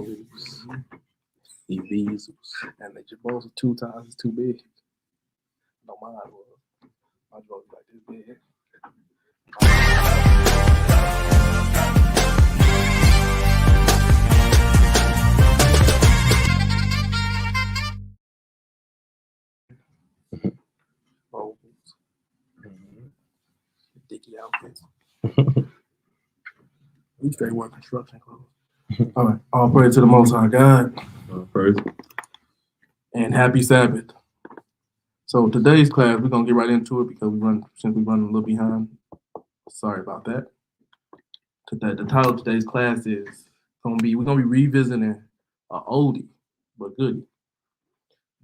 those. The Weasels. And the Jabos are 2 times too big. No, mine was. My Jabos was like this big. Bowls. Dicky outfits. We straight wear construction clothes. All right. All praise to the Most High God. Praise. And happy Sabbath. So today's class, we're gonna get right into it because since we run a little behind. Sorry about that. The title of today's class is we're gonna be revisiting an oldie but goodie.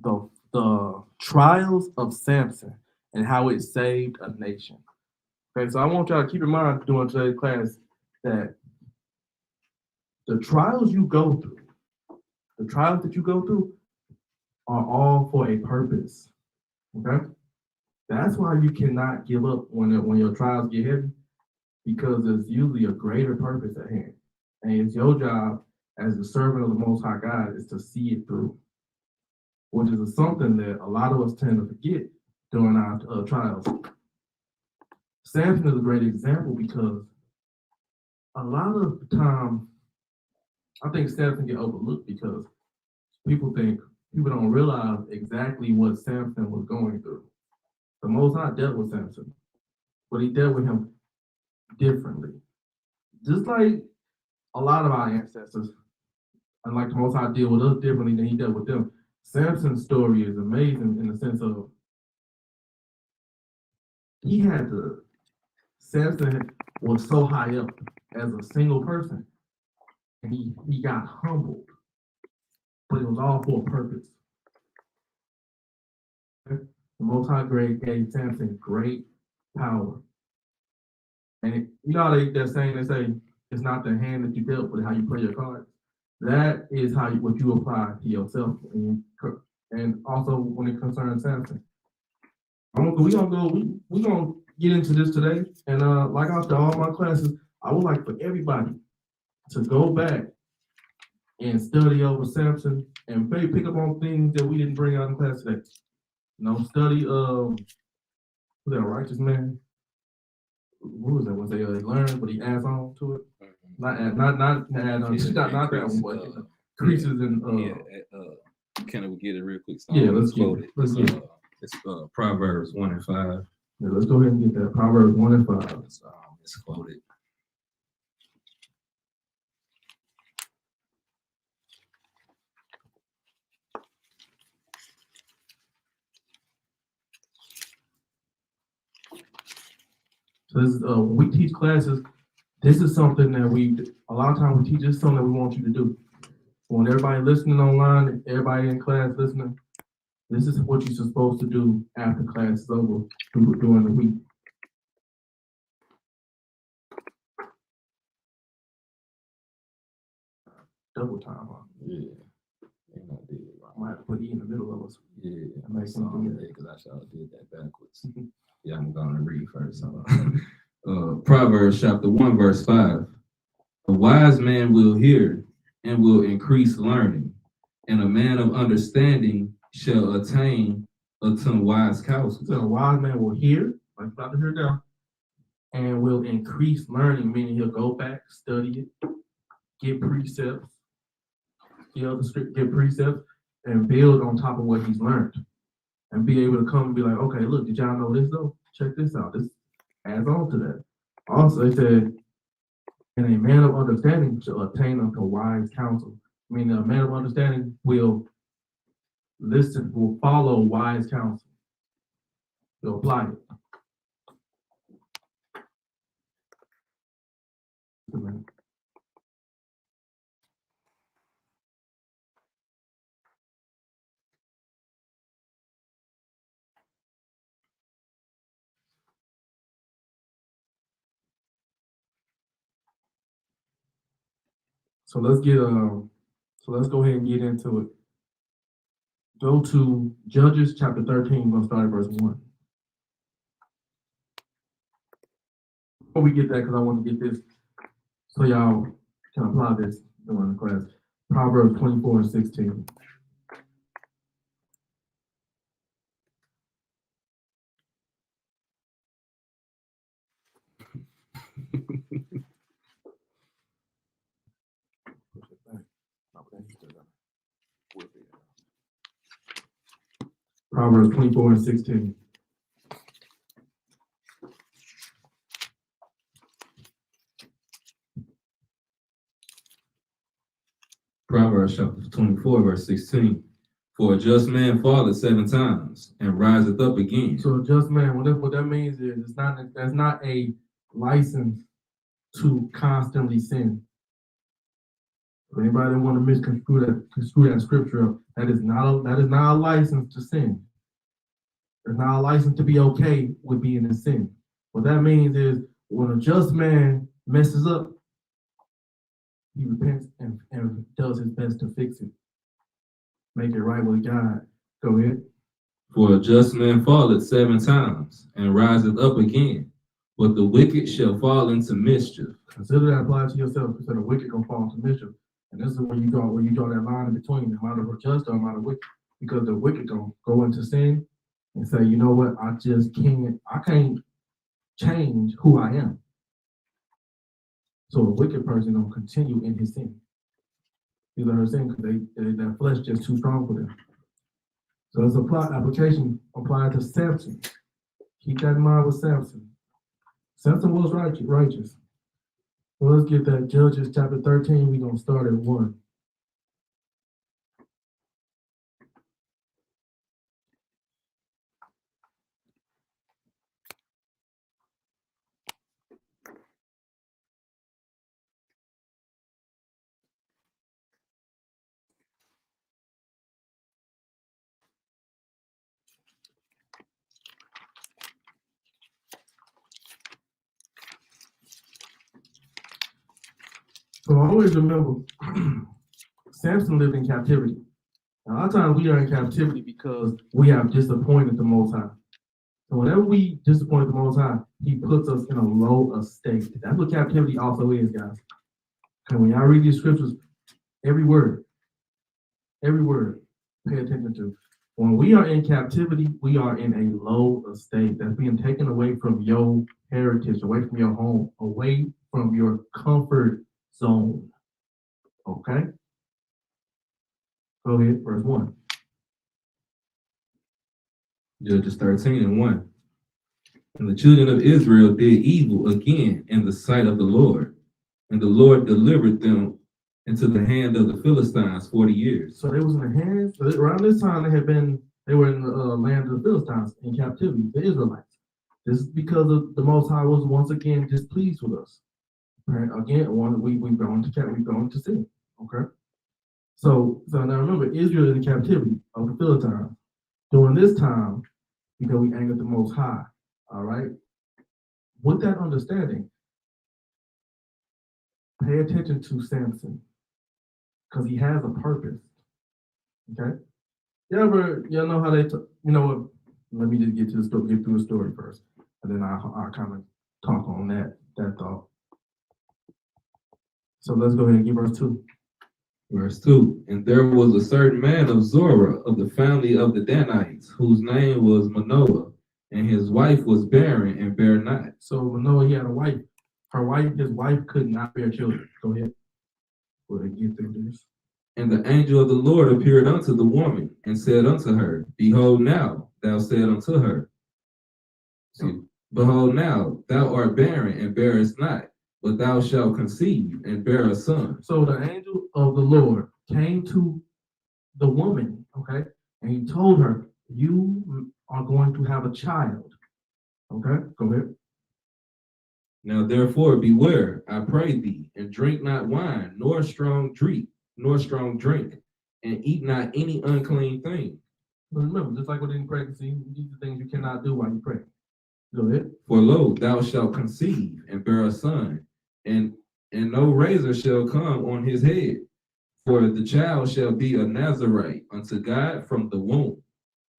The trials of Samson and how it saved a nation. Okay, so I want y'all to keep in mind during today's class that the trials you go through, are all for a purpose. Okay? That's why you cannot give up when your trials get heavy, because there's usually a greater purpose at hand. And it's your job as the servant of the Most High God is to see it through, which is something that a lot of us tend to forget during our trials. Samson is a great example because a lot of the time, I think Samson get overlooked because people don't realize exactly what Samson was going through. The Most High dealt with Samson, but he dealt with him differently. Just like a lot of our ancestors, and like the Most High deal with us differently than he dealt with them. Samson's story is amazing in the sense of Samson was so high up as a single person, and he got humbled, but it was all for a purpose. Okay? The Most High gave Samson great power. And you know how they say it's not the hand that you dealt, but how you play your cards. That is what you apply to yourself, and also when it concerns Samson. We're gonna get into this today, and like after all my classes, I would like for everybody to go back and study over Samson and maybe pick up on things that we didn't bring out in class today. Study that righteous man. What was that? Was they learned, but he adds on to it? Not add on. Not that one, but creases and Can we get it real quick? Yeah, let's get it. It's Proverbs 1 and 5. Yeah, let's go ahead and get that. Proverbs 1 and 5. It's quoted. So this is when we teach classes, this is something that a lot of times we teach. This is something that we want you to do. When everybody listening online, everybody in class listening, this is what you're supposed to do after class is over during the week. Double time, huh? Yeah. I might have to put E in the middle of us. Yeah, that makes sense. Because I sure did that backwards. Yeah, I'm going to read first. So, Proverbs chapter 1, verse 5. A wise man will hear and will increase learning, and a man of understanding shall attain unto wise counsel. So a wise man will hear, like about to hear now, and will increase learning, meaning he'll go back, study it, get precepts, and build on top of what he's learned. And be able to come and be like, okay, look, did y'all know this though? Check this out. This adds on to that. Also, it said, and a man of understanding shall attain unto wise counsel. Meaning a man of understanding will follow wise counsel. He'll apply it. So let's go ahead and get into it. Go to Judges chapter 13, we're gonna start at verse 1. Before we get that, because I want to get this so y'all can apply this during the class. Proverbs 24:16. Proverbs 24:16. Proverbs chapter 24, verse 16. For a just man falleth 7 times and riseth up again. So a just man, what that means is that's not a license to constantly sin. For anybody that want to misconstrue that scripture, that is not a license to sin. It's not a license to be okay with being in sin. What that means is when a just man messes up, he repents and does his best to fix it. Make it right with God. Go ahead. For a just man falleth 7 times and riseth up again, but the wicked shall fall into mischief. Consider that applied to yourself. Consider the wicked gonna fall into mischief. And this is where you draw that line in between the amount of just or amount of wicked. Because the wicked gonna go into sin and say, you know what, I can't change who I am. So a wicked person gonna continue in his sin. You know what I'm saying? Because that flesh just too strong for them. So it's application applied to Samson. Keep that in mind with Samson. Samson was righteous. So let's get that Judges chapter 13. We're gonna start at 1. So always remember, Samson lived in captivity. Now, a lot of times we are in captivity because we have disappointed the Most High. So whenever we disappoint the Most High, He puts us in a low estate. That's what captivity also is, guys. And when y'all read these scriptures, every word, pay attention to. When we are in captivity, we are in a low estate. That's being taken away from your heritage, away from your home, away from your comfort zone. Okay? Go ahead, verse 1. Judges 13 and 1. And the children of Israel did evil again in the sight of the Lord, and the Lord delivered them into the hand of the Philistines 40 years. So they was in the hands, around this time they were in the land of the Philistines in captivity, the Israelites. This is because of the Most High was once again displeased with us. Right? Again, we've gone to sin. Okay. So now remember, Israel is in captivity of the Philistines. During this time, because we angered the Most High. All right. With that understanding, pay attention to Samson because he has a purpose. Okay. You know how they, you know what? Let me just get through the story first, and then I'll kind of talk on that thought. So let's go ahead and give verse 2. Verse 2. And there was a certain man of Zorah of the family of the Danites, whose name was Manoah, and his wife was barren and bare not. So Manoah, he had a wife. His wife could not bear children. Go ahead. Go ahead and get through this. And the angel of the Lord appeared unto the woman and said unto her, Behold now, thou said unto her, Behold now, thou art barren and bearest not, but thou shalt conceive and bear a son. So the angel of the Lord came to the woman, okay, and he told her, you are going to have a child. Okay, go ahead. Now therefore beware, I pray thee, and drink not wine, nor strong drink, and eat not any unclean thing. But remember, just like within pregnancy, these are things you cannot do while you pray. Go ahead. For lo, thou shalt conceive and bear a son, and no razor shall come on his head, for the child shall be a Nazarite unto God from the womb,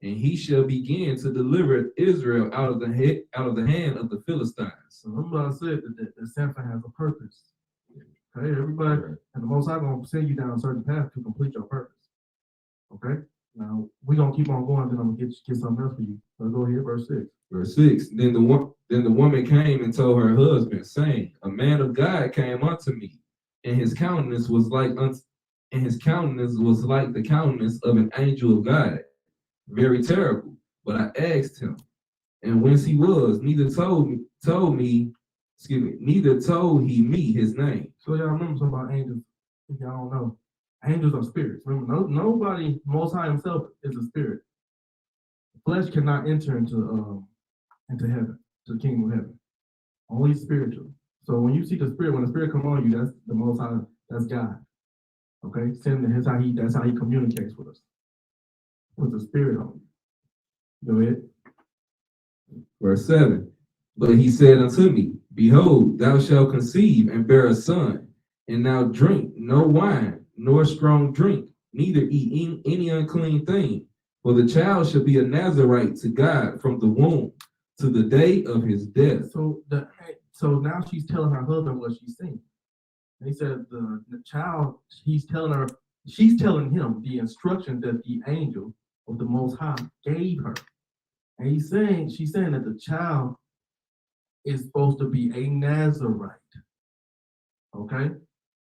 and he shall begin to deliver Israel out of the hand of the Philistines. So remember I said that Samson has a purpose. Okay, everybody, and the Most High gonna send you down a certain path to complete your purpose. Okay, now we're gonna keep on going, then I'm gonna get something else for you. Let's go here, verse 6. Verse 6. Then the woman came and told her husband, saying, a man of God came unto me, and his countenance was like the countenance of an angel of God, very terrible. But I asked him, and whence he was, neither told he me his name. So y'all remember something about angels? If y'all don't know, angels are spirits. Remember, nobody, Most High Himself is a spirit. Flesh cannot enter into heaven, to the kingdom of heaven. Only spiritual. So when you see the spirit, when the spirit come on you, that's the Most High. That's God. Okay, that's how He communicates with us. Puts the spirit on you. Go ahead. Verse 7. But he said unto me, behold, thou shalt conceive and bear a son, and thou drink no wine, nor strong drink, neither eat any unclean thing. For the child shall be a Nazarite to God from the womb to the day of his death. So now she's telling her husband what she's seen. And he said the child, she's telling him the instructions that the angel of the Most High gave her. And she's saying that the child is supposed to be a Nazarite. Okay?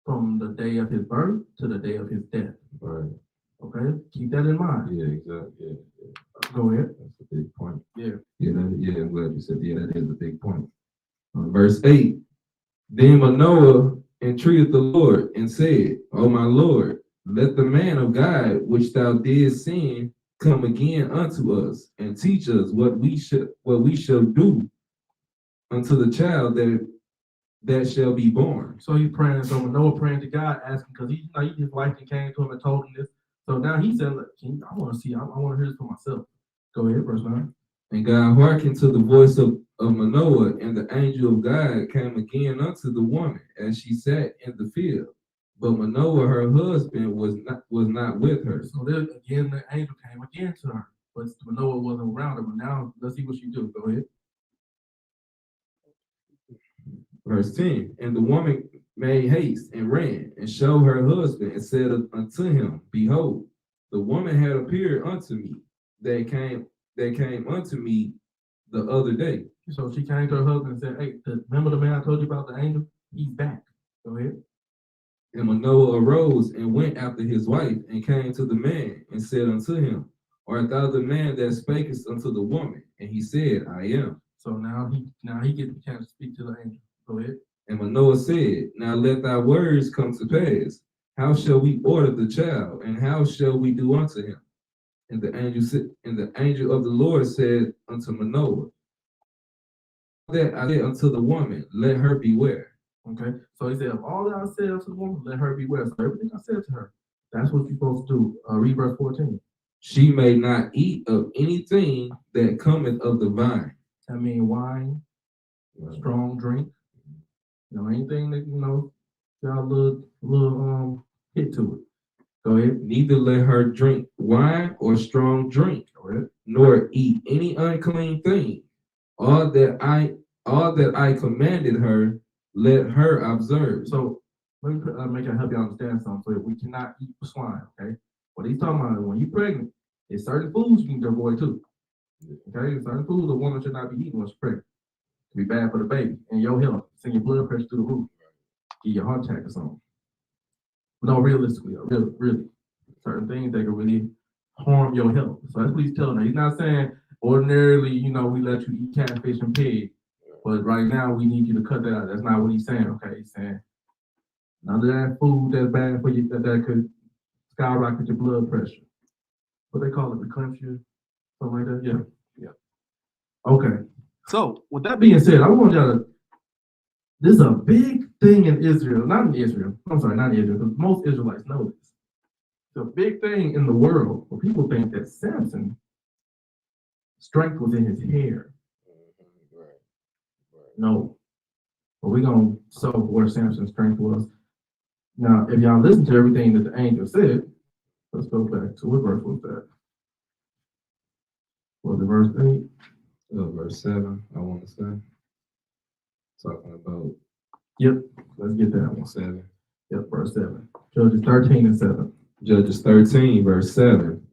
From the day of his birth to the day of his death. Right. Okay? Keep that in mind. Yeah, exactly. Yeah. Go ahead. That's a big point. Yeah. I'm glad you said, that is a big point. Verse 8. Then Manoah entreated the Lord and said, O my Lord, let the man of God which thou didst send come again unto us and teach us what we shall do unto the child that shall be born. So he's praying. So Manoah praying to God, asking, because his wife came to him and told him this. So now he said, look, I want to see, I want to hear this for myself. Go ahead, verse 9. And God hearkened to the voice of Manoah, and the angel of God came again unto the woman as she sat in the field. But Manoah, her husband, was not with her. So then again, the angel came again to her, but Manoah wasn't around her. But now let's see what she do. Go ahead. Verse 10. And the woman made haste and ran and showed her husband and said unto him, behold, the woman had appeared unto me that came unto me the other day. So she came to her husband and said, hey, remember the man I told you about, the angel? He's back. Go ahead. And Manoah arose and went after his wife and came to the man and said unto him, art thou the man that spakest unto the woman? And he said, I am. So now he gets the chance to speak to the angel. Go ahead. And Manoah said, now let thy words come to pass. How shall we order the child, and how shall we do unto him? And the angel of the Lord said unto Manoah, that I said unto the woman, let her beware. Okay, so he said, of all that I said unto the woman, let her beware. So everything I said to her, that's what you're supposed to do. Read verse 14. She may not eat of anything that cometh of the vine. I mean, wine, strong drink, anything that, got a little hit to it. Go ahead. Neither let her drink wine or strong drink, nor eat any unclean thing. All that I commanded her, let her observe. So let me help you understand something. So we cannot eat swine. Okay. What he's talking about is when you're pregnant, there's certain foods you need to avoid too. Okay, there's certain foods a woman should not be eating when she's pregnant. It can be bad for the baby and your health. Send your blood pressure through the roof. Get your heart attack or something. No, realistically, really, certain things that can really harm your health. So that's what he's telling her. He's not saying ordinarily, we let you eat catfish and pig, but right now we need you to cut that out. That's not what he's saying. Okay, he's saying none of that food that's bad for you that could skyrocket your blood pressure. What they call it, preeclampsia, something like that. Yeah. Okay. So with that being said, I want y'all to. This is a big thing in Israel, not in Israel. I'm sorry, not in Israel, because most Israelites know this. It's a big thing in the world where people think that Samson strength was in his hair. No. But we're going to show where Samson's strength was. Now, if y'all listen to everything that the angel said, let's go back to what verse was that? Was it verse 8? Verse 7, I want to say. Talking about. Yep, let's get that one. 7. Yep, verse 7. Judges 13 and 7. Judges 13, verse 7.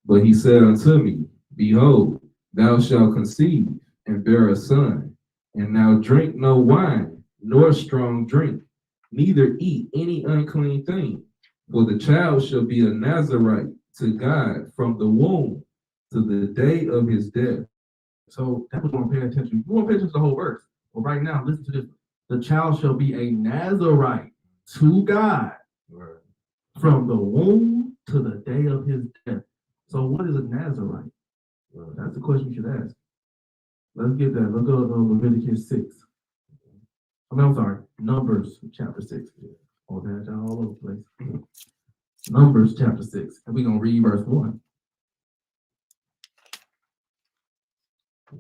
But he said unto me, Behold, thou shalt conceive and bear a son, and now drink no wine, nor strong drink, neither eat any unclean thing, for the child shall be a Nazarite to God from the womb to the day of his death. So that's what you want to pay attention. You want to pay attention to the whole verse. But right now, listen to this. The child shall be a Nazarite to God Right. from the womb to the day of his death. So what is a Nazarite? Right. That's the question you should ask. Let's get that. Let's go to Leviticus 6. I'm sorry, Numbers chapter 6. Oh, that's all over the place. Numbers chapter 6. And we're going to read verse 1.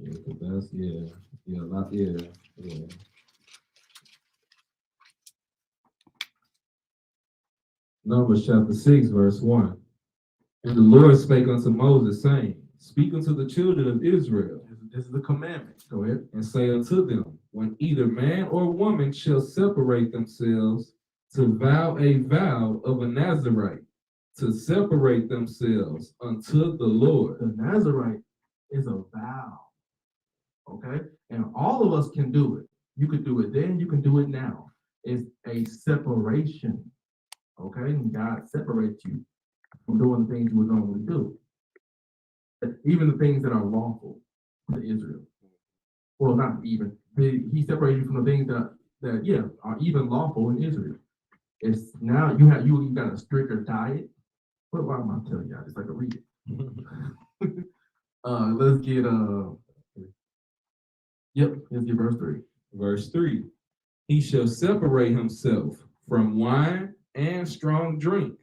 Yeah, 'cause that's, yeah. Numbers chapter 6, verse 1. And the Lord spake unto Moses, saying, Speak unto the children of Israel, This is the commandment. Go ahead. and say unto them, When either man or woman shall separate themselves to vow a vow of a Nazarite, to separate themselves unto the Lord. The Nazarite is a vow. Okay? And all of us can do it. You could do it then, you can do it now. It's a separation. Okay? And God separates you from doing the things you would normally do. Even the things that are lawful to Israel. Well, not even. He separated you from the things that are even lawful in Israel. It's now you got a stricter diet. Why am I telling y'all this? I can read it. Let's get let's get verse 3. Verse 3. He shall separate himself from wine and strong drink,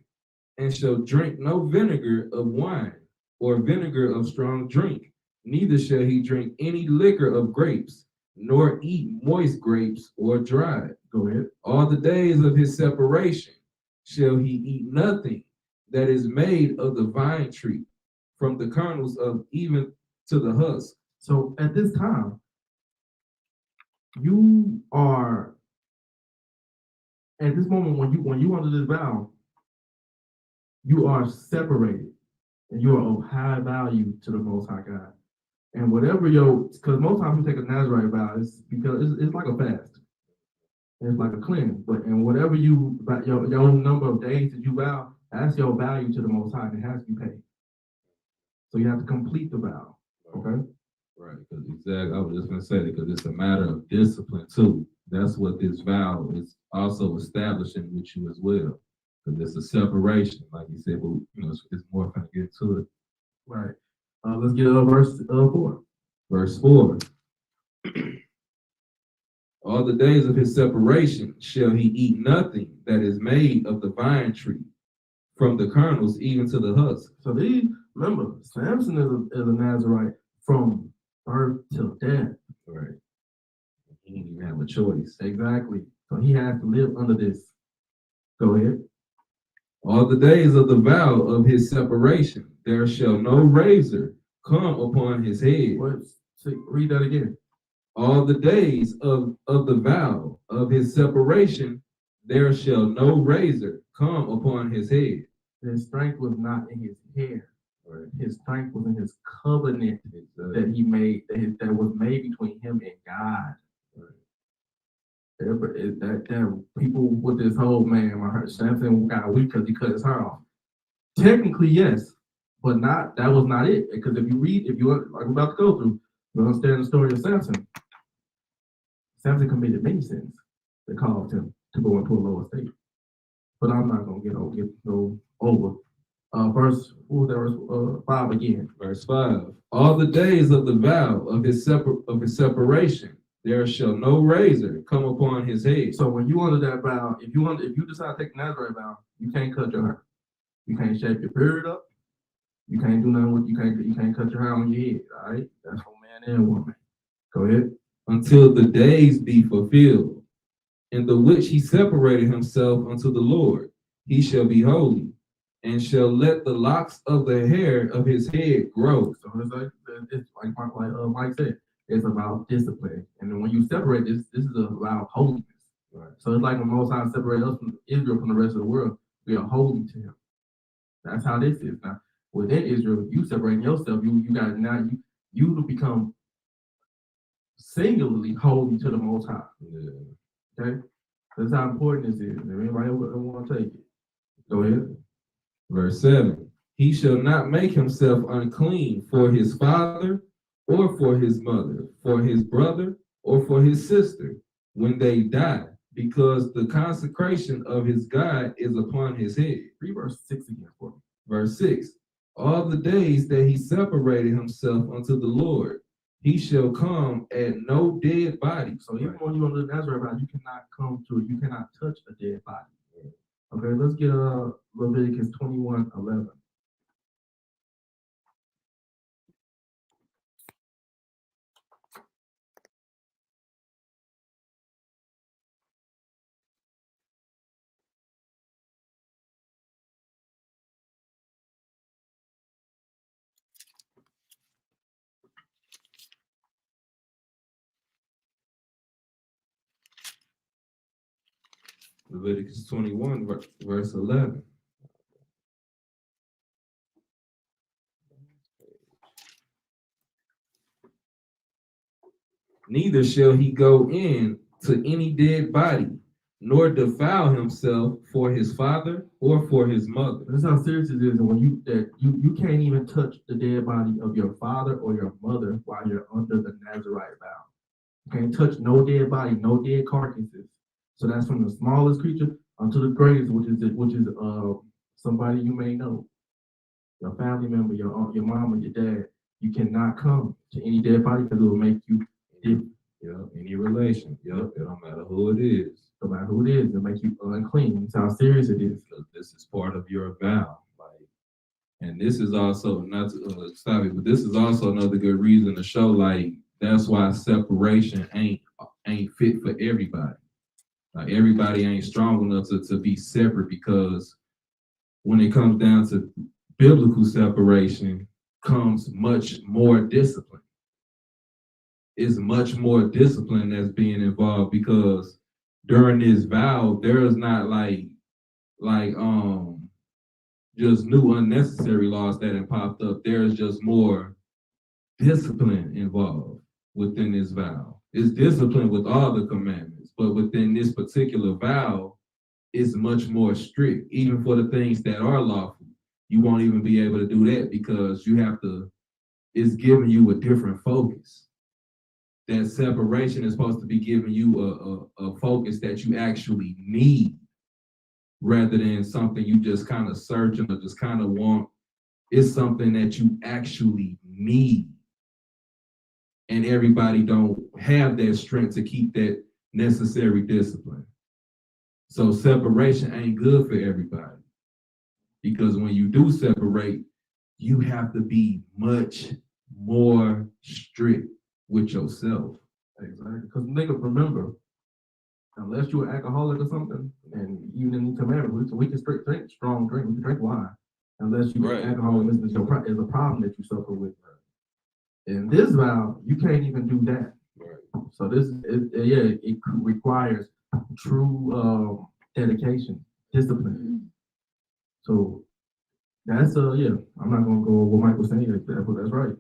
and shall drink no vinegar of wine, or vinegar of strong drink, neither shall he drink any liquor of grapes, nor eat moist grapes or dried. Go ahead. All the days of his separation shall he eat nothing that is made of the vine tree, from the kernels of even to the husk. So at this time, you are at this moment when you under this vow, you are separated and you are of high value to the Most High God. And whatever because most times you take a Nazarite vow, it's because it's like a fast. It's like a cleanse. And whatever your number of days that you vow, that's your value to the Most High, and it has to be paid. So you have to complete the vow. Okay? Right, because exactly, I was just going to say that because it's a matter of discipline too. That's what this vow is also establishing with you as well. Because it's a separation, like you said, but it's more going to get to it. Right. Let's get verse 4. Verse 4. All the days of his separation shall he eat nothing that is made of the vine tree, from the kernels even to the husk. So remember, Samson is a Nazarite from birth till death. Right. He didn't even have a choice. Exactly. So he has to live under this. Go ahead. All the days of the vow of his separation, there shall no razor come upon his head. Read that again. All the days of the vow of his separation, there shall no razor come upon his head. His strength was not in his hair. Right. His strength was in his covenant that he made, that was made between him and God. Right. That people with this whole Samson got weak because he cut his hair off. Technically, yes, but that was not it. Because if you like we're about to go through, you understand the story of Samson. Samson committed many sins that caused him to go into a lower state. But I'm not gonna go over. Verse 5 again. Verse 5. All the days of the vow of his separation, there shall no razor come upon his head. So when you under that vow, if you decide to take the Nazarite vow, you can't cut your hair. You can't shape your beard up. You can't do nothing with you can't cut your hair on your head. All right, that's for man and woman. Go ahead. Until the days be fulfilled, in the which he separated himself unto the Lord, he shall be holy, and shall let the locks of the hair of his head grow. So it's like Mike said, it's about discipline. And then when you separate this is about holiness. Right. So it's like when Most High separated us from Israel from the rest of the world, we are holy to Him. That's how this is now. Within Israel, you separate yourself. You got now you become singularly holy to the Most High. Yeah. Okay, that's how important this is. If anybody want to take it, go ahead. Verse 7. He shall not make himself unclean for his father or for his mother, for his brother or for his sister when they die, because the consecration of his God is upon his head. Read verse 6 again for me. Verse 6. All the days that he separated himself unto the Lord, he shall come at no dead body. So even when you're under the Nazareth vow, you cannot touch a dead body. Okay, let's get Leviticus 21:11. Leviticus 21, verse 11. Neither shall he go in to any dead body, nor defile himself for his father or for his mother. That's how serious it is. And when you can't even touch the dead body of your father or your mother while you're under the Nazarite vow. You can't touch no dead body, no dead carcasses. So that's from the smallest creature unto the greatest, which is somebody you may know, your family member, your aunt, your mom, or your dad. You cannot come to any dead body because it will make you different. Any relation. It don't matter who it is. No matter who it is, it'll make you unclean. That's how serious it is. This is part of your vow. And this is also, not to stop it, but this is also another good reason to show, like, that's why separation ain't fit for everybody. Like, everybody ain't strong enough to be separate, because when it comes down to biblical separation comes much more discipline. It's much more discipline that's being involved, because during this vow, there is not like just new unnecessary laws that have popped up. There's just more discipline involved within this vow. It's discipline with all the commandments, but within this particular vow, it's much more strict. Even for the things that are lawful, you won't even be able to do that, because it's giving you a different focus. That separation is supposed to be giving you a focus that you actually need, rather than something you just kind of searching or just kind of want. It's something that you actually need. And everybody don't have that strength to keep that necessary discipline. So separation ain't good for everybody, because when you do separate, you have to be much more strict with yourself. Exactly. Because nigga, remember, unless you're an alcoholic or something, and even in the commandment, we can drink strong drink, we can drink wine, unless you alcoholism is a problem that you suffer with. In this vow, you can't even do that. Right. So it requires true dedication, discipline. So that's I'm not gonna go over what Mike was saying. That's right.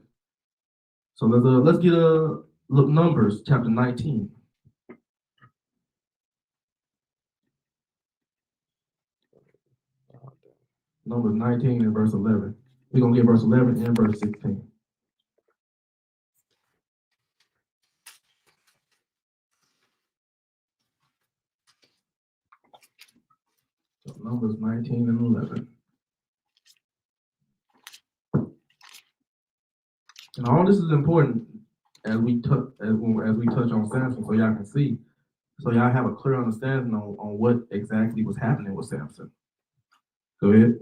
So let's get look Numbers chapter 19. Numbers 19 and verse 11. We're gonna get verse 11 and verse 16. So Numbers 19 and 11. And all this is important as we touch on Samson, so y'all can see, so y'all have a clear understanding on what exactly was happening with Samson. Go ahead.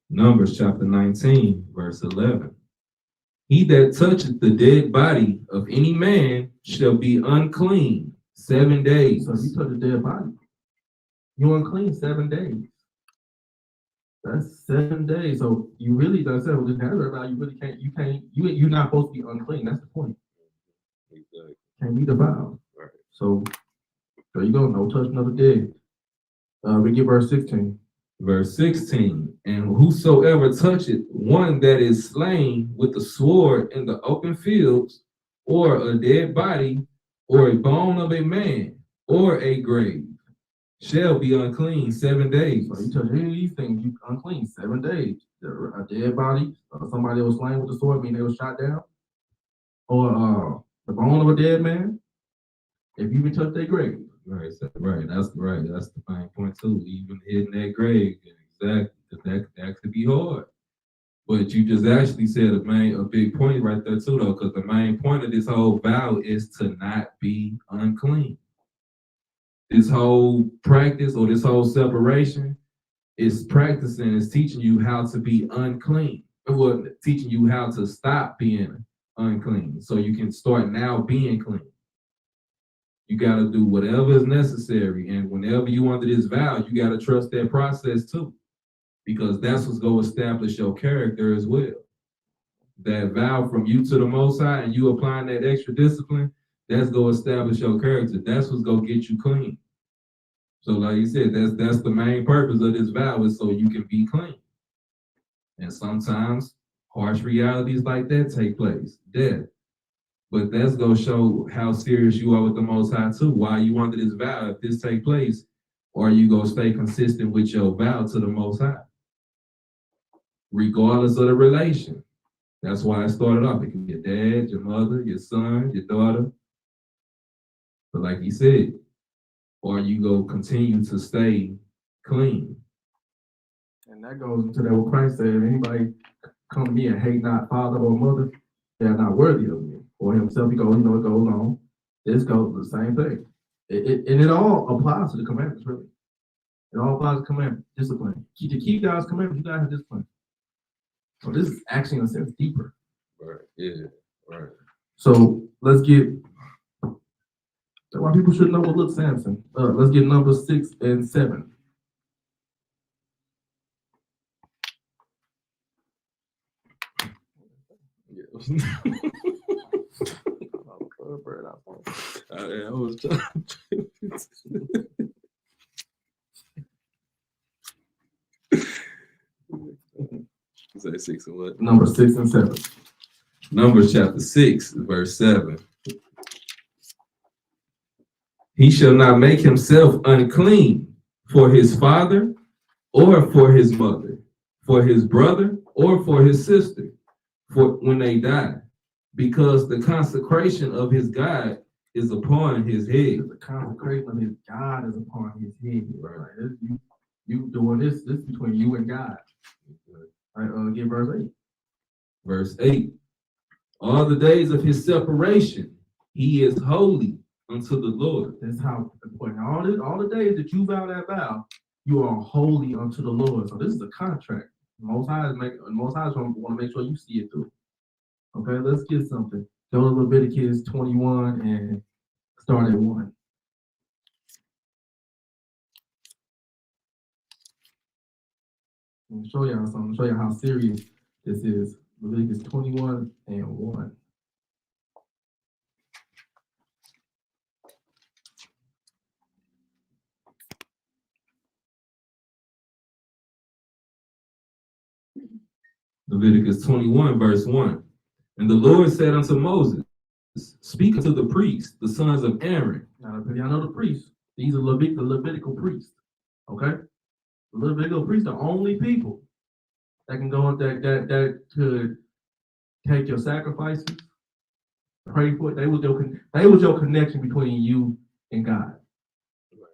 Numbers chapter 19, verse 11. He that toucheth the dead body of any man shall be unclean 7 days. So if you touch a dead body, you're unclean 7 days. That's 7 days. So you really, like I said, with the Nazareth vow, you really you're not supposed to be unclean. That's the point. Exactly. Can't be defiled. Right. So There you go. No touching of the dead. We get verse 16. Verse 16, and whosoever toucheth one that is slain with the sword in the open fields, or a dead body, or a bone of a man, or a grave, shall be unclean 7 days. So you touch any of these things, you unclean 7 days. A dead body, somebody that was slain with the sword, meaning they was shot down, or the bone of a dead man. If you even touch their grave. Right, That's the main point too. Even hitting that grave, exactly. That could be hard. But you just actually said a big point right there too, though, because the main point of this whole vow is to not be unclean. This whole practice or this whole separation is teaching you how to be unclean. Well, teaching you how to stop being unclean, so you can start now being clean. You got to do whatever is necessary. And whenever you under this vow, you got to trust that process too, because that's what's going to establish your character as well. That vow from you to the Most High and you applying that extra discipline, that's going to establish your character. That's what's going to get you clean. So like you said, that's the main purpose of this vow, is so you can be clean. And sometimes harsh realities like that take place, death. But that's going to show how serious you are with the Most High too. Why you under this vow, if this take place, or you going to stay consistent with your vow to the Most High, regardless of the relation. That's why I started off. It can be your dad, your mother, your son, your daughter. But like he said, or you go continue to stay clean. And that goes into that what Christ said. If anybody come to me and hate not father or mother, they are not worthy of me. Or himself, he goes, it goes on. This goes the same thing. It all applies to the commandments, really. It all applies to commandments, discipline. To keep God's commandments, you gotta have discipline. So this is actually, in a sense, deeper. Right, yeah, right. So let's get, why people should know what look Samson. Let's get numbers 6 and 7. I was trying Say 6 and what? Numbers 6 and 7. Numbers chapter 6, verse 7. He shall not make himself unclean for his father or for his mother, for his brother or for his sister, for when they die, because the consecration of his God is upon his head. The consecration of his God is upon his head. Right? You doing this between you and God. Right, get verse 8. Verse 8. All the days of his separation, he is holy unto the Lord. That's how important. All the days that you vow that vow, you are holy unto the Lord. So this is a contract. Most High want to make sure you see it through. Okay, let's get something. Go to Leviticus 21 and start at 1. I'm show y'all something. Show you how serious this is. Leviticus 21 and 1. Leviticus 21, verse 1. And the Lord said unto Moses, speak unto the priests, the sons of Aaron. Now, y'all know the priests. These are the Levitical priests. Okay? The Levitical priests are the only people that can go that could take your sacrifices, pray for it. They was your connection between you and God.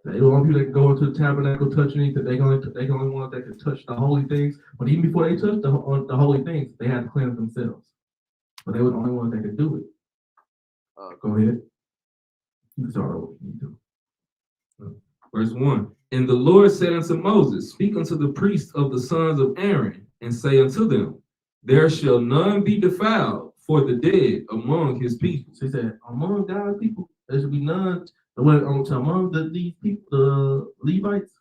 They don't want people that can go into the tabernacle, touch anything. They only want that can touch the holy things. But even before they touched the holy things, they had to cleanse themselves. But they were the only ones that could do it. Go ahead. You can start over. Verse 1. And the Lord said unto Moses, speak unto the priests of the sons of Aaron, and say unto them, there shall none be defiled for the dead among his people. So he said, among God's people, there should be none. Among these people, the Levites,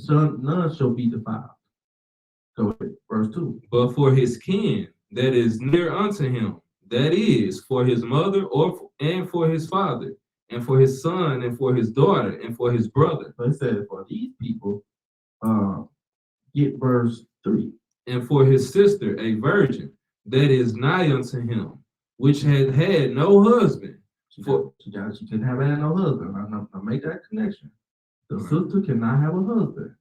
none shall be defiled. Go ahead, verse 2. But for his kin that is near unto him, that is, for his mother and for his father, and for his son, and for his daughter, and for his brother. So it says for these people, get verse 3. And for his sister, a virgin, that is nigh unto him, which had had no husband. She couldn't have had no husband. I make that connection. The sister cannot have a husband.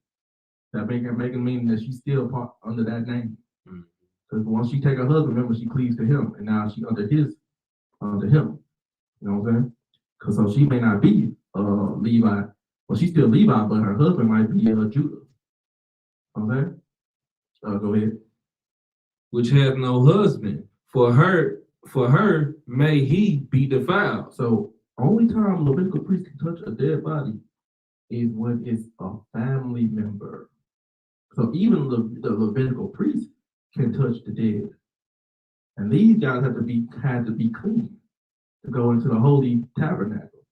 That making mean that she's still part under that name. Because once she take a husband, remember she cleaves to him, and now she under him. You know what I'm saying? Because so she may not be Levi. Well, she's still Levi, but her husband might be Judah. You know what I'm saying? Go ahead. Which hath no husband, for her may he be defiled. So only time Levitical priest can touch a dead body is when it's a family member. So even the Levitical priest can touch the dead. And these guys had to be clean to go into the holy tabernacle.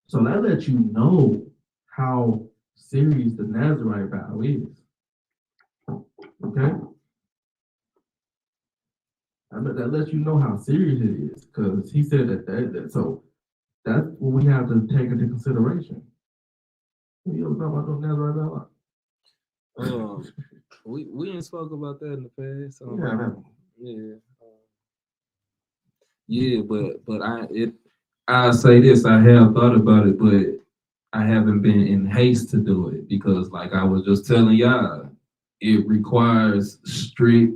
So that lets you know how serious the Nazarite vow is. Okay? That lets you know how serious it is, because he said that so that's what we have to take into consideration. You ever talk about those Nazarite vows? We didn't spoke about that in the past. I'll say this, I have thought about it, but I haven't been in haste to do it, because like I was just telling y'all, it requires strict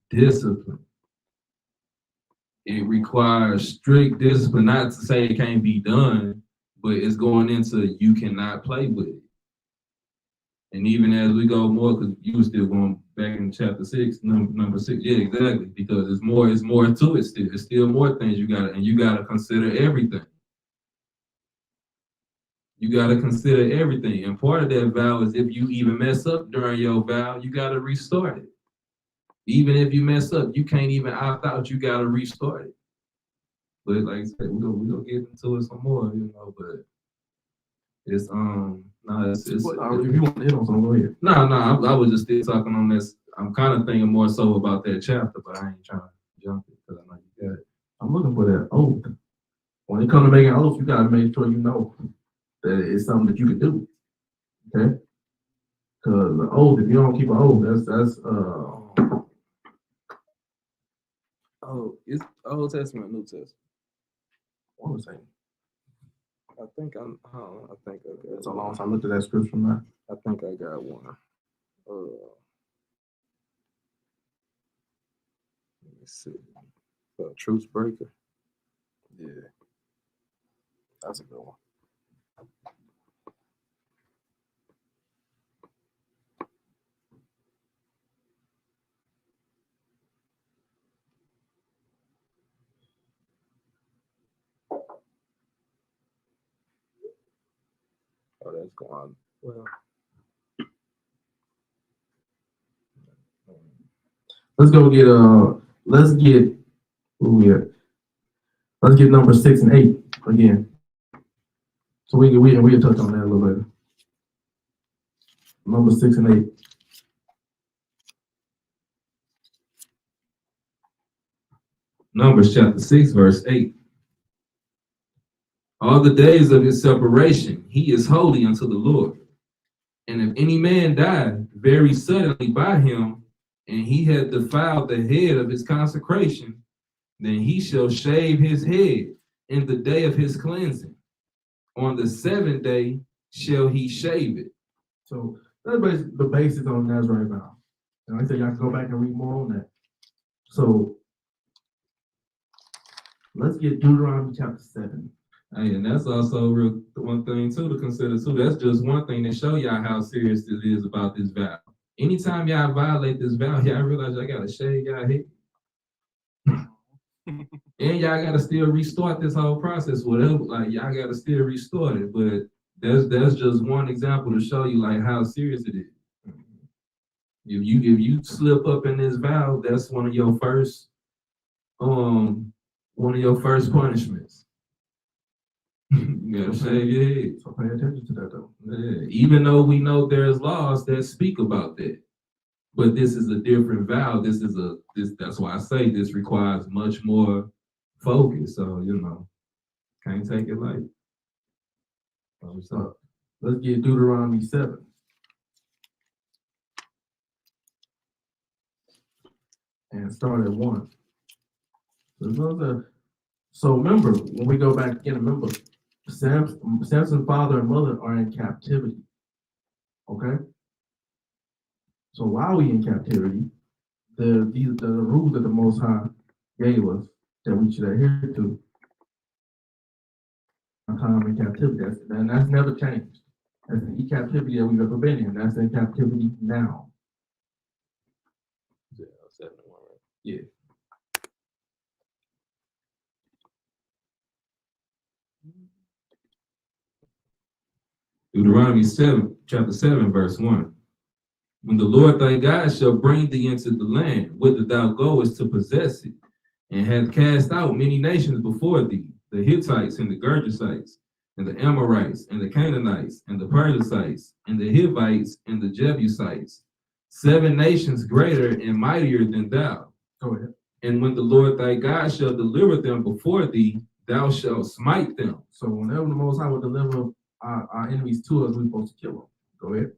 discipline. It requires strict discipline, not to say it can't be done, but it's going into you cannot play with it. And even as we go more, because you were still going back in chapter 6, number 6, yeah, exactly, because it's more to it still. There's still more things you gotta consider everything. You gotta consider everything. And part of that vow is if you even mess up during your vow, you gotta restart it. Even if you mess up, you can't even opt out, you gotta restart it. But like I said, we're gonna get into it some more, but it's if you want to hit on something, go ahead. No, I was just still talking on this. I'm kind of thinking more so about that chapter, but I ain't trying to jump it because I know you got it. I'm looking for that oath. When it comes to making oaths, you gotta make sure you know that it's something that you can do. Okay? Because the oath, if you don't keep an oath, that's it's Old Testament, New Testament. What was saying? I think I got it's a long time. I looked at that scripture, man. I think I got one. Let me see. Truth Breaker. Yeah. That's a good one. Oh, that's going well. Let's get number 6 and 8 again. So we'll touch on that a little later. Number 6 and 8. Numbers chapter 6, verse 8. All the days of his separation, he is holy unto the Lord. And if any man die very suddenly by him, and he had defiled the head of his consecration, then he shall shave his head in the day of his cleansing. On the 7th day shall he shave it. So that's basically the basis on Nazarite vow. And like I said, y'all can go back and read more on that. So let's get Deuteronomy chapter 7. Hey, and that's also one thing too to consider too. That's just one thing to show y'all how serious it is about this vow. Anytime y'all violate this vow, y'all realize y'all gotta shave y'all head. And y'all gotta still restart this whole process, whatever. Like y'all gotta still restart it. But that's just one example to show you like how serious it is. If you slip up in this vow, that's one of your first punishments. You gotta shave your head. So pay attention to that though. Yeah. Even though we know there's laws that speak about that. But this is a different vow. That's why I say this requires much more focus. So, Can't take it light. So let's get Deuteronomy 7. And start at 1. So remember, when we go back again, remember, Samson's father and mother are in captivity. Okay? So while we in captivity, the rules that the Most High gave us that we should adhere to our time in captivity. That's never changed. That's the captivity that we've ever been in. That's in captivity now. Yeah, 7 to 1, right? Yeah. Deuteronomy 7, chapter 7, verse 1. When the Lord thy God shall bring thee into the land, whither thou goest to possess it, and hath cast out many nations before thee, the Hittites and the Gergesites, and the Amorites, and the Canaanites, and the Perizzites, and the Hivites, and the Jebusites, 7 nations greater and mightier than thou. Go ahead. And when the Lord thy God shall deliver them before thee, thou shalt smite them. So whenever the Most High will deliver our enemies to us, we're supposed to kill them. Go ahead.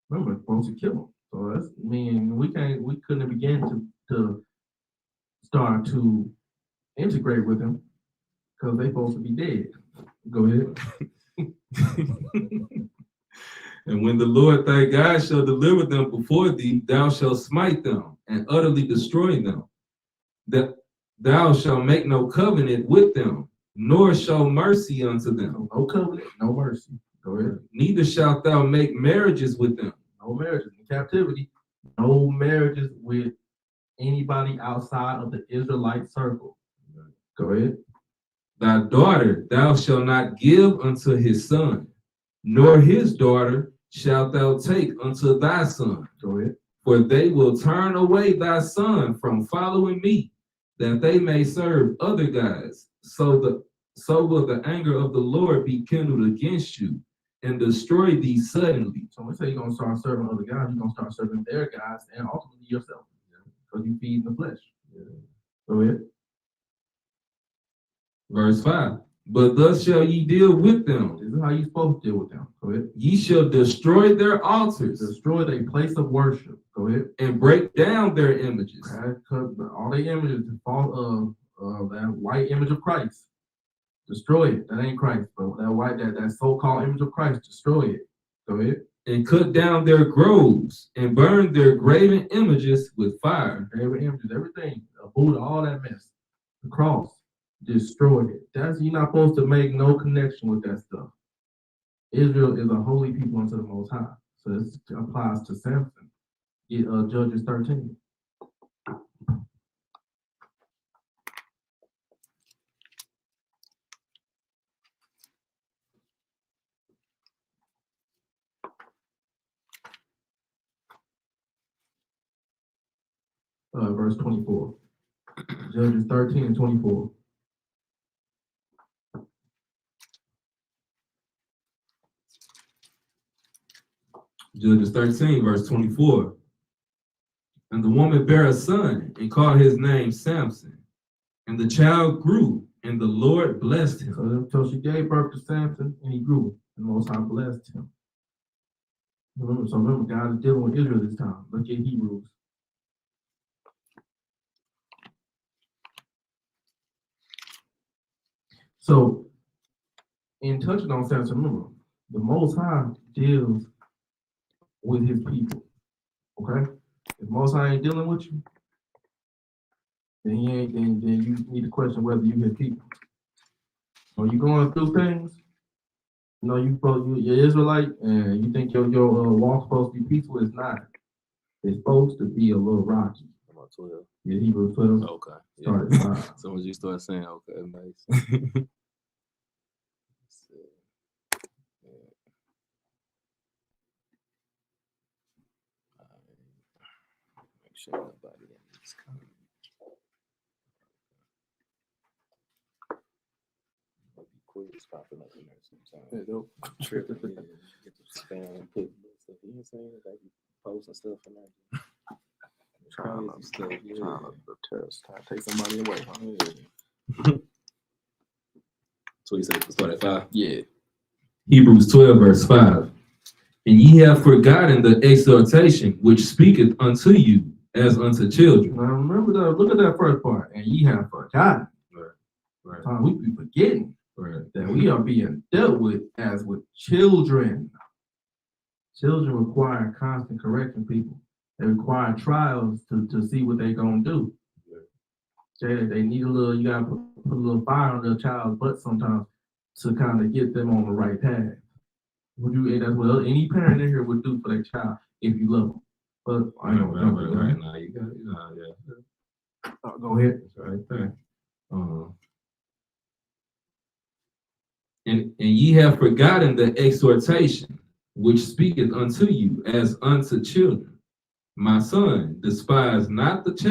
Remember, we're supposed to kill them. So that's we couldn't begin to start to integrate with them because they're supposed to be dead. Go ahead. And when the Lord thy God shall deliver them before thee, thou shalt smite them and utterly destroy them. That thou shalt make no covenant with them, nor show mercy unto them. No covenant, no mercy. Go ahead. Neither shalt thou make marriages with them. No marriages in captivity. No marriages with anybody outside of the Israelite circle. Go ahead. Thy daughter thou shalt not give unto his son, nor his daughter shalt thou take unto thy son. Go ahead. For they will turn away thy son from following me, that they may serve other gods. So will the anger of the Lord be kindled against you, and destroy thee suddenly. So when we say you're going to start serving other gods, you're going to start serving their gods and ultimately yourself. Because you feed the flesh. Go ahead. Verse 5. But thus shall ye deal with them. This is how you're supposed to deal with them. Go ahead. Ye shall destroy their altars. Destroy their place of worship. Go ahead. And break down their images. All their images fall of that white image of Christ. Destroy it. That ain't Christ, but that so-called image of Christ, destroy it. Go ahead. And cut down their groves and burn their graven images with fire. Graven images, everything. Buddha, all that mess. The cross. Destroyed it. You're not supposed to make no connection with that stuff. Israel is a holy people unto the Most High. So this applies to Samson. Judges 13. Verse 24. Judges 13 and 24. Judges 13, verse 24. And the woman bare a son and called his name Samson. And the child grew, and the Lord blessed him. So she gave birth to Samson, and he grew, and the Most High blessed him. Remember, God is dealing with Israel this time. Look at Hebrews. So, in touching on Samson, remember, the Most High deals with his people. Okay? If Most High ain't dealing with you, then you need to question whether you his people. Are you going through things? You know, you're Israelite, and you think your walk's supposed to be peaceful. It's not. It's supposed to be a little rocky. About 12. Yeah, Hebrews 12. Okay. Start Yeah. at 5. So when you start saying, okay, nice. Make sure nobody in this comment. Maybe quiz popping up in there sometimes. Yeah, dope. Tripping, yeah. Get the spam and put stuff. You know what I'm saying? They be posting stuff in there. Crazy stuff. Yeah. Trying to take somebody away. Huh? Yeah. So he said start at 5. Yeah. Hebrews 12, verse 5. And ye have forgotten the exhortation which speaketh unto you as unto children. Now remember that. Look at that first part. And ye have forgotten. Right. We be forgetting Right. that we are being dealt with as with children. Children require constant correction, people. They require trials to see what they're gonna do. They need a little. You gotta put a little fire on their child's butt sometimes to kind of get them on the right path. That's what any parent in here would do for their child if you love them. But I know. Right. Now you got yeah. Go ahead. It's right there. And ye have forgotten the exhortation which speaketh unto you as unto children. My son, despise not thou the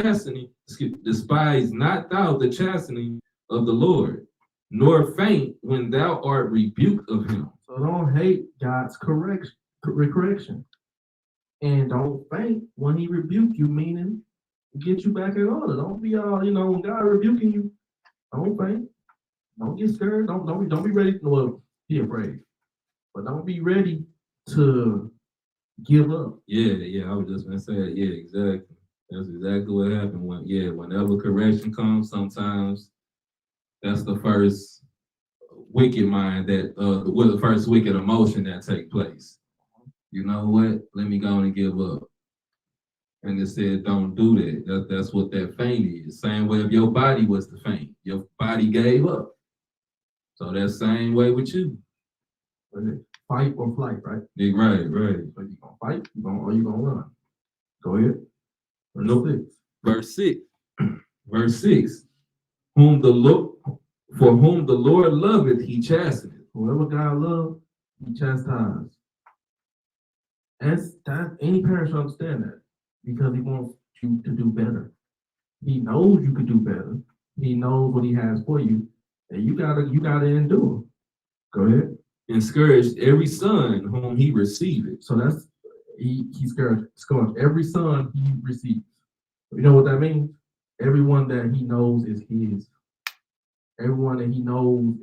chastening of the Lord, nor faint when thou art rebuked of him. So don't hate God's correction. And don't faint when he rebuke you, meaning get you back in order. Don't be all, when God rebuking you, don't faint. Don't get scared. Don't be ready to be afraid. But don't be ready to give up. Yeah, I was just gonna say that. Yeah, exactly. That's exactly what happened whenever correction comes, sometimes that's the first wicked mind the first wicked emotion that take place. You know what? Let me go and give up. And it said, don't do that. That's what that faint is. Same way if your body was to faint, your body gave up. So that same way with you. Fight or flight, right? Yeah, right. So you gonna fight, or you gonna run? Go ahead. Verse 6. Verse 6. For whom the Lord loveth, he chasteneth. Whoever God loves, he chastises. Any parent should understand that because he wants you to do better. He knows you could do better. He knows what he has for you, and you gotta endure. Go ahead. And scourged every son whom he receiveth. So that's he scourged every son he receives. You know what that means? Everyone that he knows is his. Everyone that he knows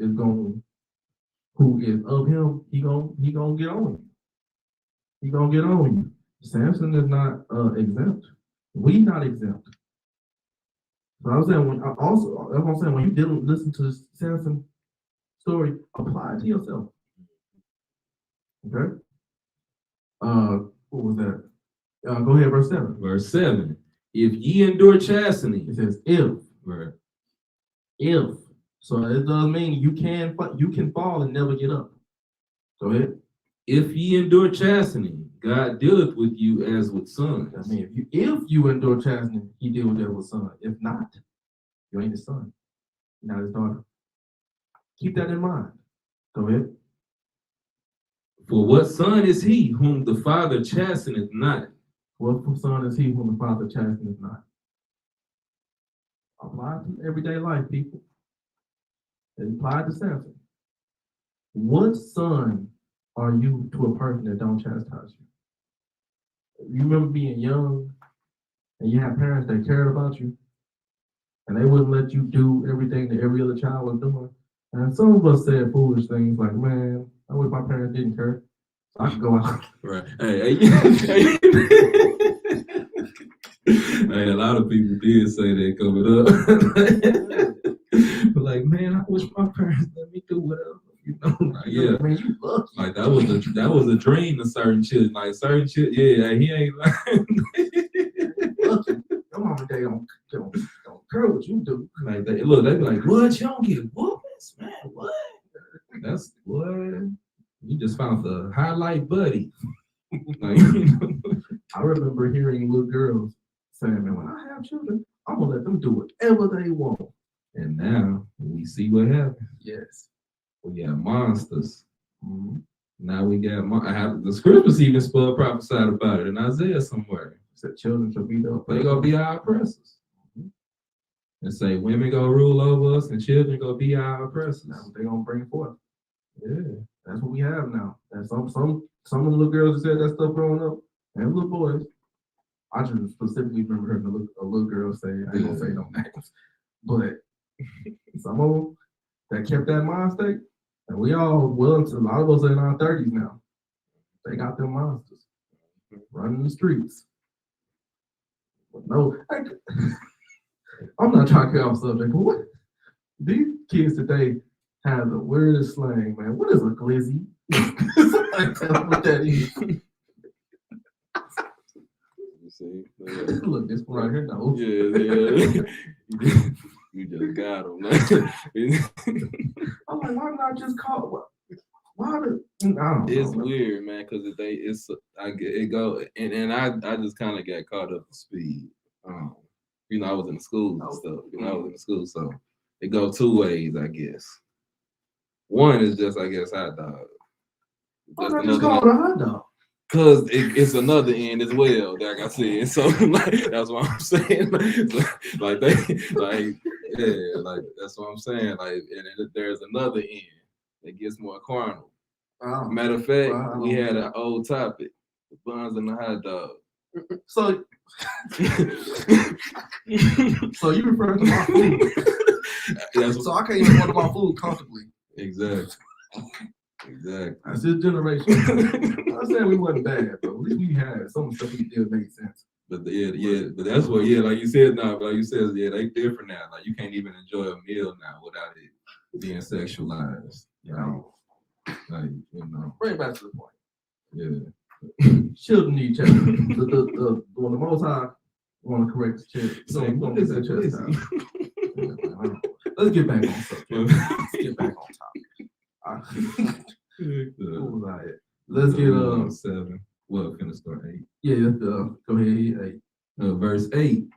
who is of him, he gonna get on you. He gonna get on you. Samson is not exempt. We not exempt. So I'm saying when you didn't listen to Samson story, apply it to yourself. Okay. What was that? Go ahead, verse 7. Verse 7. If ye endure chastening. It says if. Right. If. So it does mean you can fall and never get up. Go ahead. If ye endure chastening, God dealeth with you as with sons. I mean, if you endure chastening, he deal with that with son. If not, you ain't his son. You're not his daughter. Keep that in mind. Go ahead. For what son is he whom the Father chasteneth not? What son is he whom the Father chasteneth not? Apply to everyday life, people. And apply to Samson. What son are you to a person that don't chastise you? You remember being young and you had parents that cared about you and they wouldn't let you do everything that every other child was doing. And some of us said foolish things like, man, I wish my parents didn't care. So I could go out. Right. Hey, a lot of people did say that coming up. But like, man, I wish my parents let me do whatever. Like, yeah, man, you lucky. Like that was a dream to certain children. Like certain children, yeah, he ain't like. Your mama and daddy don't care what you do. Like they be like, what? You don't get whoopings, man? What? That's what? You just found the highlight buddy. Like, I remember hearing little girls saying, man, when I have children, I'm gonna let them do whatever they want. And now we see what happens. Yes. We got monsters. Mm-hmm. Now we got the scriptures even prophesied about it in Isaiah somewhere. It said children shall be the they gonna be our oppressors. Mm-hmm. And say women gonna rule over us and children gonna be our oppressors. That's what they gonna bring forth. Yeah. That's what we have now. And some of the little girls that said that stuff growing up, and little boys. I just specifically remember hearing a little girl say, I ain't gonna say no names, but some of them, that kept that mind state, and we all, well, a lot of us are in our 30s now. They got them monsters running the streets. But no, I'm not trying to get off subject, but what? These kids today have the weirdest slang, man. What is a glizzy? Somebody tell me what that is. You see? Look, this one right here, no. Yeah. You just got him. I'm like, why not just call? Why the? I don't It's know. weird, man, because I just kind of got caught up to speed. I was in school and stuff. I was in school, so it go two ways, I guess. One is just, I guess, hot dog. Why not just call it a hot dog? Cause it's another end as well, like I said. So like, that's what I'm saying. Like that's what I'm saying. Like, and there's another end that gets more carnal. Oh, Matter of fact, we had an old topic: the buns and the hot dog. So, so you refer to my food? So I can't even order my food comfortably. Exactly. That's this generation. I'm saying we wasn't bad, but at least we had some stuff we did make sense. But but that's what, like you said now, they different now. Like you can't even enjoy a meal now without it being sexualized. Bring it back to the point. Yeah. Children need chastity. When the Most High want to correct the children, So what is that chastity? Let's get back on subject. Let's get back on topic. Let's get 7. Well, finna start 8. Yeah, go ahead. 8. Verse 8.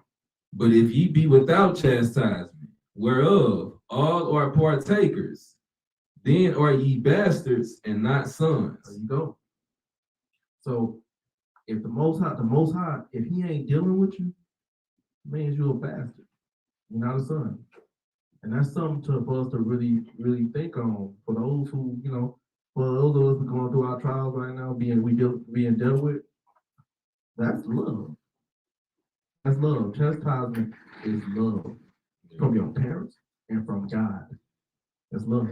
But if ye be without chastisement, whereof all are partakers, then are ye bastards and not sons. There you go. So if the Most High, if he ain't dealing with you, means you're a bastard. You're not a son. And that's something for us to really, really think on. For those who, for those of us who are going through our trials right now, being dealt with, that's love. That's love. Chastisement is love from your parents and from God. That's love.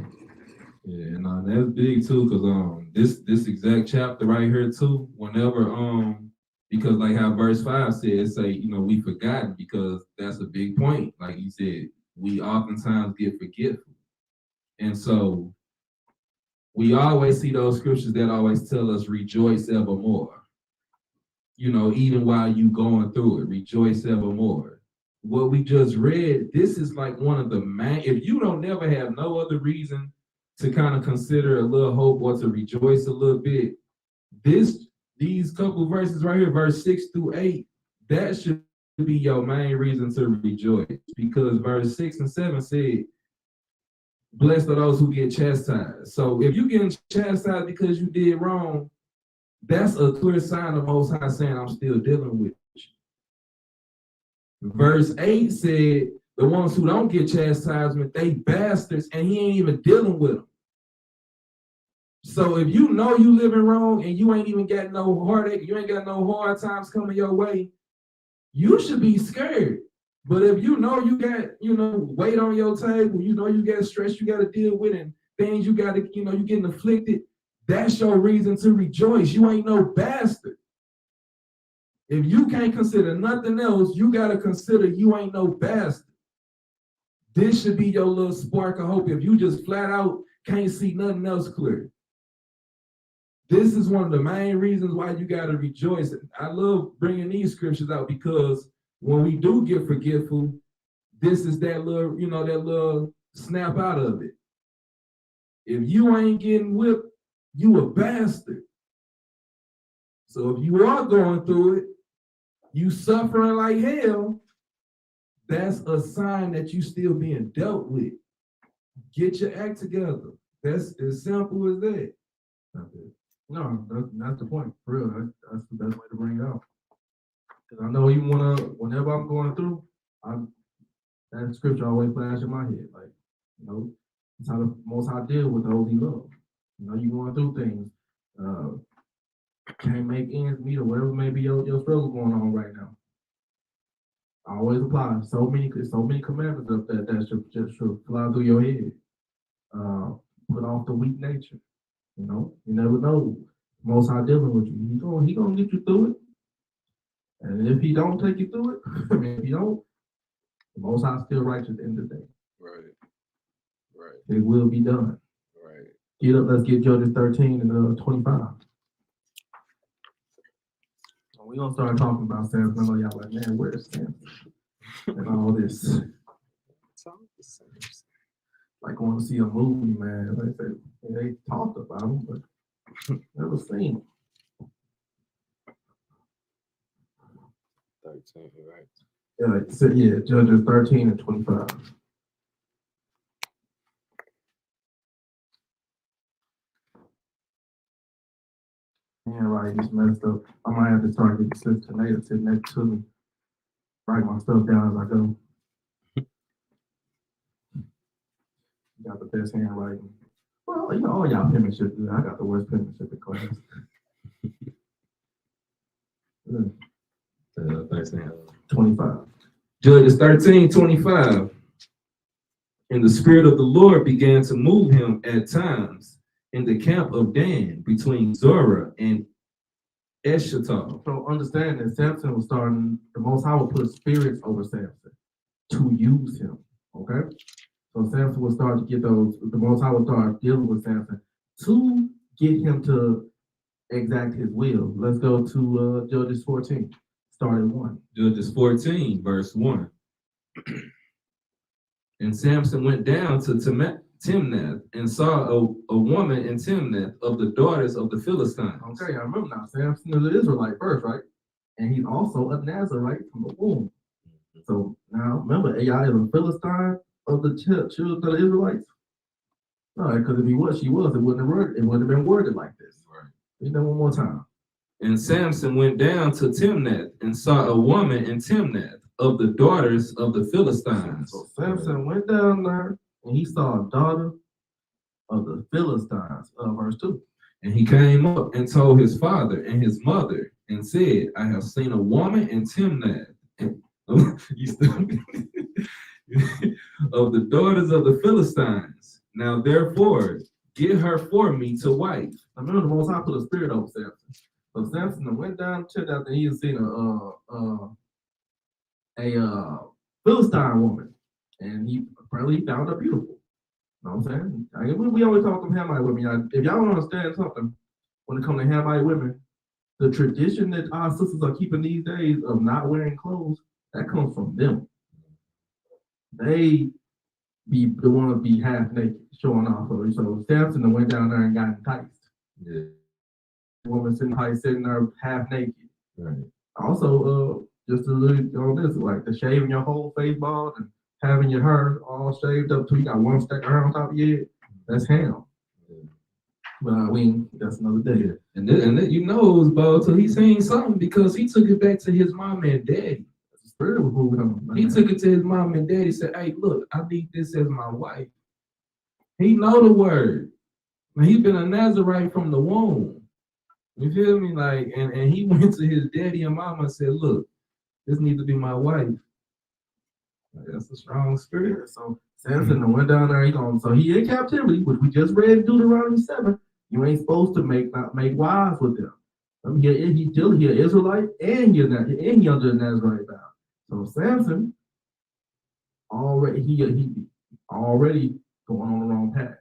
Yeah, and that's big too, because this exact chapter right here too, whenever because like how verse 5 says, we forgotten, because that's a big point. Like you said, we oftentimes get forgetful. And so we always see those scriptures that always tell us rejoice evermore. Even while you going through it, rejoice evermore. What we just read, this is like one of the main, if you don't never have no other reason to kind of consider a little hope or to rejoice a little bit, these couple verses right here, verse 6 through 8, that should be your main reason to rejoice, because verse 6 and 7 said, blessed are those who get chastised. So if you getting chastised because you did wrong, that's a clear sign of Most High saying, I'm still dealing with you. Verse 8 said, the ones who don't get chastisement, they bastards, and he ain't even dealing with them. So if you know you living wrong and you ain't even got no heartache, you ain't got no hard times coming your way, you should be scared. But if you know you got, weight on your table, you got stress you got to deal with, and things you got to, you getting afflicted, that's your reason to rejoice. You ain't no bastard. If you can't consider nothing else, you got to consider you ain't no bastard. This should be your little spark of hope if you just flat out can't see nothing else clear. This is one of the main reasons why you got to rejoice. I love bringing these scriptures out, because when we do get forgetful, this is that little snap out of it. If you ain't getting whipped, you a bastard. So if you are going through it, you suffering like hell, that's a sign that you still being dealt with. Get your act together. That's as simple as that. No, that's the point. For real, that's the best way to bring it out. Because I know even whenever I'm going through, that scripture always flash in my head. Like, it's how the Most High deal with those he loves. You going through things, can't make ends meet, or whatever may be your struggle going on right now. I always apply so many commandments up that should fly through your head. Put off the weak nature. You never know. Most High dealing with you. He gonna get you through it. And if he don't take you through it, I mean, if he don't, the Most High still righteous at the end of the day. Right. Right. It will be done. Right. Get up. Let's get Judges 13 and 25. We're gonna start talking about Samson. I know y'all like, man, where's Samson? And all this. Like going to see a movie, man. They talked about him, but never seen him. 13, right? Yeah, Judges 13 and 25. Right, just messed up. I might have to start getting Sis Tanita sitting next to me. Write my stuff down as I go. Got the best handwriting. Well, all y'all penmanship good. I got the worst penmanship in class. 25. Judges 13:25. And the Spirit of the Lord began to move him at times in the camp of Dan between Zorah and Eshtaol. So understand that Samson was starting, the Most High would put spirits over Samson to use him. Okay? So Samson would start to get those, the Most High would start dealing with Samson to get him to exact his will. Let's go to Judges 14, starting 1. Judges 14, verse 1. And Samson went down to Timnath and saw a woman in Timnath of the daughters of the Philistines. Okay, I remember now. Samson is an Israelite first, right? And he's also a Nazarite from the womb. So now remember, AI is a Philistine of the children of the Israelites. All right, because if he was, she was, it wouldn't have been worded like this. Right. Read that one more time. And Samson went down to Timnath and saw a woman in Timnath of the daughters of the Philistines. So Samson went down there and he saw a daughter of the Philistines, verse 2. And he came up and told his father and his mother and said, I have seen a woman in Timnath of the daughters of the Philistines. Now therefore, get her for me to wife. I remember the Most High put a spirit over Samson. So Samson went down to that and he had seen a Philistine woman, and he apparently found her beautiful. You know what I'm saying? We always talk to Hamite women. If y'all don't understand something, when it comes to Hamite women, the tradition that our sisters are keeping these days of not wearing clothes, that comes from them. They want to be half naked, showing off. So Samson went down there and got enticed. Yeah. The woman sitting there half naked. Right. Also, just a little on this, like the shaving your whole face bald and having your hair all shaved up till you got one stack of hair on top of your head. That's ham. Yeah. But that's another day. And then you know it was bald till he seen something because he took it back to his mom and daddy. The spirit was moving on. He took it to his mom and daddy, said, hey, look, I need this as my wife. He know the word. Man, he been a Nazarite from the womb. You feel me? Like, and he went to his daddy and mama and said, look, this needs to be my wife. Like, that's a strong spirit. So Samson went down there, so he in captivity, which we just read in Deuteronomy 7. You ain't supposed to make wives with them. He's still here, Israelite, and he under the Nazarite vow. So Samson already already going on the wrong path.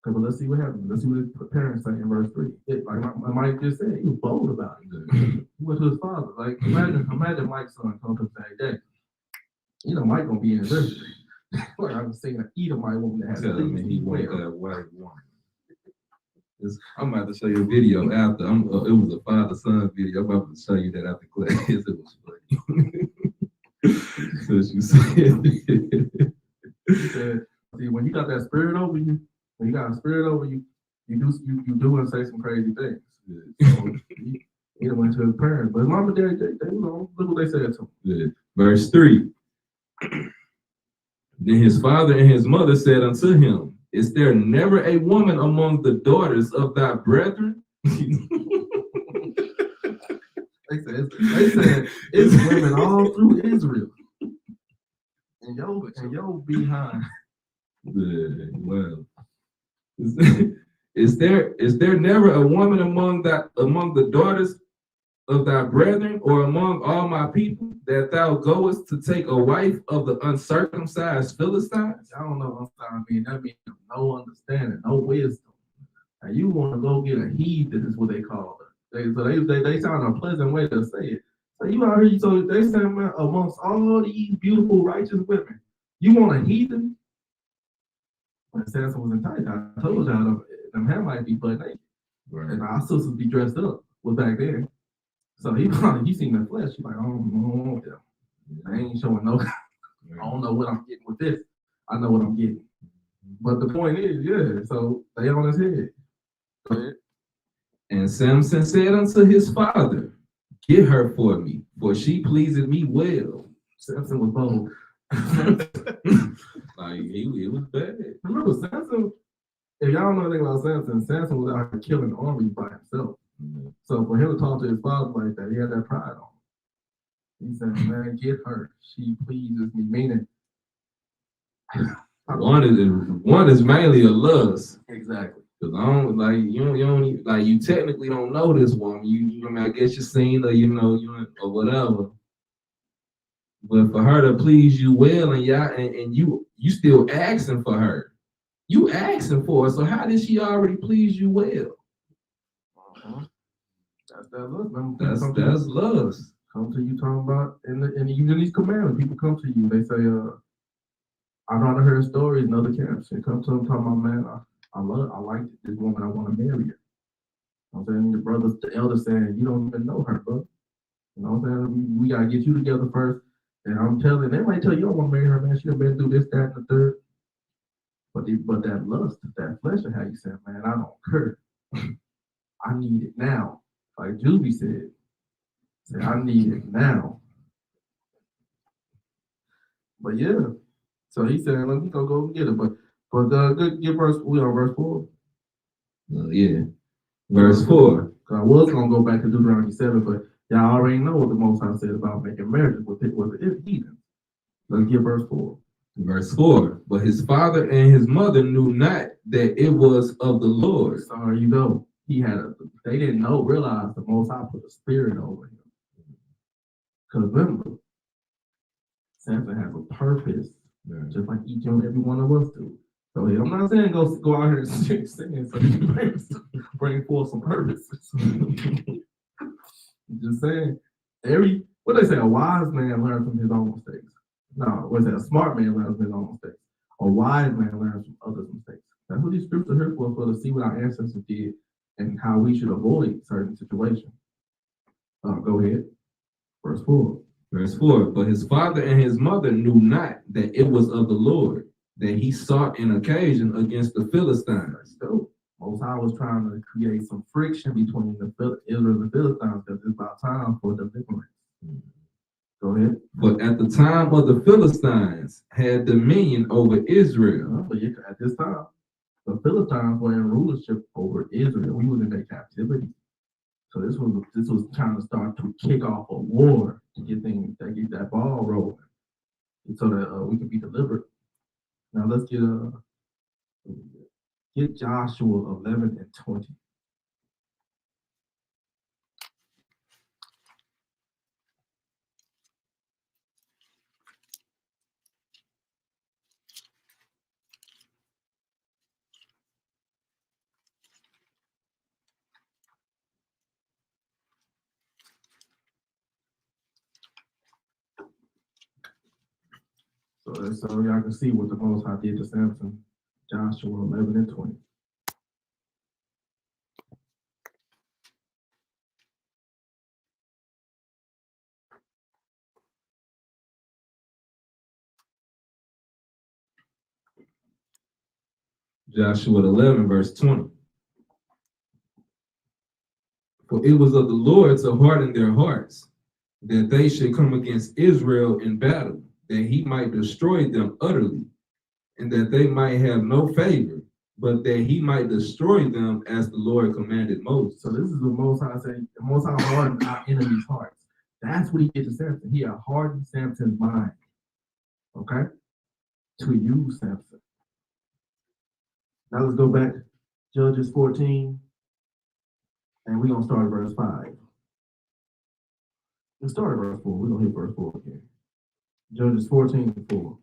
Okay, but let's see what happens. Let's see what his parents say in verse 3. Like Mike just said, he was bold about it. He went to his father. Like imagine Mike's son come to him and say, Dad, Mike gonna be in this. Like I'm saying, an Edomite woman that has telling me he wanted that white woman. I'm about to show you a video after. It was a father-son video. I'm about to show you that after class. It was funny. So she said, see, when you got that spirit over you, you do and say some crazy things. Yeah. So he went to his parents, but his mom and dad, they look what they said to him. Yeah. Verse 3. Then his father and his mother said unto him, is there never a woman among the daughters of thy brethren? They said it's women all through Israel. And yo behind Well, is there never a woman among the daughters of thy brethren, or among all my people, that thou goest to take a wife of the uncircumcised Philistines? I don't know. I mean, that means no understanding, no wisdom. And you want to go get a heathen is what they call it. They sound a pleasant way to say it. So you out here, so they say, man, amongst all these beautiful, righteous women, you want a heathen? When Samson was entitled, I told y'all them Hamites be butt naked. Right. And our sisters be dressed up. Was back then. So he seen the flesh. He's like, I don't want them. I ain't showing no. I don't know what I'm getting with this. I know what I'm getting. But the point is, yeah. So they on his head. Go ahead. And Samson said unto his father, get her for me, for she pleaseth me well. Samson was bold. Like it was bad. Remember, Samson. If y'all know anything about Samson was out here killing armies by himself. Mm-hmm. So for him to talk to his father like that, he had that pride on him. He said, man, get her. She pleases me. Meaning, one is mainly a lust. exactly. Because I don't like you don't even, like you technically don't know this woman. I mean, I guess you seen her, you or whatever. But for her to please you well, and you still asking for her. You asking for her. So how did she already please you well? That's that lust. That's lust. Come to you talking about and even these commandments. People come to you. They say, I know I heard stories in other camps. They come to them talking about, man, I like this woman. I want to marry her. I'm saying the brothers, the elders saying, you don't even know her, bro. You know what I'm saying? We gotta get you together first. And I'm telling, they might tell you, I want to marry her, man. She done been through this, that, and the third. But that lust, that flesh, and how you said, man, I don't care. I need it now. Like Juby said, I need it now. But yeah, so he said, let me go get it. But get we on verse 4. Yeah, verse 4. I was gonna go back to Deuteronomy 7, but y'all already know what the Most High said about making marriages with the heathen. Let's get verse 4. Verse 4. But his father and his mother knew not that it was of the Lord. So there you go. They didn't realize the Most High put a spirit over him. Because remember, Samson has a purpose, just like each and every one of us do. So I'm not saying go out here and sing, so you bring forth some purposes. Just saying, what they say, a wise man learns from his own mistakes. No, what is that? A smart man learns from his own mistakes. A wise man learns from others' mistakes. That's what these scriptures are here for to see what our ancestors did and how we should avoid certain situations. Go ahead. Verse 4. Verse 4. But his father and his mother knew not that it was of the Lord, that he sought an occasion against the Philistines. So Most High was trying to create some friction between Israel and the Philistines because it's about time for deliverance. Go ahead. But at the time of the Philistines had dominion over Israel. But at this time, the Philistines were in rulership over Israel. We was in their captivity. So this was trying to start to kick off a war to get that ball rolling, so that we could be delivered. Now let's get Joshua 11 and 20. So y'all can see what the Most High did to Samson. Joshua 11 and 20. Joshua 11, verse 20. For it was of the Lord to harden their hearts, that they should come against Israel in battle, that he might destroy them utterly, and that they might have no favor, but that he might destroy them as the Lord commanded Moses. So this is the Most High saying, the Most High hardened our enemies' hearts. That's what he did to Samson. He had hardened Samson's mind. Okay? To use Samson. Now let's go back, Judges 14, and we're gonna start at verse 5. Let's start at verse 4. We're gonna hit verse 4 again. Judges 14:4.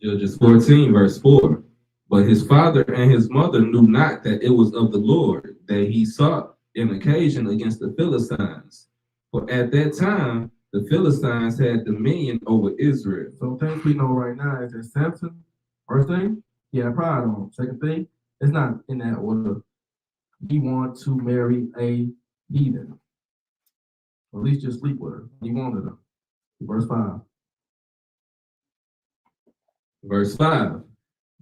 Judges 14, verse 4. But his father and his mother knew not that it was of the Lord that he sought an occasion against the Philistines. For at that time, the Philistines had dominion over Israel. So things we know right now is that Samson, first thing, he had pride on him. Second thing, it's not in that order. He wanted to marry a heathen. Or at least just sleep with her. He wanted her. Verse 5. Verse 5.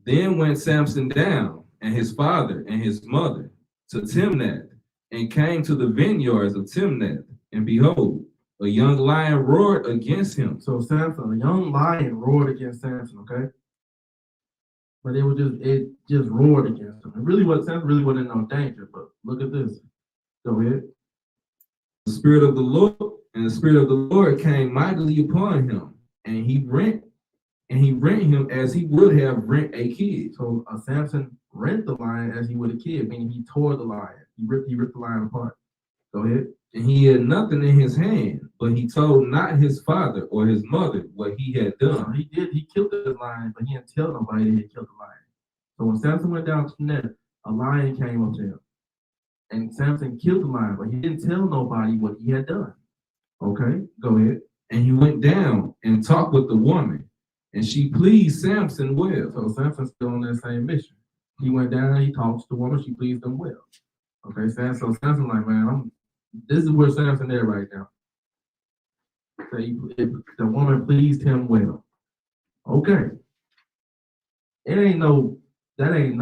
Then went Samson down, and his father and his mother, to Timnath, and came to the vineyards of Timnath, and behold, a young lion roared against him. So Samson, a young lion roared against Samson, okay? But it just roared against him. Samson really wasn't in no danger, but look at this. Go ahead. The spirit of the Lord came mightily upon him, and he rent him as he would have rent a kid. So Samson rent the lion as he would a kid, meaning he tore the lion. He ripped the lion apart. Go ahead. And he had nothing in his hand, but he told not his father or his mother what he had done. So he killed the lion, but he didn't tell nobody that he killed the lion. So when Samson went down to the net, a lion came up to him. And Samson killed the lion, but he didn't tell nobody what he had done. Okay, go ahead. And he went down and talked with the woman, and she pleased Samson well. So Samson's still on that same mission. He went down, he talked to the woman, she pleased him well. Okay, so Samson like, man, this is where Samson is right now. So the woman pleased him well. Okay. Nothing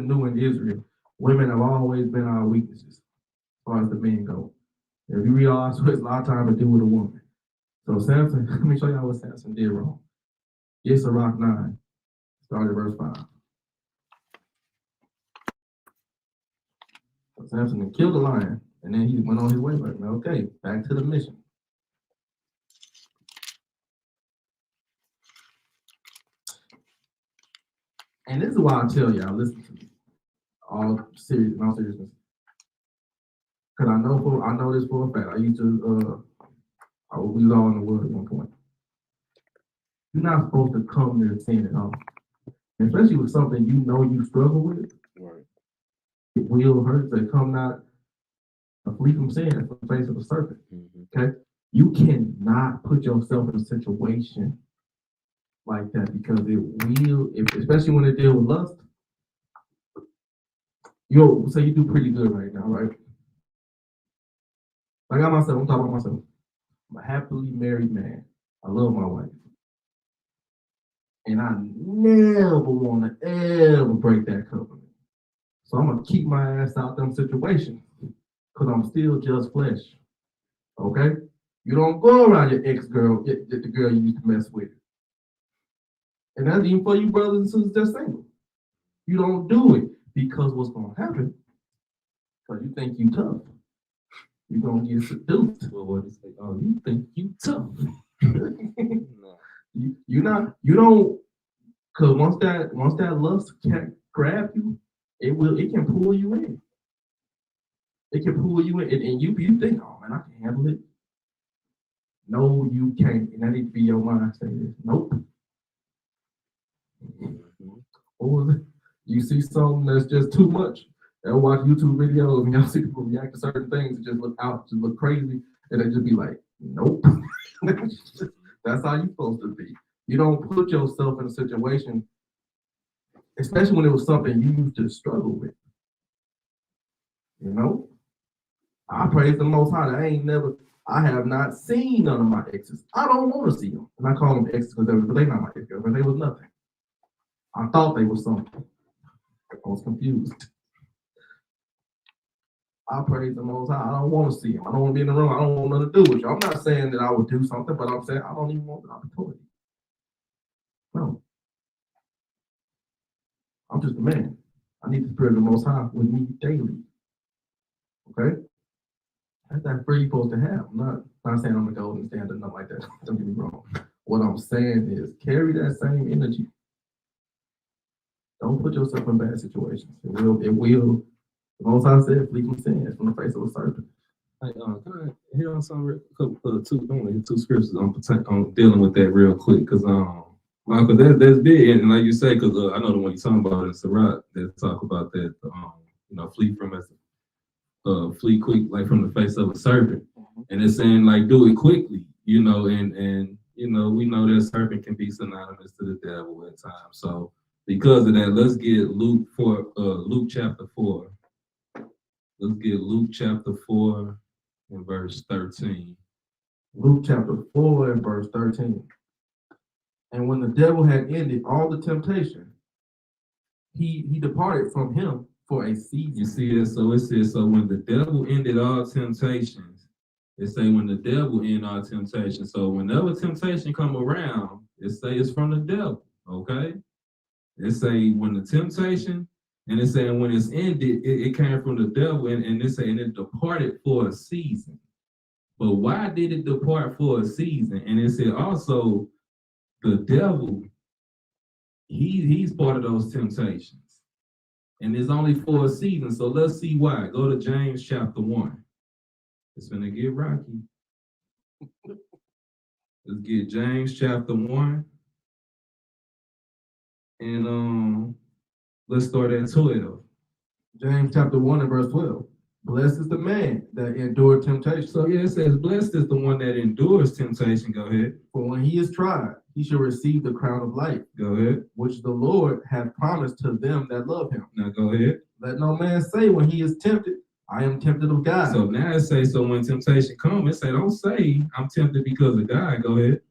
new in Israel. Women have always been our weaknesses as far as the men go. If you read all so it's a lot of time to do with a woman. So Samson, let me show y'all what Samson did wrong. Yes, Sirach 9, started verse 5. So Samson killed the lion, and then he went on his way. Like, okay, back to the mission. And this is why I tell y'all, listen to me. All seriousness. Because I know this for a fact. We was all in the world at one point. You're not supposed to come there saying it all. Especially with something you struggle with. Right. It will hurt. They come not flee from sin from the face of the serpent. Mm-hmm. Okay? You cannot put yourself in a situation like that because it will, especially when it deals with lust. So you do pretty good right now, right? I got myself, I'm talking about myself. I'm a happily married man. I love my wife. And I never want to ever break that covenant. So I'm going to keep my ass out them situations because I'm still just flesh. Okay? You don't go around your ex-girl, the girl you used to mess with. And that's even for you brothers and sisters that's single. You don't do it because what's going to happen? Because you think you tough. You're going to get seduced. Well, what is it? Oh, you think you tough. No. You don't, because once that lust can grab you, it can pull you in. It can pull you in, and you think, oh man, I can handle it. No, you can't, and that needs to be your mind saying this. Nope. Mm-hmm. Or you see something that's just too much. They'll watch YouTube videos and y'all see people react to certain things and just look crazy, and they just be like, nope. That's how you're supposed to be. You don't put yourself in a situation, especially when it was something you used to struggle with. You know? I praise the Most High. I have not seen none of my exes. I don't want to see them. And I call them exes because they're not my exes, but they was nothing. I thought they were something. I was confused. I praise the Most High. I don't want to see them. I don't want to be in the room. I don't want nothing to do with you. I'm not saying that I would do something, but I'm saying I don't even want the opportunity. No. I'm just a man. I need the Spirit of the Most High with me daily. Okay? That's that free you're supposed to have. I'm not saying I'm a golden standard, nothing like that. Don't get me wrong. What I'm saying is carry that same energy. Don't put yourself in bad situations. The Most High said, flee from sin. It's from the face of a serpent. Hey, can I hit on some two scriptures on dealing with that real quick? Because Michael, that's big, and like you say, because I know the one you're talking about in Sirach that talk about that, flee from us, flee quick, like from the face of a serpent, and it's saying like do it quickly, and we know that serpent can be synonymous to the devil at times. So because of that, let's get Luke chapter 4. Let's get Luke chapter 4 and verse 13. Luke chapter 4 and verse 13. And when the devil had ended all the temptation, he departed from him for a season. You see that? So it says, so when the devil ended all temptations, it say when the devil ended all temptation. So whenever temptation come around, it say it's from the devil, okay? It say when the temptation, and it's saying when it's ended, it came from the devil, and it's saying it departed for a season. But why did it depart for a season? And it said also the devil, he's part of those temptations. And it's only for a season. So let's see why. Go to James chapter 1. It's gonna get rocky. Let's get James chapter 1. And let's start at 12. James chapter 1 and verse 12. Blessed is the man that endured temptation. So yeah, it says, blessed is the one that endures temptation. Go ahead. For when he is tried, he shall receive the crown of life. Go ahead. Which the Lord hath promised to them that love him. Now go ahead. Let no man say when he is tempted, I am tempted of God. So now it says, so when temptation comes, it say, don't say I'm tempted because of God. Go ahead.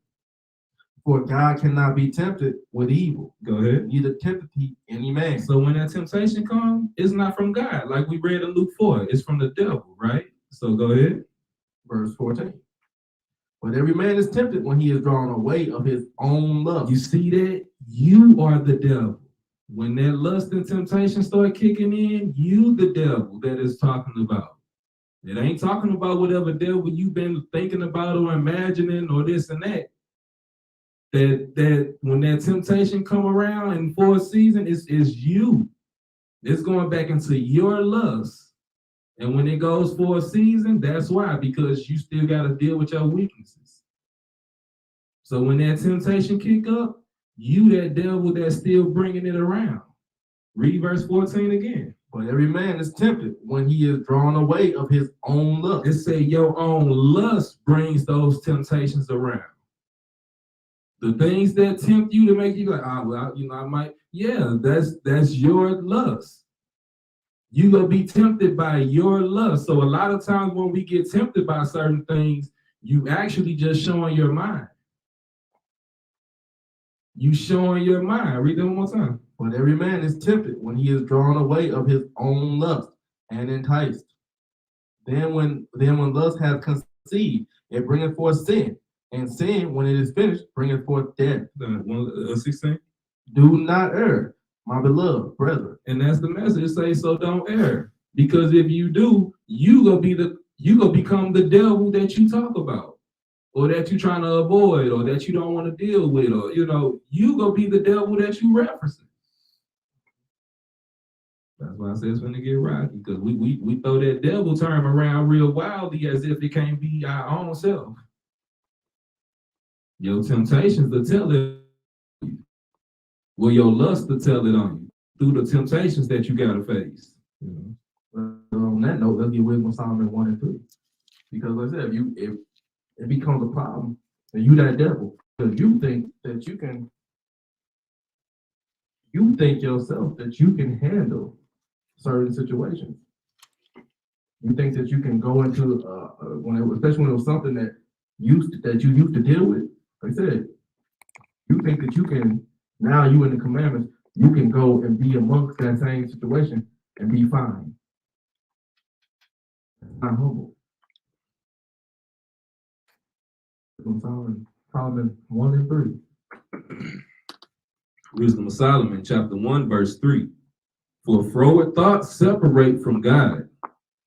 For God cannot be tempted with evil. Go ahead. Neither tempteth he any man. So when that temptation comes, it's not from God. Like we read in Luke 4, it's from the devil, right? So go ahead. Verse 14. But every man is tempted when he is drawn away of his own lust. You see that? You are the devil. When that lust and temptation start kicking in, you the devil that is talking about. It ain't talking about whatever devil you've been thinking about or imagining or this and that. That when that temptation come around and for a season, it's you. It's going back into your lust. And when it goes for a season, that's why, because you still got to deal with your weaknesses. So when that temptation kick up, you that devil that's still bringing it around. Read verse 14 again. But every man is tempted when he is drawn away of his own lust. It say your own lust brings those temptations around. The things that tempt you to make you like, I might, yeah, that's your lust. You gonna be tempted by your lust. So a lot of times when we get tempted by certain things, you actually just showing your mind. You showing your mind. Read that one more time. But every man is tempted when he is drawn away of his own lust and enticed. Then when lust hath conceived, it bringeth forth sin. And sin, when it is finished, bringeth forth death. 16. Do not err, my beloved brethren. And that's the message. It says, so don't err. Because if you do, you gonna become the devil that you talk about, or that you're trying to avoid, or that you don't want to deal with, or you gonna be the devil that you referencing. That's why I say it's gonna get rocky, because we throw that devil term around real wildly as if it can't be our own self. Your temptations to tell it on you. Well, your lust to tell it on you through the temptations that you gotta face. On that note, let's get wisdom Solomon 1 and 3. Because like I said, if it becomes a problem, and you that devil, because you think that you think yourself that you can handle certain situations. You think that you can go into especially when it was something that you used to deal with. Like I said, you think that you can, now you in the commandments, you can go and be amongst that same situation and be fine. Not humble. Solomon 1 and 3. Wisdom of Solomon, chapter 1, verse 3. For froward thoughts separate from God,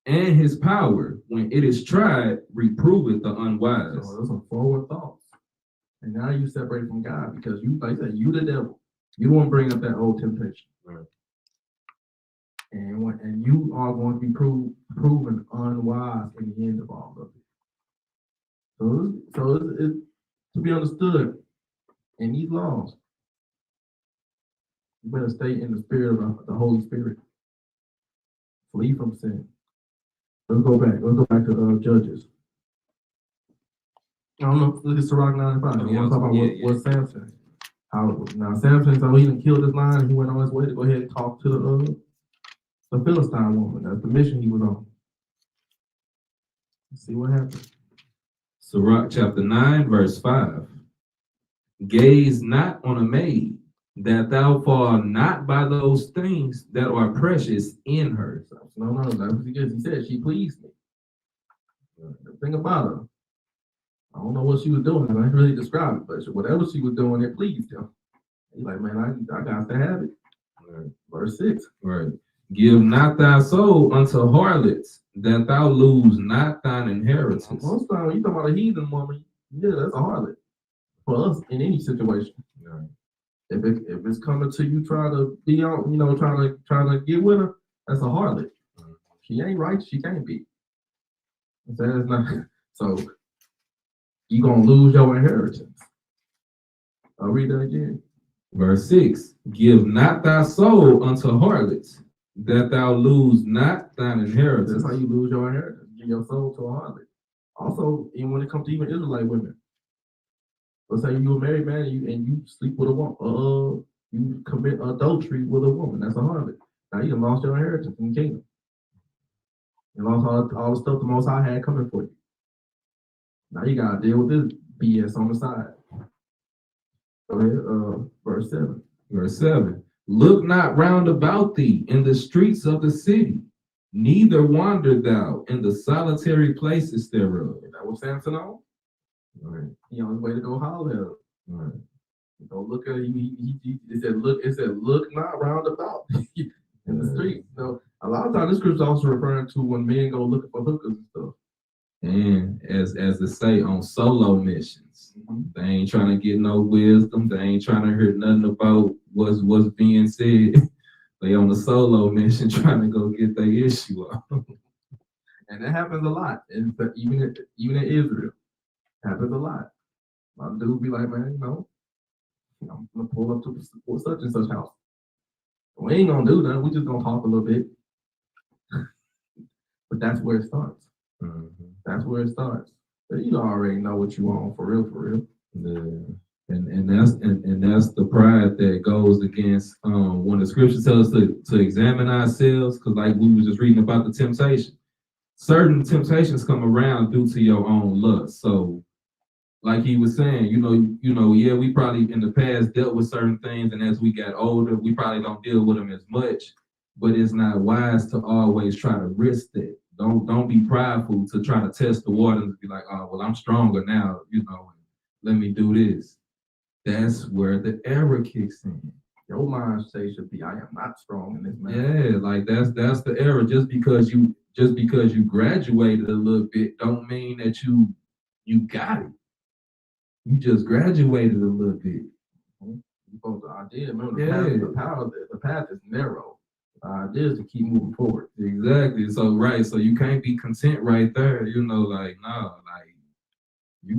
and his power, when it is tried, reproveth the unwise. So those are forward thoughts. And now you separate from God because you, like I said, you the devil. You don't want to bring up that old temptation. Right. And you are going to be proven unwise in the end of all of it. So it's to be understood in these laws. You better stay in the spirit of the Holy Spirit. Flee from sin. Let's go back. Let's go back to Judges. I don't know. Look at Sirach 95. I want to talk about what Samson. Now Samson, so he done killed his lion, and he went on his way to go ahead and talk to the Philistine woman. That's the mission he was on. Let's see what happened. Sirach chapter 9, verse 5. Gaze not on a maid, that thou fall not by those things that are precious in her. No, that's what he did. He said she pleased me. The thing about her, I don't know what she was doing. I didn't really describe it, but whatever she was doing, it pleased him. He's like, man, I got to have it. Right. Verse 6. Right. Give not thy soul unto harlots, that thou lose not thine inheritance. Most times, you talking about a heathen woman, yeah, that's a harlot for us in any situation. Right. If it's coming to you trying to be on, trying to get with her, that's a harlot. She ain't right. She can't be. That's not. So you gonna lose your inheritance. I'll read that again. Verse 6. Give not thy soul unto harlots, that thou lose not thine inheritance. That's how you lose your inheritance. Give your soul to a harlot. Also, even when it comes to even Israelite women, let's say you're a married man and you sleep with a woman, you commit adultery with a woman. That's a harlot. Now you lost your inheritance in the kingdom. You lost all the stuff the Most High had coming for you. Now you gotta deal with this BS on the side. Go ahead, verse 7. Verse 7. Look not round about thee in the streets of the city, neither wander thou in the solitary places thereof. That was Samson on. Right. He on his way to go holler at him. Right. Don't look at it said look not round about in the street. So a lot of times this scripture also referring to when men go looking for hookers and stuff. And as they say, on solo missions, they ain't trying to get no wisdom. They ain't trying to hear nothing about what's being said. They on a solo mission trying to go get their issue off. And that happens a lot. Even in Israel, happens a lot. My dude be like, man, I'm gonna pull up to such and such house. We ain't gonna do that. We just gonna talk a little bit. But that's where it starts. Mm-hmm. That's where it starts. But you already know what you want for real. Yeah. And that's the pride that goes against when the scripture tells us to examine ourselves, because like we were just reading about the temptation. Certain temptations come around due to your own lust. So like he was saying, yeah, we probably in the past dealt with certain things, and as we got older, we probably don't deal with them as much. But it's not wise to always try to risk that. Don't be prideful to try to test the waters and be like, oh, well, I'm stronger now, let me do this. That's where the error kicks in. Your mind state should be, I am not strong in this matter. Yeah, like that's the error. Just because you graduated a little bit don't mean that you got it. You just graduated a little bit. The idea, remember, the path is narrow. The idea is to keep moving forward. Exactly. So you can't be content right there. You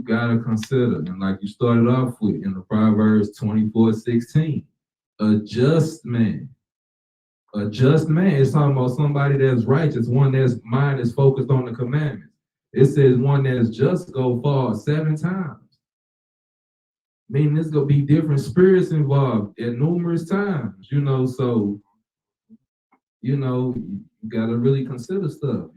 gotta consider, and like you started off with in the Proverbs 24:16, a just man. A just man is talking about somebody that's righteous, one that's mind is focused on the commandments. It says one that's just go fall 7 times. Meaning there's gonna be different spirits involved at numerous times, so you gotta really consider stuff,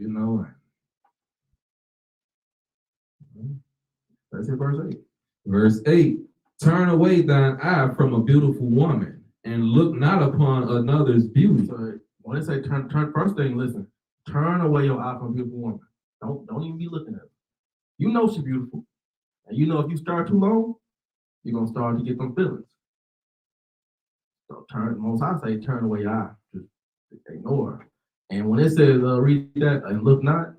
That's it, verse 8. Verse 8, turn away thine eye from a beautiful woman, and look not upon another's beauty. So when they say turn, first thing, listen, turn away your eye from a beautiful woman. Don't even be looking at her. You know she's beautiful. And if you start too long, you're gonna start to get some feelings. So most I say turn away eye, just ignore. And when it says read that and look not,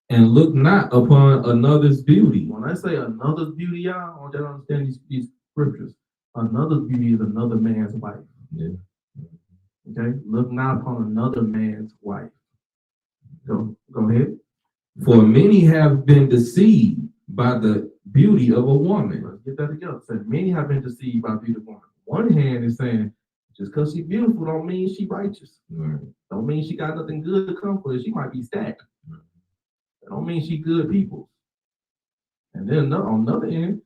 and look not upon another's beauty. when I say another's beauty, y'all, I want you to understand these scriptures. Another's beauty is another man's wife. Yeah. Okay, look not upon another man's wife. Go ahead. For many have been deceived by the beauty of a woman. Let's get that together. So many have been deceived by beautiful women. One hand is saying, just because she's beautiful don't mean she righteous. Right. Don't mean she got nothing good to come for her. She might be stacked. That don't mean she good people. And then on the other end,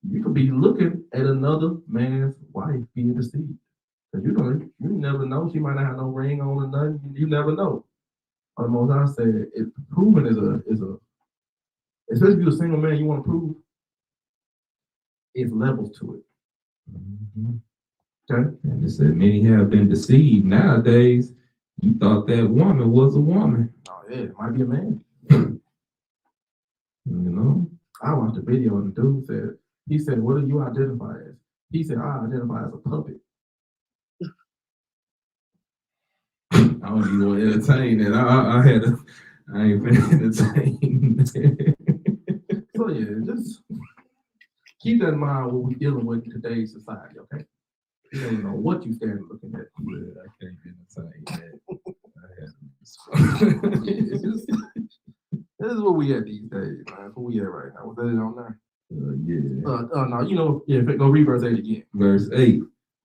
you could be looking at another man's wife being deceived. Because you never know. She might not have no ring on or nothing. You never know. Or the most I said, proving is a especially if you're a single man, you want to prove, it's levels to it. Mm-hmm. Okay? And it said many have been deceived. Nowadays, you thought that woman was a woman. Oh yeah, it might be a man. You know? I watched a video and the dude said, what do you identify as? He said, I identify as a puppet. I don't even want to entertain that. I ain't finna entertain. So yeah, just keep that in mind what we're dealing with in today's society, okay? You don't know what you stand looking at. Yeah, I can't entertain that. This is what we at these days, man. Who we at right now? Was that it on there? Yeah. No, go read verse 8 again. Verse 8.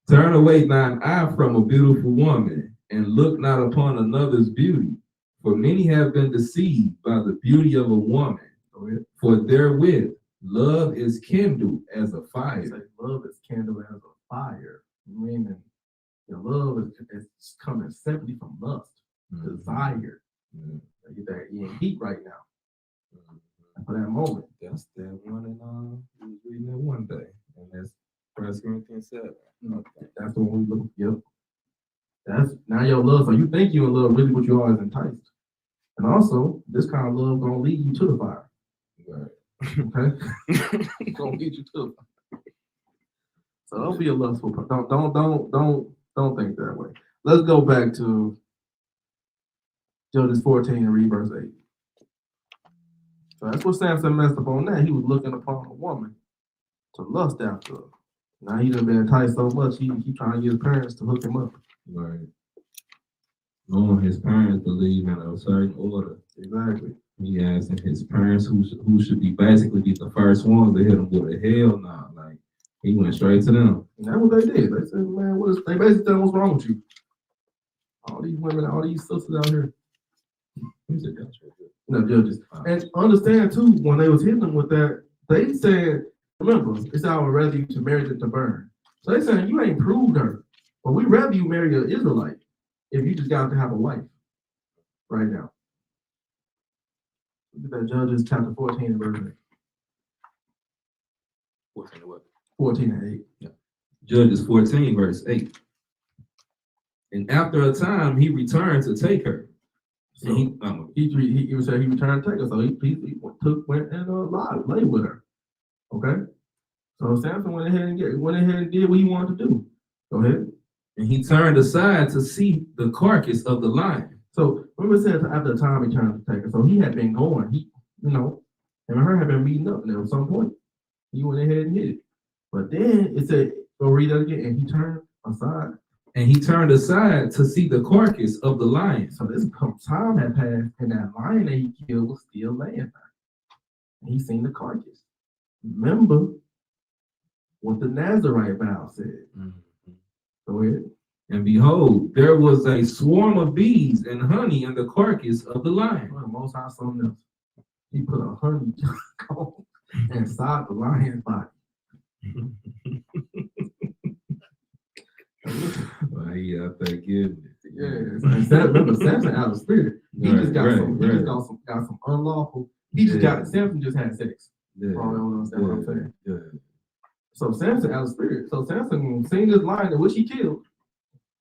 Turn away thine eye from a beautiful woman, and look not upon another's beauty. For many have been deceived by the beauty of a woman. For therewith love is kindled as a fire. Love is kindled as a fire. Meaning your love is coming simply from lust, desire. You get that heat right now. For that moment. That's that one we was reading that one day. And that's 1 Corinthians 7. That's the one we look. Yep. That's now your love. So you think you're in love, really what you are is enticed. And also, this kind of love gonna lead you to the fire. Right. Okay? Gonna lead you to the fire. So don't be a lustful person. Don't think that way. Let's go back to Judges 14 and read verse 8. So that's what Samson messed up on that. He was looking upon a woman to lust after her. Now he done been enticed so much, he trying to get his parents to hook him up. Right. Knowing his parents believe in a certain order. Exactly. He asked his parents who should basically be the first ones to hit him with a hell no. Like he went straight to them. And that's what they did. They said, man, they basically said, what's wrong with you? All these women, all these sisters out here. He said, that's right. No, judges. And understand too, when they was hitting them with that, they said, remember, it's I would rather you to marry than to burn. So they saying you ain't proved her. But we rather you marry an Israelite if you just got to have a wife right now. Look at that Judges chapter 14 and verse 8. 14 and what? 14 and 8. Yeah. Judges 14, verse 8. And after a time, he returned to take her. So he returned to take her. So he went and lay with her. Okay. So Samson went ahead and did what he wanted to do. Go ahead. And he turned aside to see the carcass of the lion. So remember it says after the time he turned to take her. So he had been going. Him and her had been meeting up, and at some point he went ahead and hit it. But then it said, go read that again, and he turned aside. And he turned aside to see the carcass of the lion. So this time had passed, and that lion that he killed was still laying there. And he seen the carcass. Remember what the Nazarite vow said. Mm-hmm. Go ahead. And behold, there was a swarm of bees and honey in the carcass of the lion. Well, the Most High something else. He put a honey comb inside the lion's body. Well, he out there getting it. Yeah, remember Samson out of spirit. He just got some unlawful. Samson just had sex. Yeah. Probably don't understand what I'm saying. Yeah. So Samson out of spirit. So Samson seen this lion in which he killed,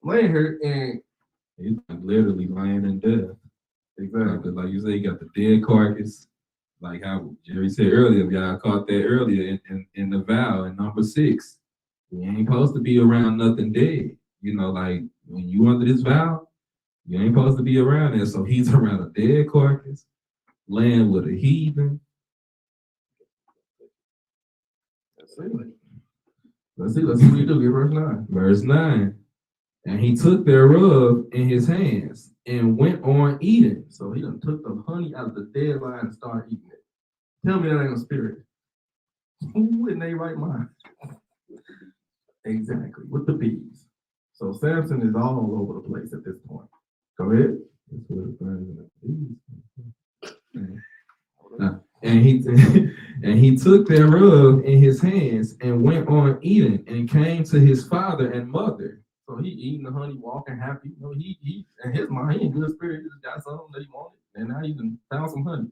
laying here, and he's literally lying in death. Exactly. Like you say, you got the dead carcass. Like how Jerry said earlier, y'all caught that earlier in the vow in number 6. We ain't supposed to be around nothing dead. you know, like when you under this vow, you ain't supposed to be around there. So he's around a dead carcass, laying with a heathen. Let's see what you do. Get verse 9. Verse 9. And he took thereof in his hands and went on eating. So he done took the honey out of the dead lion and started eating it. Tell me that ain't a spirit. Who in their right mind? Exactly, with the bees. So Samson is all over the place at this point. Go ahead. And he and he took thereof in his hands and went on eating and came to his father and mother. So he eating the honey, walking happy. You know, he in his mind, he in good spirit. He just got something that he wanted, and now he done found some honey.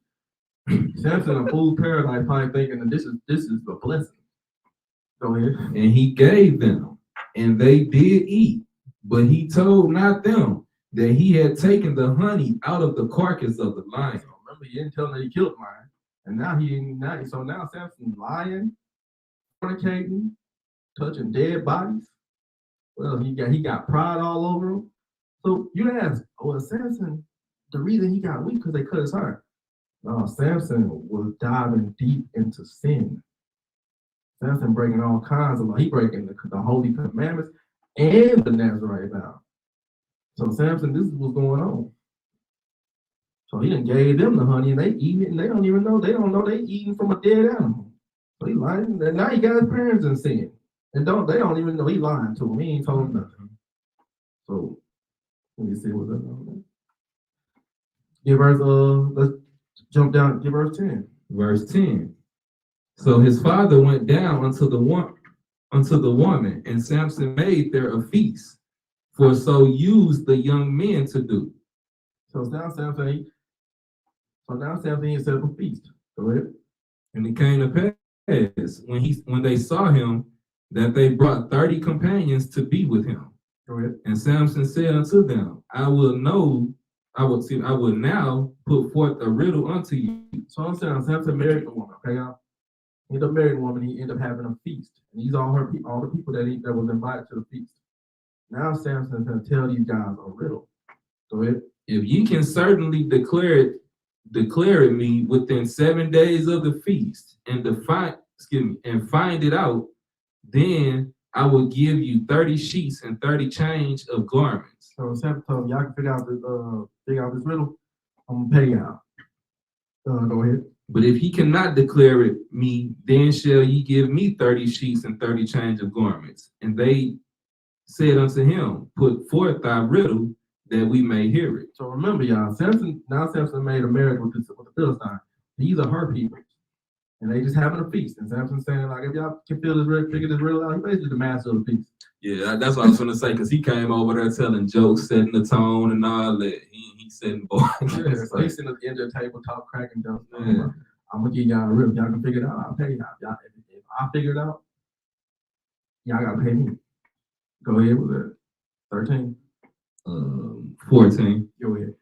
Samson in fool's paradise, probably thinking that this is a blessing. Go ahead. And he gave them, and they did eat, but he told not them that he had taken the honey out of the carcass of the lion. So remember, he didn't tell them that he killed the lion, and now he ain't not. So now Samson lying, fornicating, touching dead bodies. Well, he got pride all over him. So you ask, well, Samson, the reason he got weak because they cut his heart. No, Samson was diving deep into sin. Samson breaking all kinds of law. He breaking the holy commandments and the Nazarite vow. So Samson, this is what's going on. So he done gave them the honey and they eating it and they don't even know. They don't know they eating from a dead animal. So he lying. And now he got his parents in sin. And they don't even know he lying to them. He ain't told them nothing. So let me see what's up on that. Give verse let's jump down, give verse 10. Verse 10. So his father went down unto the woman, and Samson made there a feast, for so used the young men to do. So now Samson set up a feast. Go ahead. And it came to pass when they saw him that they brought 30 companions to be with him. Go ahead. And Samson said unto them, I will now put forth a riddle unto you. So I'm saying Samson married a woman, okay, y'all? He ended up marrying a woman, he ended up having a feast. And these are all the people that was invited to the feast. Now Samson's gonna tell these guys a riddle. Go ahead. If ye can certainly declare it me within 7 days of the feast, and find it out, then I will give you 30 sheets and 30 change of garments. So Samson told him, y'all can figure out this riddle. I'm gonna pay you out. Go ahead. But if he cannot declare it me, then shall ye give me 30 sheets and 30 change of garments. And they said unto him, put forth thy riddle that we may hear it. So remember, y'all, Samson made a marriage with the Philistine. These are her people. And they just having a feast. And Samson's saying, like, if y'all can figure this riddle out, he's basically the master of the feast. Yeah, that's what I was going to say, because he came over there telling jokes, setting the tone and all that. He setting boys. Yeah, so he's sitting at the end of the table, talk, cracking jokes. Yeah. I'm going to give y'all a riddle. Y'all can figure it out. I'll pay y'all. If I figure it out, y'all got to pay me. Go ahead with it. 13. 14. Go ahead.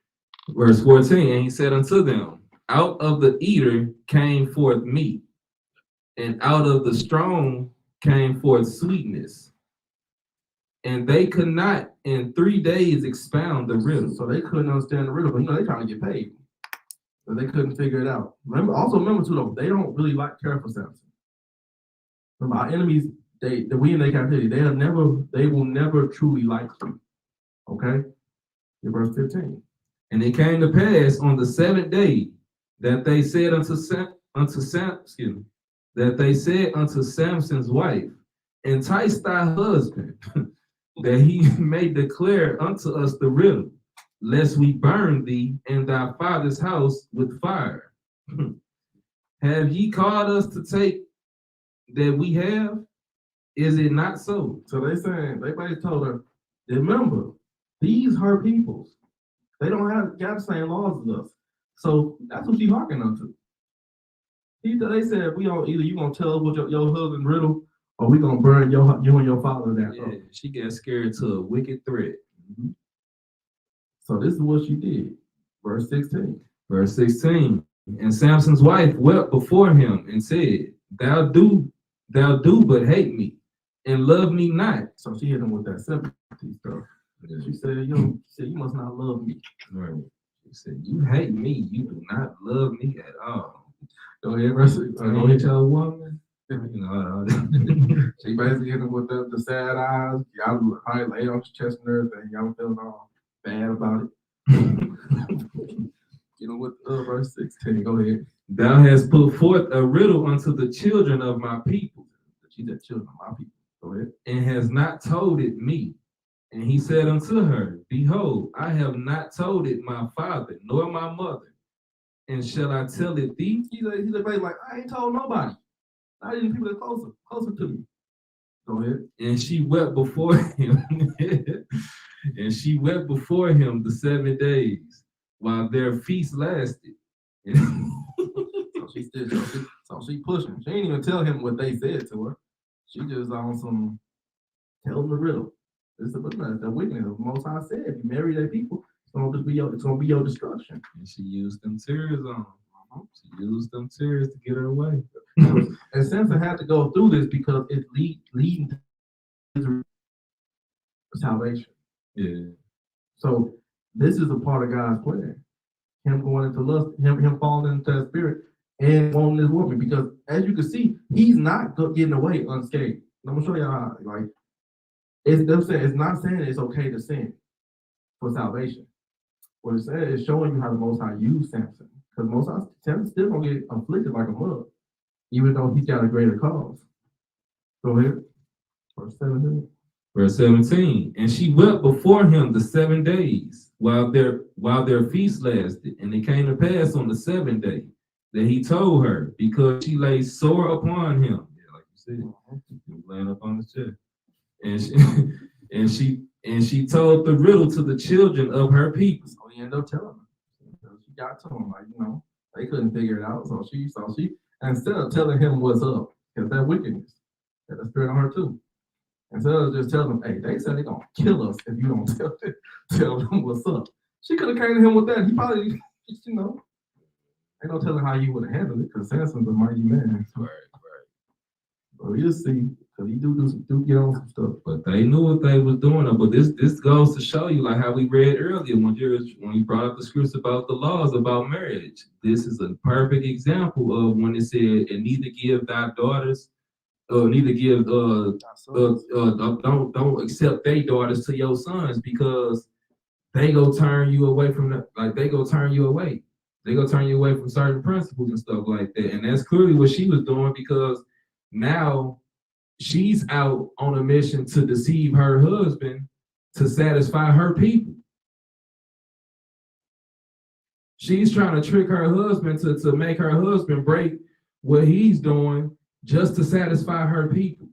Verse 14, and he said unto them, out of the eater came forth meat, and out of the strong came forth sweetness. And they could not in 3 days expound the riddle. So they couldn't understand the riddle, but they trying to get paid. But they couldn't figure it out. Remember too, though, they don't really care for Samson. Remember, our enemies, we in their captivity, they will never truly like you. Okay? In verse 15. And it came to pass on the 7th day that they said unto Samson's wife, entice thy husband, that he may declare unto us the riddle, lest we burn thee and thy father's house with fire. Have ye called us to take that we have? Is it not so? So they basically told her, remember, these her peoples. They don't got the same laws as us. So that's what she's harking onto. They said, we don't either you gonna tell us what your husband riddle, or we gonna burn you and your father down. Yeah, she got scared to a wicked threat. Mm-hmm. So this is what she did. Verse 16. Verse 16. And Samson's wife wept before him and said, Thou do but hate me, and love me not. So she hit him with that sympathy stuff. She said, you must not love me. Right. She said, you hate me. You do not love me at all. Go ahead, verse. Go hit your woman. You know, She basically hit him with the sad eyes. Y'all probably laid on his chest and everything. Y'all feeling all bad about it. You know what? Verse 16. Go ahead. Thou hast put forth a riddle unto the children of my people. She said, children of my people. Go ahead. And has not told it me. And he said unto her, behold, I have not told it my father, nor my mother. And shall I tell it thee? He's like, I ain't told nobody. Not even people that closer to me. Go ahead. And she wept before him. And she wept before him the 7 days, while their feast lasted. So she pushing. She ain't even tell him what they said to her. She just on some tell them the riddle. This is the wickedness of the Most High said. If you marry their people, it's gonna be your destruction. And she used them tears on him. She used them tears to get her away. And Samson had to go through this because it's leading to salvation. Yeah. So this is a part of God's plan. Him going into lust, him falling into that spirit and wanting this woman. Because as you can see, he's not getting away unscathed. I'm gonna show you how. Like it's not saying it's okay to sin for salvation. What it's saying is showing you how the Most High used Samson. Because Samson still gonna get afflicted like a mug, even though he's got a greater cause. Go ahead. Verse 17. Verse 17. And she wept before him the 7 days, while their feast lasted. And it came to pass on the 7th day that he told her, because she lay sore upon him. Yeah, like you said, he was laying up on his chest. And she told the riddle to the children of her people. So he ended up telling them. She got to him, like, they couldn't figure it out. So she instead of telling him what's up, because that wickedness, that the spirit on her too. Instead of just telling them, hey, they said they're gonna kill us if you don't tell them what's up. She could have came to him with that. He probably, ain't no telling how he would have handled it, because Samson's a mighty man. Right. But we'll see, because he do get on some stuff. But they knew what they was doing. But this goes to show you, like how we read earlier when you brought up the scripts about the laws about marriage. This is a perfect example of when it said, and neither give thy daughters, neither give don't accept their daughters to your sons, because they go turn you away from they go turn you away. They go turn you away from certain principles and stuff like that. And that's clearly what she was doing, because now she's out on a mission to deceive her husband to satisfy her people. She's trying to trick her husband to make her husband break what he's doing just to satisfy her people.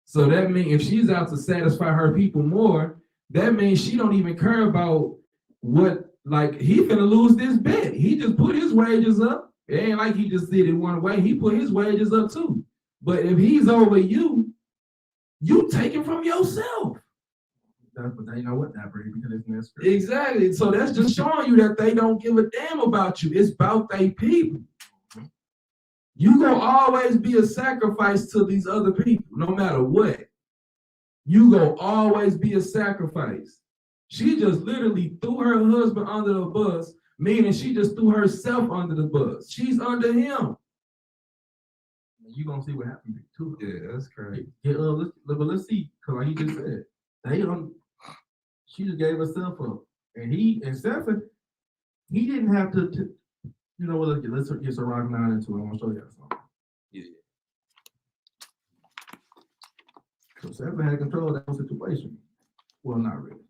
So that means if she's out to satisfy her people more, that means she don't even care about what, like, he finna lose this bet. He just put his wages up. It ain't like he just did it one way. He put his wages up too. But if he's over you, you take it from yourself. But they know what that brings, because it's necessary. Exactly. So that's just showing you that they don't give a damn about you. It's about they people. You gonna always be a sacrifice to these other people, no matter what. You gonna always be a sacrifice. She just literally threw her husband under the bus, meaning she just threw herself under the bus. She's under him. You gonna see what happened too. Yeah, that's crazy. Yeah, let's see, because like he just said, she just gave herself up, and Samson, he didn't have to. You know what? Let's get Sirach 9 into it. I want to show you something. Yeah. So Samson had control of that situation. Well, not really.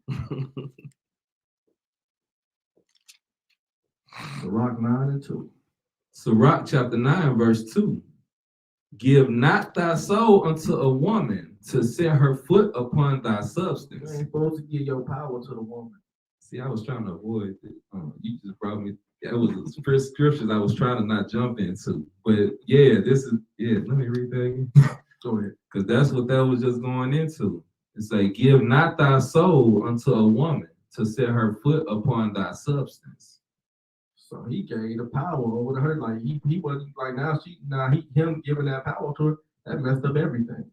Sirach 9 and 2. Sirach chapter 9, verse 2. Give not thy soul unto a woman to set her foot upon thy substance. You ain't supposed to give your power to the woman. See, I was trying to avoid it. You just brought me. That was the first scriptures I was trying to not jump into. But yeah, let me read that again. Go ahead. Because that's what that was just going into. It's like, give not thy soul unto a woman to set her foot upon thy substance. So he gave the power over to her. Like he wasn't like him giving that power to her, that messed up everything.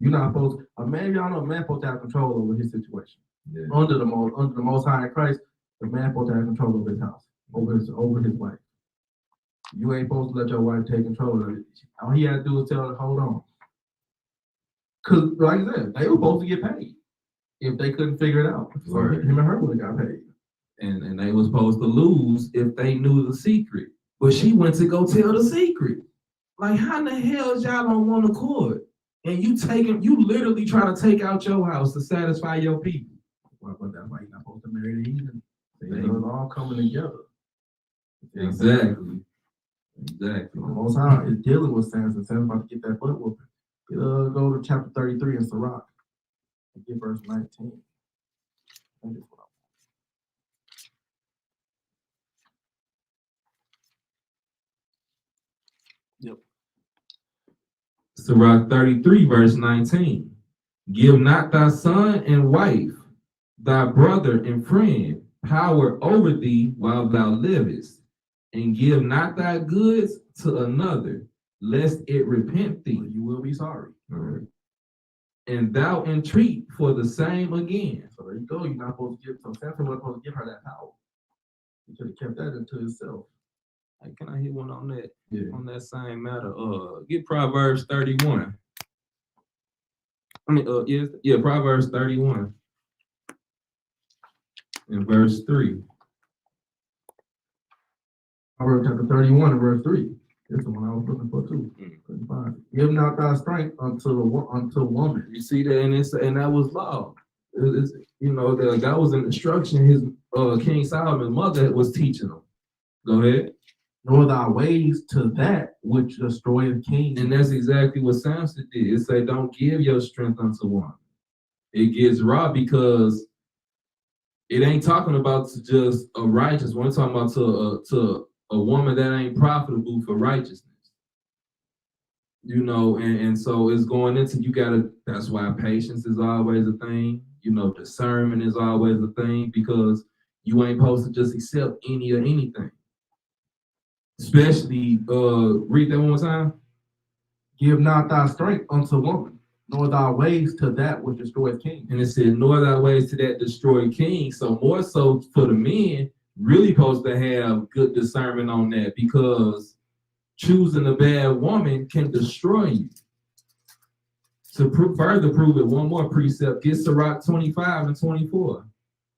You're not supposed a man, y'all know a man supposed to have control over his situation. Yeah. Under the most high in Christ, the man supposed to have control over his house, over his wife. You ain't supposed to let your wife take control of it. All he had to do was tell her, hold on. Cause like I said, they were supposed to get paid if they couldn't figure it out. So Right. him and her would have got paid. And they was supposed to lose if they knew the secret. But she went to go tell the secret. Like, how in the hell is y'all on one accord? And you literally try to take out your house to satisfy your people. Well, but that's why you're not supposed to marry the heathen. They was all coming together. Exactly. The Most High is dealing with Samson. Samson's about to get that butt whooping. Go to chapter 33 in Sirach and get verse 19. Yep. Sirach 33, verse 19. Give not thy son and wife, thy brother and friend, power over thee while thou livest, and give not thy goods to another, lest it repent thee. You will be sorry. Right. And thou entreat for the same again. So there you go. You're not supposed to give. So Samson wasn't supposed to give her that power. He should have kept that into himself. Hey, can I hit one on that? Yeah. On that same matter? Get Proverbs 31. Proverbs 31 and verse 3. Proverbs chapter 31 and verse 3. That's the one I was looking for too. Give not thy strength unto woman. You see that, and that was law. That was an instruction his King Solomon's mother was teaching him. Go ahead. Nor thy ways to that which destroyeth kings. And that's exactly what Samson did. It say, don't give your strength unto one. It gets raw because it ain't talking about just a righteous one. It's talking about to a woman that ain't profitable for righteousness. And so it's going into, that's why patience is always a thing. Discernment is always a thing, because you ain't supposed to just accept any or anything. Especially, read that one more time. Give not thy strength unto woman, nor thy ways to that which destroyeth kings. And it said, nor thy ways to that destroy kings. So more so for the men, really supposed to have good discernment on that, because choosing a bad woman can destroy you. To further prove it, one more precept, get Sirach 25 and 24.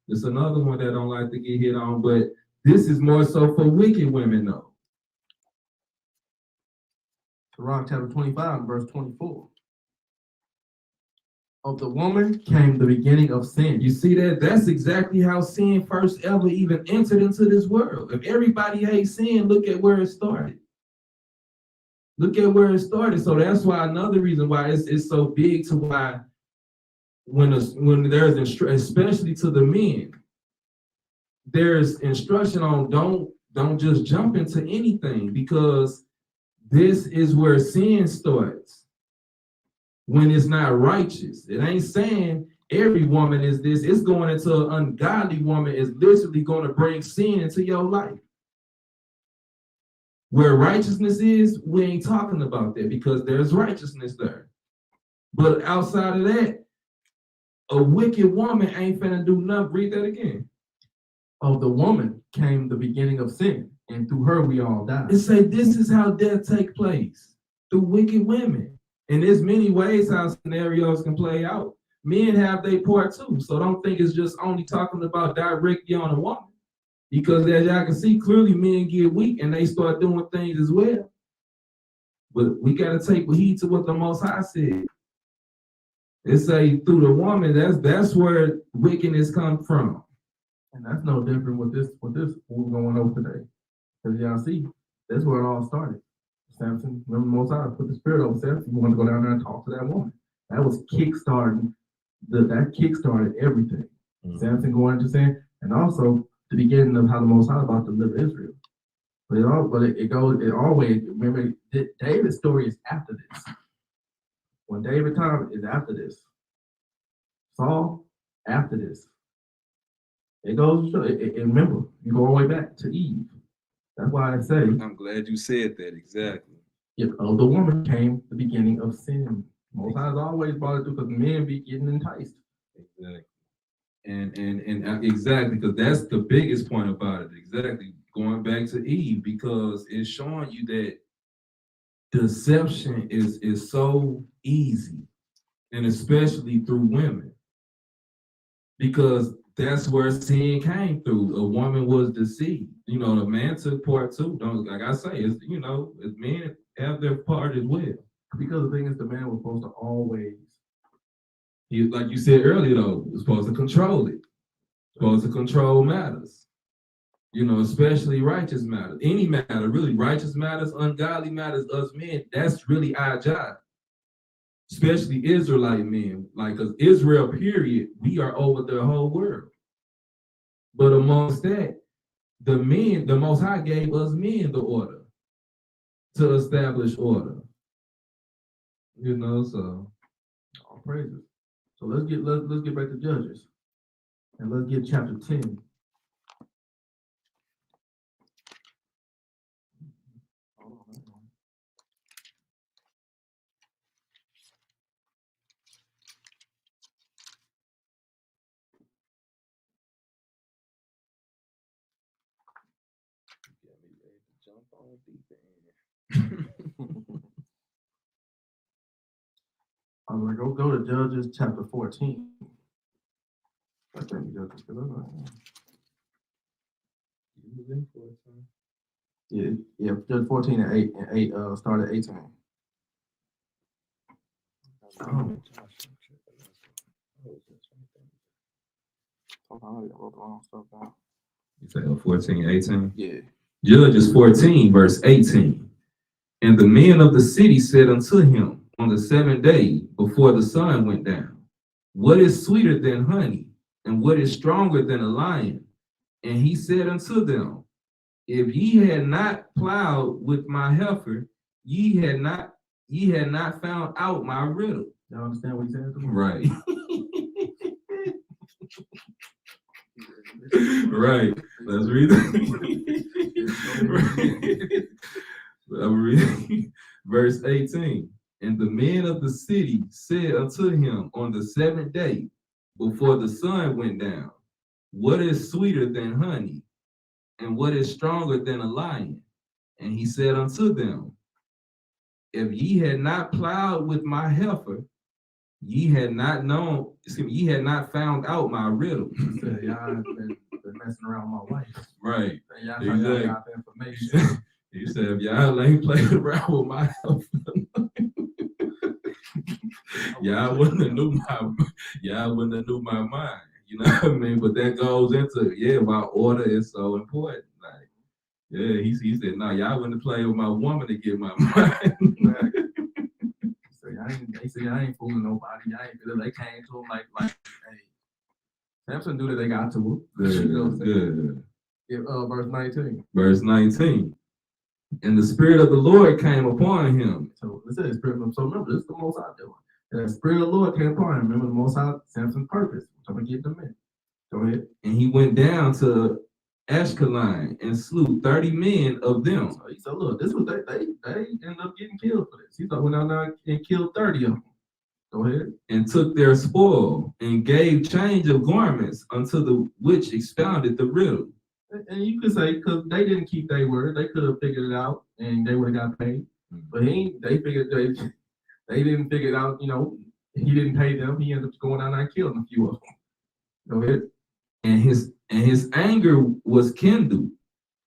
It's another one that I don't like to get hit on, but this is more so for wicked women, though. Sirach chapter 25, verse 24. Of the woman came the beginning of sin. You see that? That's exactly how sin first ever even entered into this world. If everybody hates sin, look at where it started. Look at where it started. So that's why another reason why it's so big, to why when there's instruction, especially to the men, there's instruction on don't just jump into anything, because this is where sin starts. When it's not righteous, it ain't saying every woman is this. It's going into an ungodly woman is literally going to bring sin into your life. Where righteousness is, we ain't talking about that, because there's righteousness there. But outside of that, a wicked woman ain't finna do nothing. Read that again. Of the woman came the beginning of sin, and through her we all died. It say this is how death take place, through wicked women. And there's many ways how scenarios can play out. Men have their part too, so don't think it's just only talking about directly on a woman. Because as y'all can see, clearly men get weak and they start doing things as well. But we got to take heed to what the Most High said. It say through the woman, that's where wickedness comes from. And that's no different with this what we're going over today. Because y'all see, that's where it all started. Samson, remember Most High put the spirit over Samson. You want to go down there and talk to that woman. That was kickstarting. That kickstarted everything. Mm-hmm. Samson going into sin, and also the beginning of how the Most High about to deliver Israel. It always, remember, David's story is after this. When David time is after this. Saul, after this. It goes, remember, you go all the way back to Eve. That's why I say. I'm glad you said that, exactly. If of the woman came the beginning of sin. Most High's always brought it through because men be getting enticed. Exactly. And exactly, because that's the biggest point about it. Exactly. Going back to Eve, because it's showing you that deception is so easy, and especially through women. Because that's where sin came through. A woman was deceived. You know, the man took part too. Don't like I say, it's as men have their part as well. Because the thing is, the man was supposed to always. He, like you said earlier, though, was supposed to control it. Supposed to control matters. You know, especially righteous matters. Any matter, really, righteous matters, ungodly matters, us men, that's really our job. Especially Israelite men. Like, because Israel, period, we are over the whole world. But amongst that, the men, the Most High gave us men the order to establish order. You know, so All praises. So let's get back to Judges, and let's get chapter 10. Jump on deep end. I'm gonna go to Judges chapter 14. I think Judges, yeah, Judges 14 and 8 start at 18. Oh. Hold on, I wrote the wrong stuff down. You say 14, 18? Yeah. Judges 14, verse 18. And the men of the city said unto him on the 7th day before the sun went down, what is sweeter than honey, and what is stronger than a lion? And he said unto them, if ye had not plowed with my heifer, ye had not found out my riddle. Y'all understand what he said? Right. Right. Let's read it. I'm reading verse 18. And the men of the city said unto him on the 7th day before the sun went down, what is sweeter than honey, and what is stronger than a lion? And he said unto them, if ye had not plowed with my heifer, ye had not found out my riddle. He said, y'all been messing around with my wife. Right. And y'all trying to got the information. He said, if y'all ain't played around with my heifer, y'all wouldn't have knew my mind. You know what I mean? But that goes into, my order is so important. Like, he said, no, y'all wouldn't play with my woman to get my mind. They say I ain't fooling nobody. I ain't feel they came to him like, hey, Samson knew that they got to him. Good. Verse 19. Verse 19. And the Spirit of the Lord came upon him. So it says Spirit. So remember, this is the Most High doing. And the Spirit of the Lord came upon him. Remember the Most High, Samson's purpose. I'm gonna get them in. Go ahead. And he went down to Ashkelon and slew 30 men of them. So he said, look, this was they ended up getting killed for this. He thought went out there and killed 30 of them. Go ahead. And took their spoil and gave change of garments unto the which expounded the riddle. And you could say because they didn't keep their word, they could have figured it out and they would have got paid. But they figured they didn't figure it out. You know, he didn't pay them. He ended up going out there and killing a few of them. Go ahead. And his anger was kindled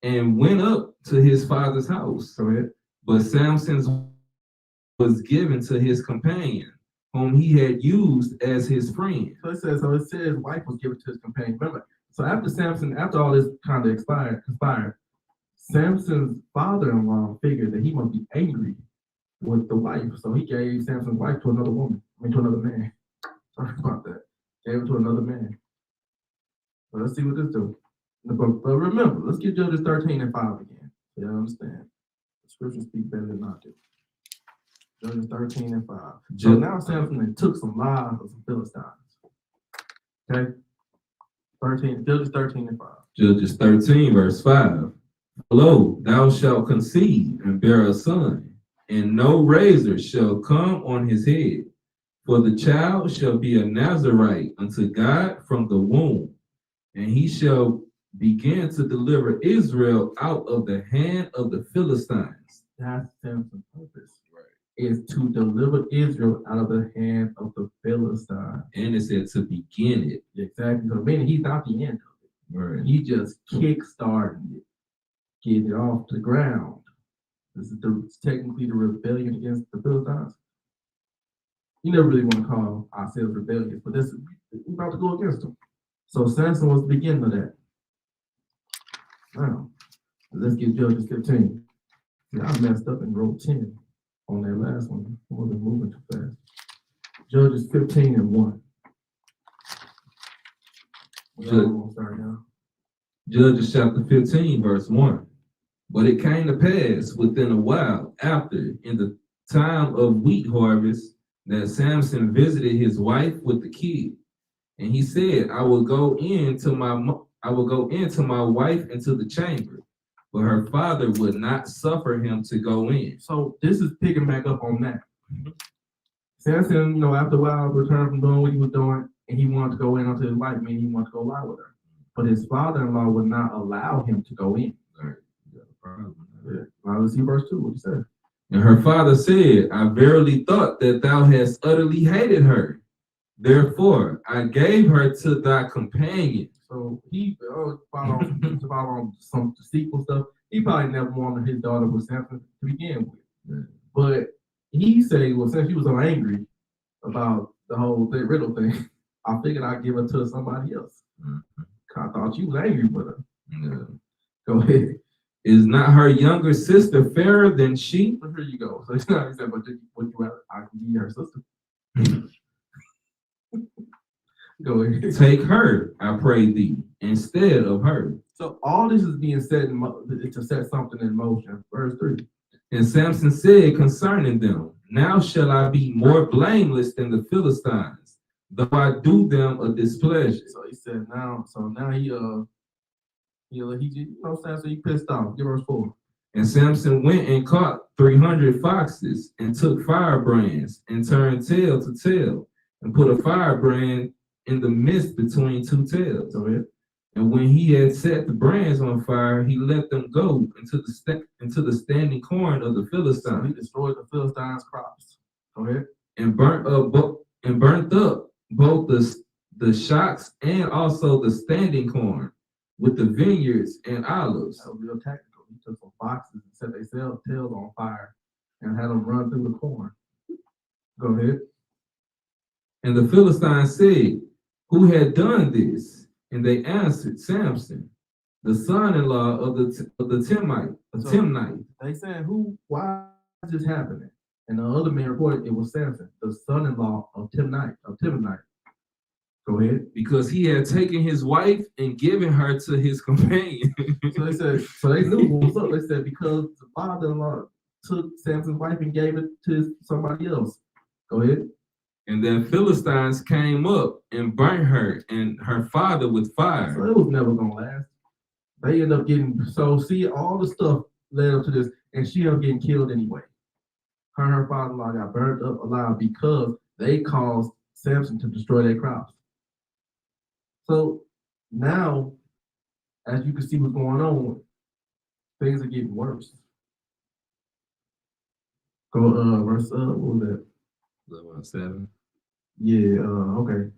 and went up to his father's house. Go ahead. But Samson's was given to his companion, whom he had used as his friend. So it says wife was given to his companion. Remember, so after all this kind of conspired, Samson's father-in-law figured that he must be angry with the wife. So he gave Samson's wife to another woman. To another man. Sorry about that. Gave it to another man. So let's see what this do. But remember, let's get Judges 13 and 5 again. So y'all understand. The scriptures speak better than I do. Judges 13 and 5. So now Samson took some lives of some Philistines. Okay? Judges 13 and 5. Judges 13, verse 5. Lo, thou shalt conceive and bear a son, and no razor shall come on his head, For the child shall be a Nazarite unto God from the womb, and he shall begin to deliver Israel out of the hand of the Philistines. That's Samson's purpose. Is to deliver Israel out of the hand of the Philistines. And it said to begin it. Exactly. So meaning he's not the end of it. Right. He just kick-starting it, getting it off the ground. This is technically the rebellion against the Philistines. You never really want to call ourselves rebellious, but this is we're about to go against them. So Samson was the beginning of that. Now, let's get Judges 15. See, I messed up and wrote 10 on that last one. I wasn't moving too fast. Judges 15 and 1. Sorry, now. Judges chapter 15, verse 1. But it came to pass within a while after, in the time of wheat harvest, that Samson visited his wife with the kid. And he said, I will go into my wife into the chamber. But her father would not suffer him to go in. So this is picking back up on that. Samson, after a while, returned from doing what he was doing, and he wanted to go in onto his wife, meaning he wanted to go lie with her. But his father-in-law would not allow him to go in. Now let's see verse 2, what he said. And her father said, I verily thought that thou hast utterly hated her. Therefore, I gave her to thy companion. So he followed some sequel stuff. He probably never wanted his daughter with Samson to begin with. But he said, well, since she was so angry about the whole riddle thing, I figured I'd give her to somebody else. I thought she was angry with her. Go ahead. Is not her younger sister fairer than she? Well, here you go. So it's not exactly, but would you rather I can be her sister? Go ahead. Take her, I pray thee, instead of her. So all this is being said to set something in motion. Verse 3. And Samson said concerning them, now shall I be more blameless than the Philistines, though I do them a displeasure. So he said now Samson, he pissed off. Give verse 4. And Samson went and caught 300 foxes and took firebrands and turned tail to tail and put a firebrand in the midst between two tails. And when he had set the brands on fire, he let them go into the standing corn of the Philistines. So he destroyed the Philistines' crops. And burnt up both the shocks and also the standing corn with the vineyards and olives. That was real tactical. He took some foxes and set their tails on fire and had them run through the corn. Go ahead. And the Philistines said, who had done this? And they answered, Samson, the son-in-law of the Timnite. They said, why is this happening? And the other man reported it was Samson, the son-in-law of Timnite. Go ahead. Because he had taken his wife and given her to his companion. So they knew what was up. They said, because the father-in-law took Samson's wife and gave it to somebody else. Go ahead. And then Philistines came up and burnt her and her father with fire. So it was never gonna last. They end up getting all the stuff led up to this, and she ended up getting killed anyway. Her and her father-in-law got burned up alive because they caused Samson to destroy their crops. So now, as you can see what's going on, things are getting worse. Go verse what was that? 7. Yeah, okay.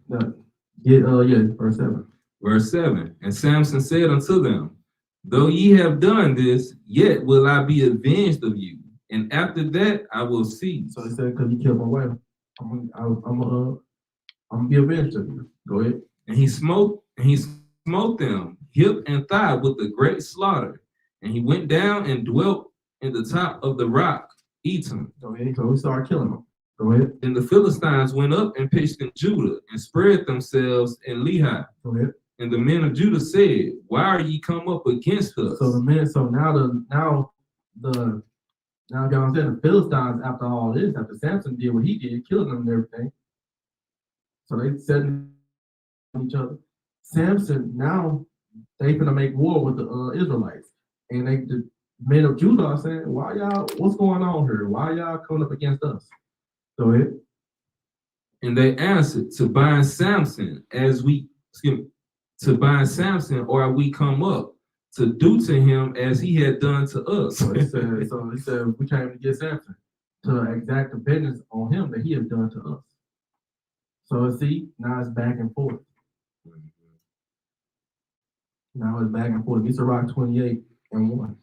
Verse 7. Verse 7. And Samson said unto them, though ye have done this, yet will I be avenged of you, and after that I will see. So he said, because you killed my wife, I'm gonna be avenged of you. Go ahead. And he smote them hip and thigh with a great slaughter, and he went down and dwelt in the top of the rock, Etam. Go ahead. So we started killing them. Go ahead. Then the Philistines went up and pitched in Judah and spread themselves in Lehi. Go ahead. And the men of Judah said, why are ye come up against us? So now y'all understand the Philistines, after all this, after Samson did what he did, killing them and everything. So they said to each other, Samson, now they gonna make war with the Israelites. And the men of Judah are saying, what's going on here? Why y'all coming up against us? Go ahead. And they answered, to bind Samson to bind Samson, or we come up to do to him as he had done to us. So he said, we came to get Samson to exact the vengeance on him that he had done to us. So see, now it's back and forth. Now it's back and forth. It's Sirach 28:1.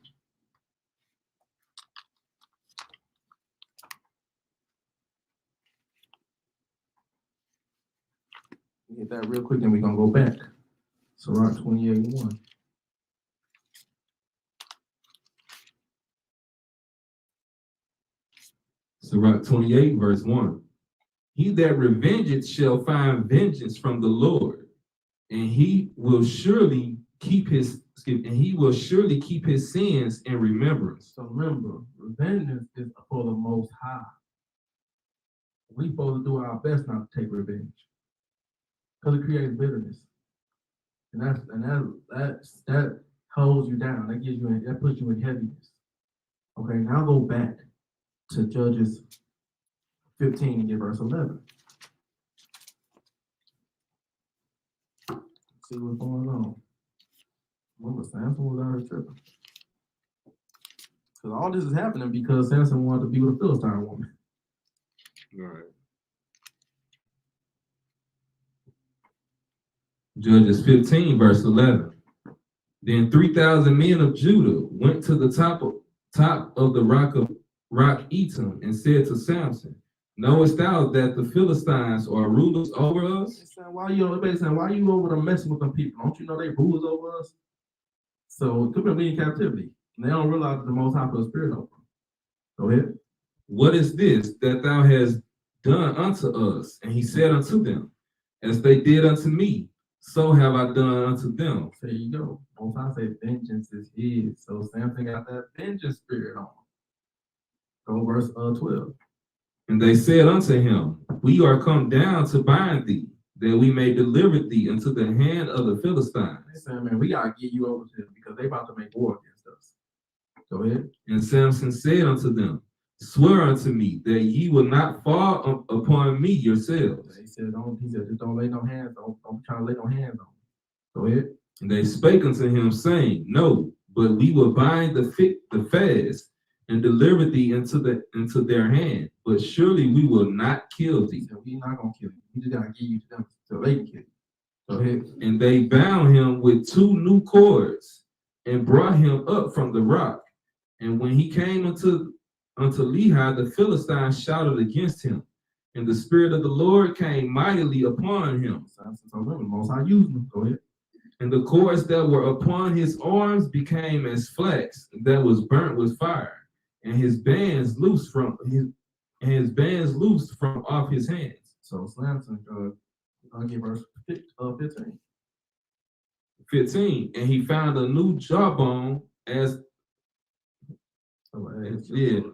Get that real quick, then we're gonna go back. Sirach 28:1. Sirach 28, verse 1. He that revengeth shall find vengeance from the Lord, and he will surely keep his sins in remembrance. So remember, revenge is for the Most High. We supposed to do our best not to take revenge, because it creates bitterness, and that holds you down. That puts you in heaviness. Okay, now go back to Judges 15 and get verse 11. See what's going on. Remember, Samson was out here tripping. Because all this is happening because Samson wanted to be with a Philistine woman. Right. Judges 15, verse 11. Then 3,000 men of Judah went to the top of the rock Etam and said to Samson, knowest thou that the Philistines are rulers over us? Why you over there messing with them people? Don't you know they rulers over us? So could be in captivity. And they don't realize that the Most High put a spirit over them. Go ahead. What is this that thou hast done unto us? And he said unto them, as they did unto me, so have I done unto them. There you go. Most High said vengeance is his. So Samson got that vengeance spirit on him. Go verse 12. And they said unto him, we are come down to bind thee, that we may deliver thee into the hand of the Philistines. They said, man, we gotta get you over to them because they about to make war against us. Go ahead. And Samson said unto them, swear unto me that ye will not fall upon me yourselves. He said, just don't lay no hands on. Don't try to lay no hands on. Go ahead. And they spake unto him, saying, no, but we will bind the fast and deliver thee into their hand. But surely we will not kill thee. So we're not gonna kill you. We just gotta give you to them so they can kill you. Go ahead. And they bound him with 2 new cords and brought him up from the rock. And when he came unto Lehi, the Philistines shouted against him, and the spirit of the Lord came mightily upon him. So remember, Most High used them. Go ahead. And the cords that were upon his arms became as flax that was burnt with fire, and his bands loosed from off his hands. So Samson, I'll give verse 15. 15. And he found a new jawbone and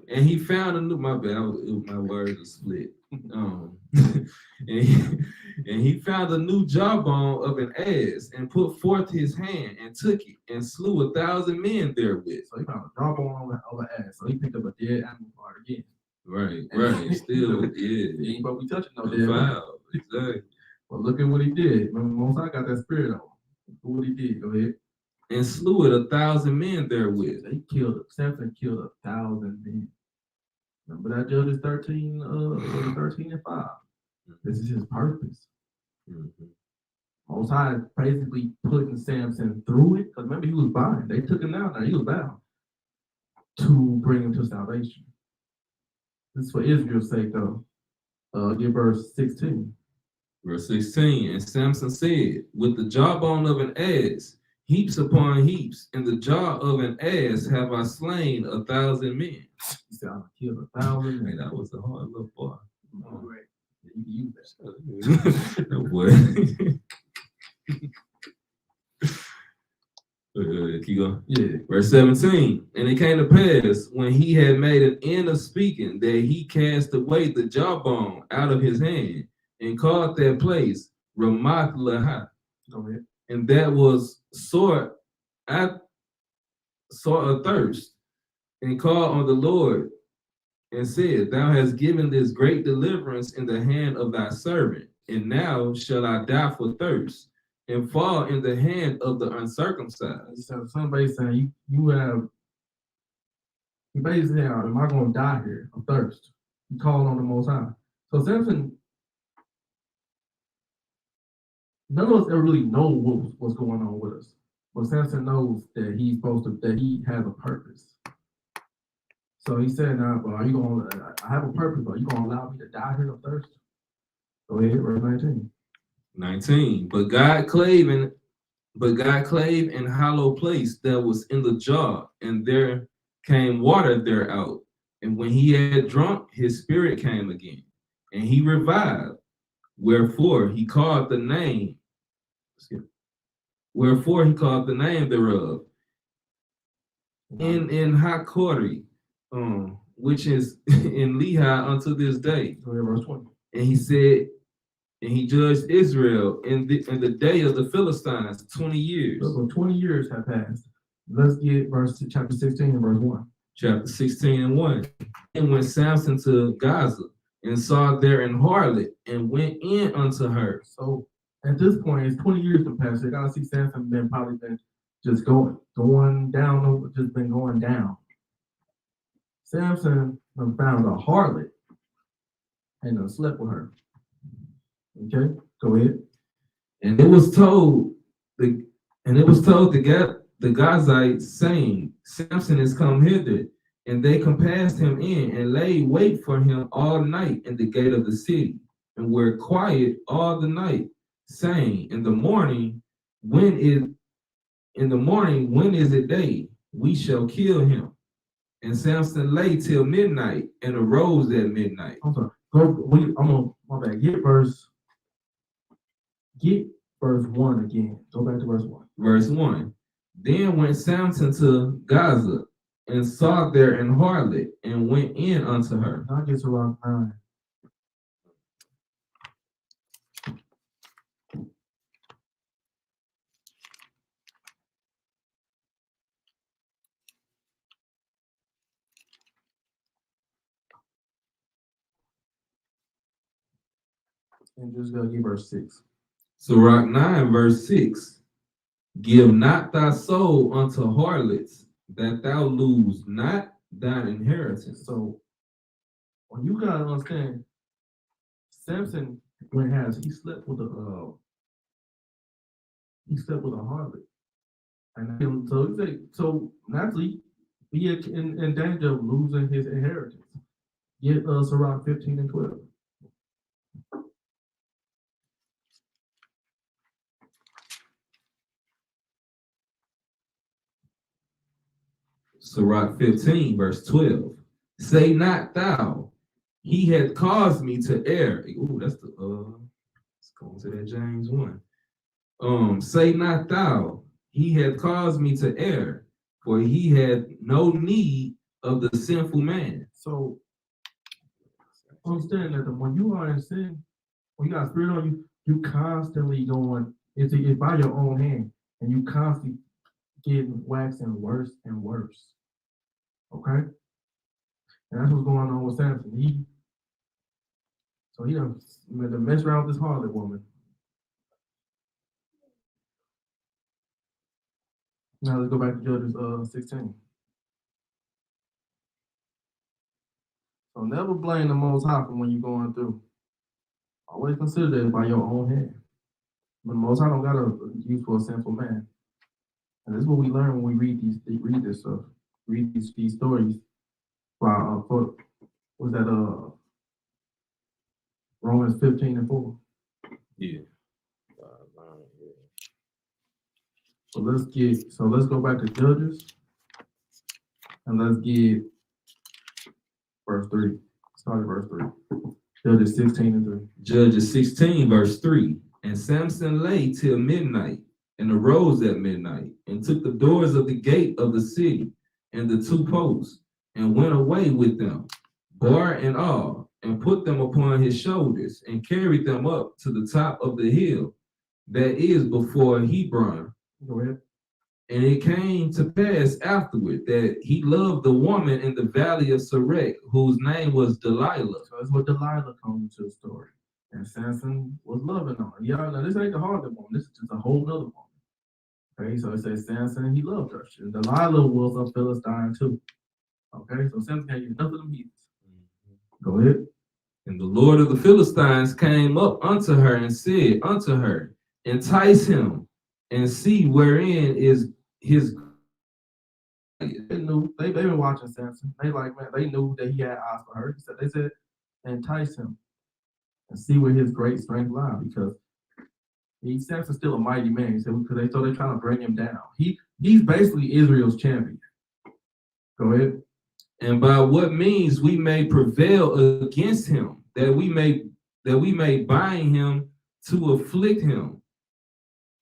he found a new, my bad, my words are split. And he found a new jawbone of an ass and put forth his hand and took it and slew 1,000 men therewith. So he found a jawbone of an ass. So he picked up a dead animal part again. Right. Still, yeah. He ain't probably touching no dead foul. Exactly. But look at what he did. Remember, Most High got that spirit on him. Look at what he did. Go ahead. And slew 1,000 men therewith. Samson killed 1,000 men. Remember that Judges 13 and 5. This is his purpose. Mm-hmm. Most High is basically putting Samson through it. Because remember, he was bound. They took him down there. He was bound to bring him to salvation. This is for Israel's sake, though. Give verse 16. Verse 16. And Samson said, with the jawbone of an ass, heaps upon heaps, in the jaw of an ass have I slain 1,000 men. He said, I killed 1,000 men. That was a hard little boy. Oh, right. You use that. No boy. Keep going. Yeah. Verse 17. And it came to pass, when he had made an end of speaking, that he cast away the jawbone out of his hand, and called that place Ramath Lehi. Go ahead. And that was sore athirst, and called on the Lord and said, Thou hast given this great deliverance in the hand of thy servant, and now shall I die for thirst, and fall in the hand of the uncircumcised. So somebody saying you basically saying, am I going to die here of thirst? You called on the Most High. So Samson, none of us ever really know what's going on with us, but Samson knows that that he has a purpose. So he said, "Now, well, are you going? I have a purpose, but are you going to allow me to die here of thirst?" Go ahead, verse 19. 19. But God clave in hollow place that was in the jar, and there came water thereout. And when he had drunk, his spirit came again, and he revived. Wherefore he called the name. Wherefore he called the name thereof in Hakori, which is in Lehi unto this day. Go ahead, verse 20. And he said, and he judged Israel in the day of the Philistines 20 years. So 20 years have passed. Let's get chapter 16 and verse 1. Chapter 16 and 1. And went Samson to Gaza, and saw there an harlot, and went in unto her. So at this point, it's 20 years to pass. So you gotta see Samson probably been just going down, just been going down. Samson found a harlot and slept with her. Okay, go ahead. And it was told the Gazites, saying, Samson is come hither. And they compassed him in, and laid wait for him all night in the gate of the city, and were quiet all the night, saying, In the morning, when is it day? We shall kill him. And Samson lay till midnight, and arose at midnight. I'm sorry. My bad. Get verse 1 again. Go back to verse 1. Verse 1. Then went Samson to Gaza, and saw there an harlot, and went in unto her. I'll get to around 9. And just go get verse 6. Sirach 9, verse 6. Give not thy soul unto harlots, that thou lose not thine inheritance. So when you gotta understand, Samson he slept with a harlot, and so naturally he in danger of losing his inheritance. Get Sirach 15 and 12. Sirach 15, verse 12. Say not thou, he hath caused me to err. Ooh, that's the let's go into that James 1. Say not thou, he hath caused me to err, for he had no need of the sinful man. So understand that when you are in sin, when you got a spirit on you, you constantly going, it's by your own hand, and you constantly getting waxing worse and worse. Okay? And that's what's going on with Samson. He done mess around with this harlot woman. Now let's go back to Judges 16. So never blame the Most High for when you're going through. Always consider that by your own hand. But the Most High don't got a use for a sinful man. And this is what we learn when we read this stuff, read these stories. Was that Romans 15 and 4? Yeah. So let's go back to Judges, and let's get verse 3. Start at verse 3. Judges 16 and 3. Judges 16, verse 3. And Samson lay till midnight, and arose at midnight, and took the doors of the gate of the city, and the 2 posts, and went away with them, bar and all, and put them upon his shoulders, and carried them up to the top of the hill that is before Hebron. Go ahead. And it came to pass afterward that he loved the woman in the valley of Sarek, whose name was Delilah. So that's what Delilah comes into the story. And Samson was loving on her. Y'all know this ain't the Harlem woman. This is just a whole nother woman. Okay, so it says Samson, he loved her. And Delilah was a Philistine too. Okay, so Samson can't get enough of them heathens. Go ahead. And the Lord of the Philistines came up unto her and said unto her, entice him and see wherein is his. They knew they been watching Samson. They like, man, they knew that he had eyes for her. They said entice him and see where his great strength lies, because Samson's still a mighty man. He said because they're trying to bring him down. He's basically Israel's champion. Go ahead. And by what means we may prevail against him, that we may bind him to afflict him,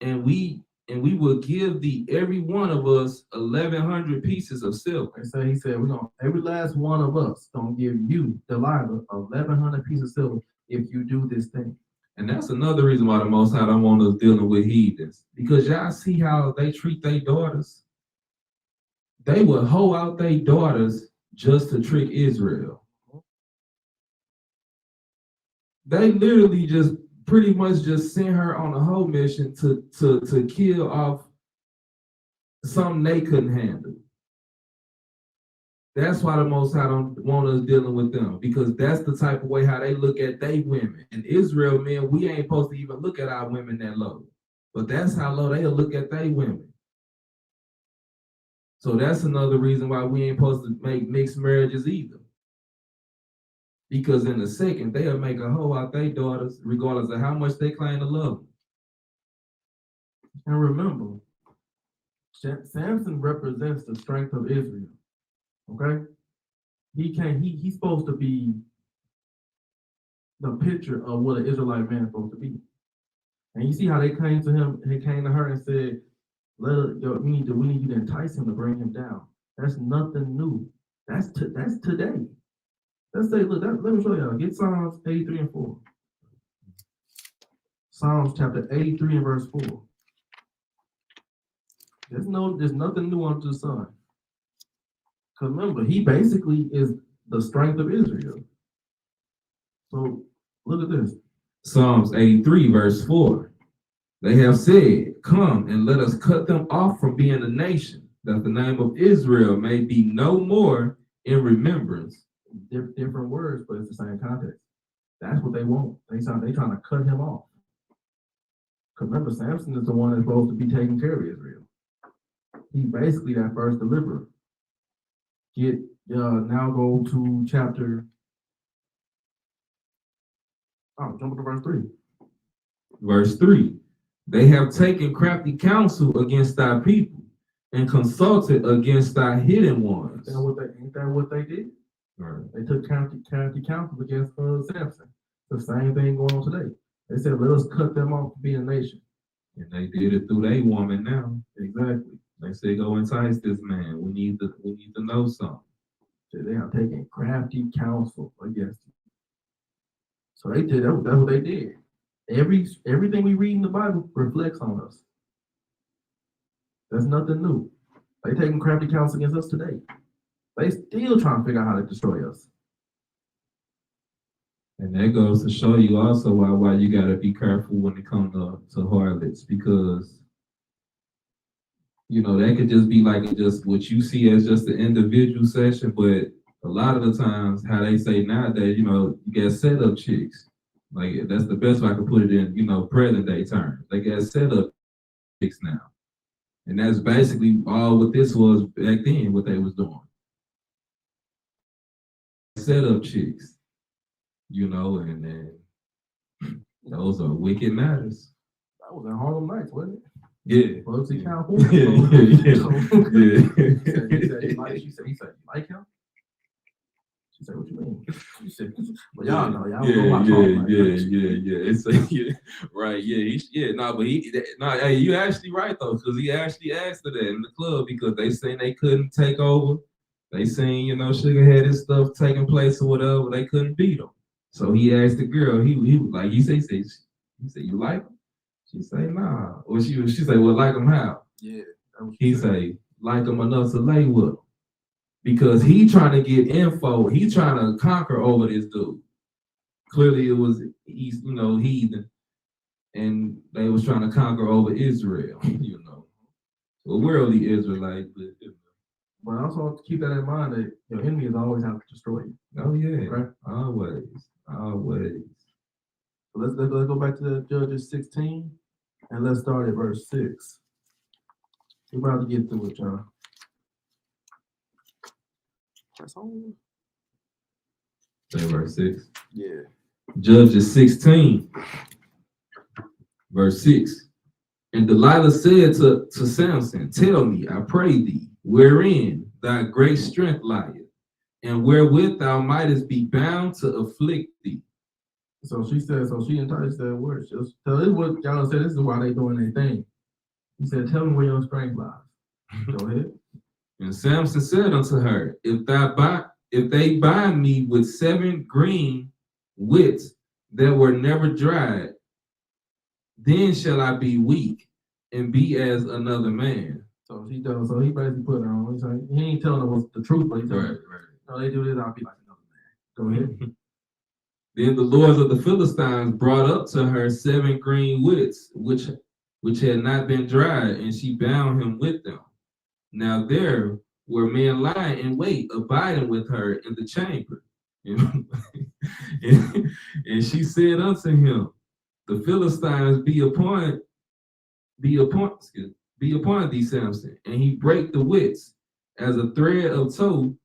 and we will give thee every one of us 1,100 pieces of silver. And so he said, we're gonna every last one of us gonna give you, Delilah, 1,100 pieces of silver if you do this thing. And that's another reason why the Most High don't want us dealing with heathens, because y'all see how they treat their daughters. They would hoe out their daughters just to trick Israel. They literally just pretty much just sent her on a whole mission to kill off something they couldn't handle. That's why the Most High don't want us dealing with them, because that's the type of way how they look at they women. In Israel, man, we ain't supposed to even look at our women that low, but that's how low they'll look at they women. So that's another reason why we ain't supposed to make mixed marriages either. Because in a second, they'll make a hoe out their daughters, regardless of how much they claim to love them. And remember, Samson represents the strength of Israel. Okay? He's supposed to be the picture of what an Israelite man is supposed to be. And you see how they came to him, they came to her and said, we need you to entice him to bring him down. That's nothing new. That's today. Let's say, look, let me show y'all. Get Psalms 83 and 4. Psalms chapter 83 and verse 4. There's nothing new under the sun. Because remember, he basically is the strength of Israel. So look at this. Psalms 83 verse 4. They have said, come and let us cut them off from being a nation, that the name of Israel may be no more in remembrance. Different words, but it's the same context. That's what they want. They're trying to cut him off. Because remember, Samson is the one that's supposed to be taking care of Israel. He's basically that first deliverer. Now go to chapter. Jump to verse 3. Verse 3. They have taken crafty counsel against thy people and consulted against thy hidden ones. Ain't that what they did? Right. They took crafty counsel against Samson. The same thing going on today. They said, let us cut them off from being a nation. And they did it through their woman now. Exactly. They say, go entice this man. We need to know something. So they have taken crafty counsel against him. So they did that's what they did. Everything we read in the Bible reflects on us. That's nothing new. They taking crafty counsel against us today. They still trying to figure out how to destroy us. And that goes to show you also why you got to be careful when it comes to harlots, because that could just be like just what you see as just an individual session, but a lot of the times how they say nowadays, you get set up chicks. Like that's the best way I could put it in, present day terms. They get set up chicks now. And that's basically all what this was back then, what they was doing. Set up chicks, and then those are wicked matters. That was in Harlem Nights, wasn't it? Yeah. Bugsy California. Yeah. She said, you like him? She said, what you mean? She said, well, y'all know, y'all Yeah. go watch Harlem Nights. It's right. Yeah. Hey, you actually right though, because he actually asked her that in the club because they saying they couldn't take over. They seen, Sugar had his stuff taking place or whatever. They couldn't beat him. So he asked the girl. He was like, he said, you like him? She say, nah. Or she say, well, like him how? Yeah, He say, like him enough to lay with him. Because he trying to get info. He trying to conquer over this dude. Clearly it was, he's, heathen. And they was trying to conquer over Israel, a worldly Israelite. But also have to keep that in mind that your enemy is always out to destroy you. Oh yeah, right? Always. So let's go back to the Judges 16, and let's start at verse 6. We're about to get through it, y'all. That's on. Say verse 6. Yeah. Judges 16, verse 6. And Delilah said to Samson, tell me, I pray thee, wherein thy great strength lieth, and wherewith thou mightest be bound to afflict thee. So she enticed that word. Just tell this what y'all said. This is why they doing their thing. He said, tell me where your strength lies. Go ahead. And Samson said unto her, if they bind me with 7 green withs that were never dried, then shall I be weak and be as another man. So he basically put it on. He's like, he ain't telling them what's the truth, but he's telling them, no, they do this, I'll be like another man. Go ahead. Then the lords of the Philistines brought up to her 7 green withs, which had not been dried, and she bound him with them. Now there were men lying in wait, abiding with her in the chamber. And she said unto him, the Philistines be upon thee, Samson. And he brake the withs, as a thread of tow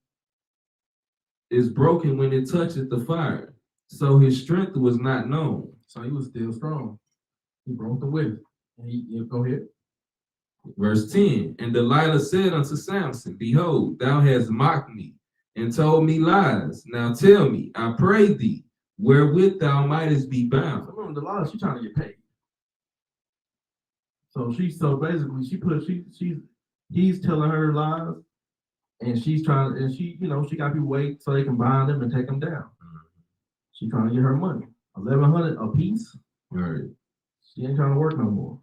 is broken when it toucheth the fire. So his strength was not known. So he was still strong. He broke the whip. Go ahead. Verse 10. And Delilah said unto Samson, behold, thou hast mocked me and told me lies. Now tell me, I pray thee, wherewith thou mightest be bound. Remember, Delilah, she's trying to get paid. So basically he's telling her lies, and she got people wait so they can bind him and take him down. She's trying to get her money. $1,100 a piece. Right. She ain't trying to work no more.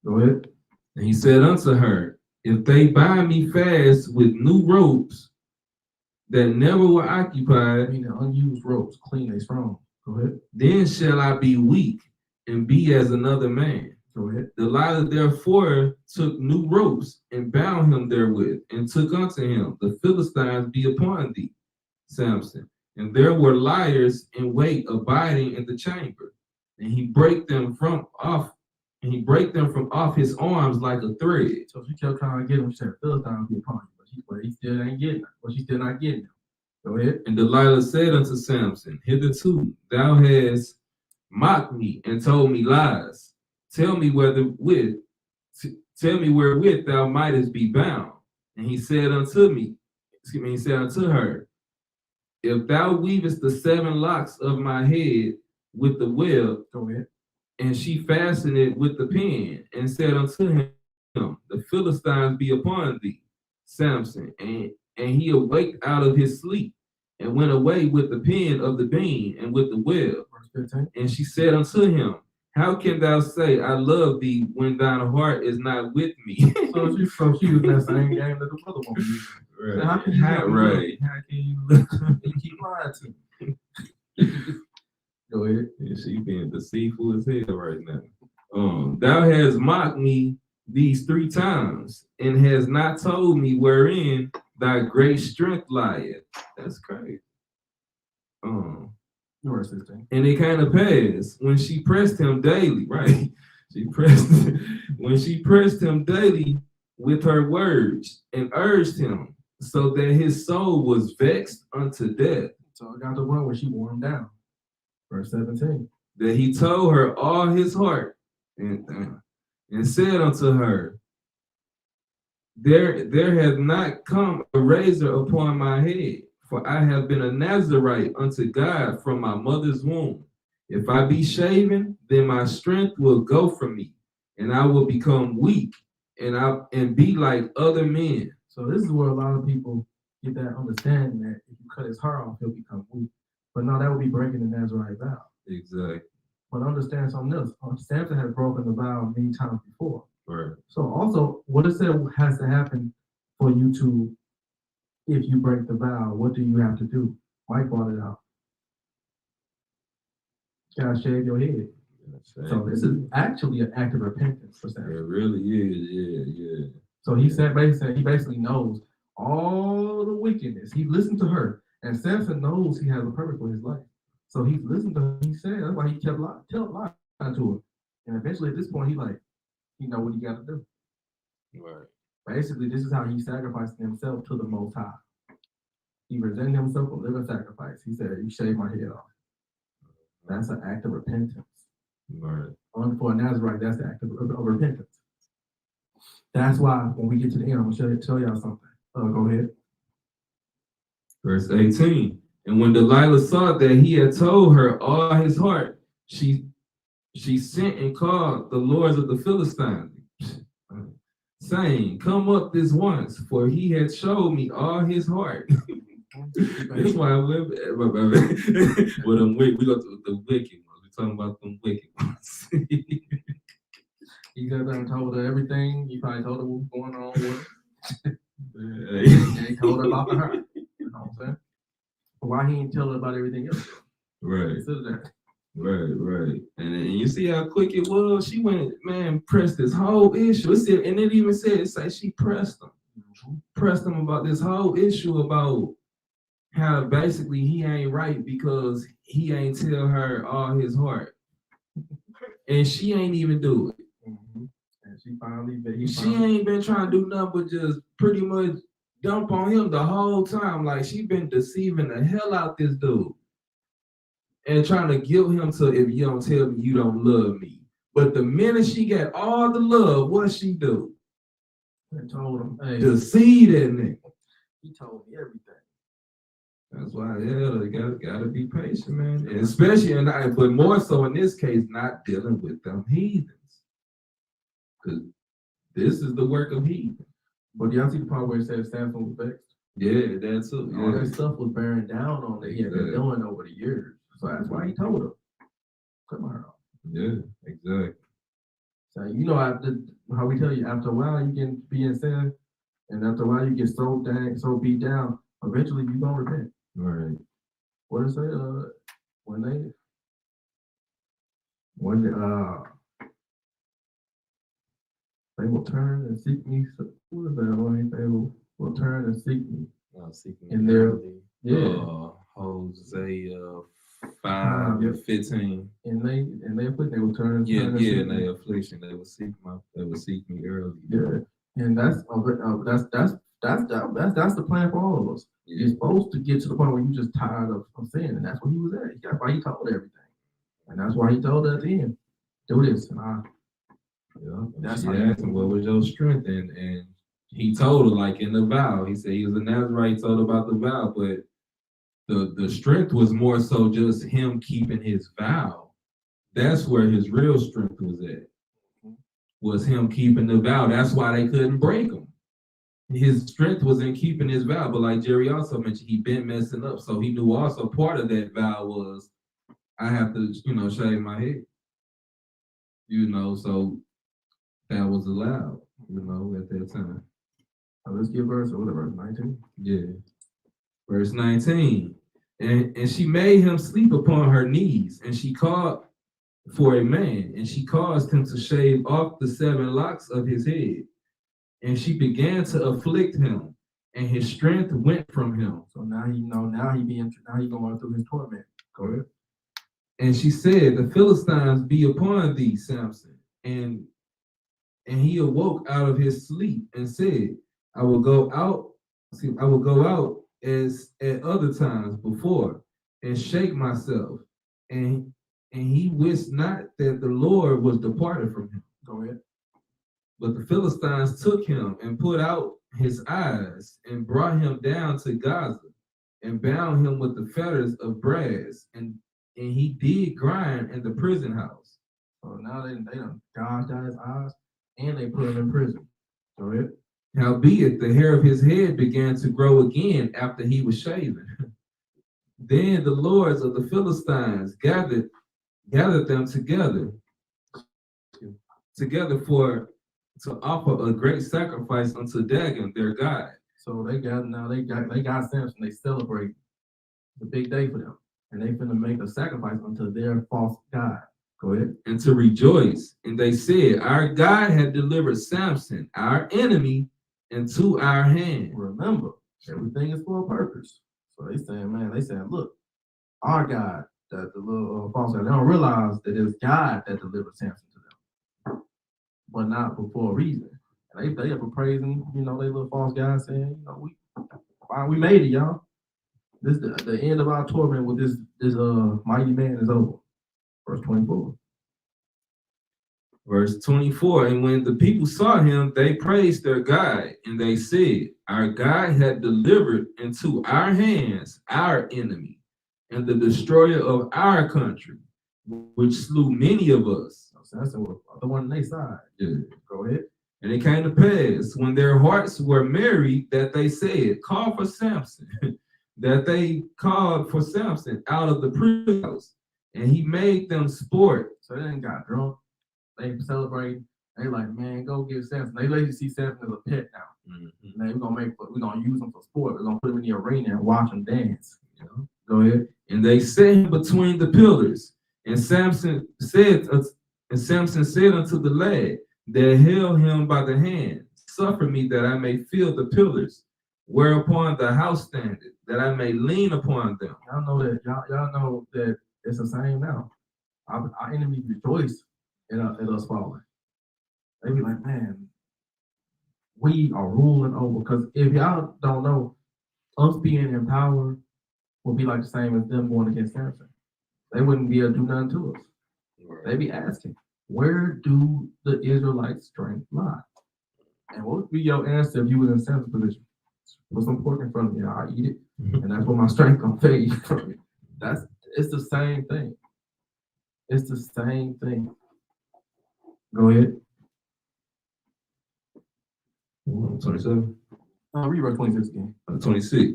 Go ahead. And he said unto her, if they bind me fast with new ropes that never were occupied, meaning unused ropes, clean, they strong. Go ahead. Then shall I be weak and be as another man. Go ahead. Delilah therefore took new ropes and bound him therewith, and took unto him, the Philistines be upon thee, Samson. And there were liars in wait abiding in the chamber, and he brake them from off his arms like a thread. So she kept trying to get him. She said, Philistines be upon you, but he still ain't getting it. But she's still not getting it. Go ahead. And Delilah said unto Samson, hitherto thou hast mocked me and told me lies. Tell me wherewith thou mightest be bound. And he said unto her, if thou weavest the 7 locks of my head with the web, go ahead. And she fastened it with the pin, and said unto him, the Philistines be upon thee, Samson. And he awaked out of his sleep, and went away with the pin of the beam and with the web. And she said unto him, how can thou say I love thee when thine heart is not with me? so she was that same game that the other woman used. Right. So how can you keep lying to me? Go ahead. Yeah, she being deceitful as hell right now. Thou hast mocked me these 3 times, and has not told me wherein thy great strength lieth. That's crazy. Verse 16. And it kind of passed when she pressed him daily, right? When she pressed him daily with her words, and urged him, so that his soul was vexed unto death. So I got the one where she wore him down. Verse 17. That he told her all his heart, and said unto her, there hath not come a razor upon my head, for I have been a Nazarite unto God from my mother's womb. If I be shaven, then my strength will go from me, and I will become weak, and be like other men. So this is where a lot of people get that understanding that if you cut his hair off, he'll become weak. But no, that would be breaking the Nazarite vow. Exactly. But understand something else. Samson had broken the vow many times before. Right. So also, what it said has to happen for you to, if you break the vow, what do you have to do? Mike brought it out. You gotta shave your head. So this is actually an act of repentance for It Samson. really is. Yeah. So he said he basically knows all the wickedness. He listened to her, and Samson knows he has a purpose for his life. So he's listened to her. He said that's why he kept lying to her. And eventually, at this point, he know what he got to do. Right. Basically, this is how he sacrificed himself to the Most High. He presented himself a living sacrifice. He said, "You shave my head off." That's an act of repentance. Right. For a Nazarite, that's the act of repentance. That's why when we get to the end, I'm gonna tell y'all something. Go ahead. Verse 18. And when Delilah saw that he had told her all his heart, she sent and called the lords of the Philistines, saying, "Come up this once, for he had showed me all his heart." That's why we go to the wicked ones. We're talking about them wicked ones. He got there and told her everything. He probably told her what was going on with her. And he told her about her. You know what I'm saying? But why he didn't tell her about everything else? Right. Consider that. Right. And you see how quick it was? She went, man, pressed this whole issue. And it even said, it's like she pressed him. Pressed him about this whole issue about how basically he ain't right because he ain't tell her all his heart. And she ain't even do it. Mm-hmm. And she ain't been trying to do nothing but just pretty much dump on him the whole time. Like she been deceiving the hell out this dude. And trying to guilt him to, if you don't tell me you don't love me. But the minute she got all the love, what she do? And told him, hey, deceive that nigga. He told me everything. That's why, you gotta be patient, man. And especially, but more so in this case, not dealing with them heathens. Because this is the work of heathens. But y'all see the part where it says Samson was vexed? Yeah, that's it. All that stuff was bearing down on that he had been doing over the years. So that's why he told her. Come on. Yeah, exactly. So after how we tell you, after a while you can be in sin, and after a while you get so beat down, eventually you gonna repent. Right. What does it say? When they will turn and seek me. So what is that? They will turn and seek me. Seek me in their Hosea 5:15. And they afflict, they will turn and in their affliction, they will seek me early. Yeah, and that's the plan for all of us. Yeah. You're supposed to get to the point where you're just tired of sin, and that's what he was at. That's why he told everything, and that's why he told her at the end, do this, and that's how he asked him, what was your strength? And he told her, like in the vow, he said he was a Nazarite, he told her about the vow, but the strength was more so just him keeping his vow. That's where his real strength was at. Was him keeping the vow. That's why they couldn't break him. His strength was in keeping his vow. But like Jerry also mentioned, he been messing up. So he knew also part of that vow was, I have to, shave my head. So that was allowed, at that time. Let's get verse 19. Yeah. Verse 19. And she made him sleep upon her knees, and she called for a man, and she caused him to shave off the 7 locks of his head. And she began to afflict him, and his strength went from him. So now he going through his torment. Go ahead. And she said, the Philistines be upon thee, Samson. And he awoke out of his sleep and said, I will go out as at other times before, and shake myself. And he wist not that the Lord was departed from him. Go ahead. But the Philistines took him and put out his eyes and brought him down to Gaza and bound him with the fetters of brass, and he did grind in the prison house. So now they done gouged out his eyes and they put him in prison. Go ahead. Howbeit the hair of his head began to grow again after he was shaven. Then the lords of the Philistines gathered them together for to offer a great sacrifice unto Dagon, their god, So they got Samson. They celebrate the big day for them, and they finna make a sacrifice unto their false god. Go ahead. and to rejoice. And they said, our God had delivered Samson, our enemy, into our hand. Remember, everything is for a purpose. So they saying, look, our God, that the little false god, they don't realize that it's God that delivered Samson to them, but not for a reason. And they ever praising, they little false guys saying, we made it, y'all. This the end of our torment with this mighty man is over. Verse 24. Verse 24, and when the people saw him, they praised their God, and they said, our God had delivered into our hands our enemy, and the destroyer of our country, which slew many of us. So that's the one on their side. Yeah. Go ahead. And it came to pass, when their hearts were merry, that they said, call for Samson, that they called for Samson out of the prison house, and he made them sport. So they didn't got drunk. They celebrate. They like, man, go get Samson. They let you see Samson as a pet now. Mm-hmm. And we're gonna use him for sport. We're gonna put him in the arena and watch him dance. Go ahead. And they set him between the pillars. And Samson said unto the lad that held him by the hand, suffer me that I may feel the pillars, whereupon the house standeth, that I may lean upon them. Y'all know that it's the same now. Our enemies rejoice in us falling. They be like, man, we are ruling over. Because if y'all don't know, us being in power would be like the same as them going against Samson. They wouldn't be able to do nothing to us. They be asking, where do the Israelites' strength lie? And what would be your answer if you was in Samson's position? Put some pork in front of me, I'll eat it, and that's what my strength gonna fade from it. It's the same thing. It's the same thing. Go ahead. 27. Read verse 26 again. 26.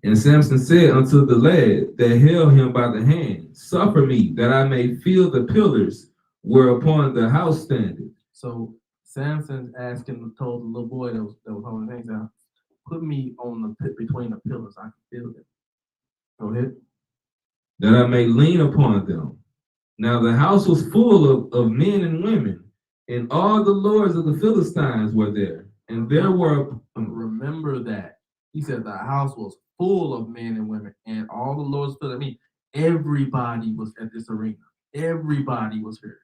And Samson said unto the lad that held him by the hand, suffer me that I may feel the pillars whereupon the house standeth. So Samson told the little boy that was holding things out, put me on the pit between the pillars, I can feel it. Go ahead. That I may lean upon them. Now the house was full of men and women, and all the lords of the Philistines were there. And there were... Remember that. He said the house was full of men and women, and all the lords of Philistines. Everybody was at this arena. Everybody was here.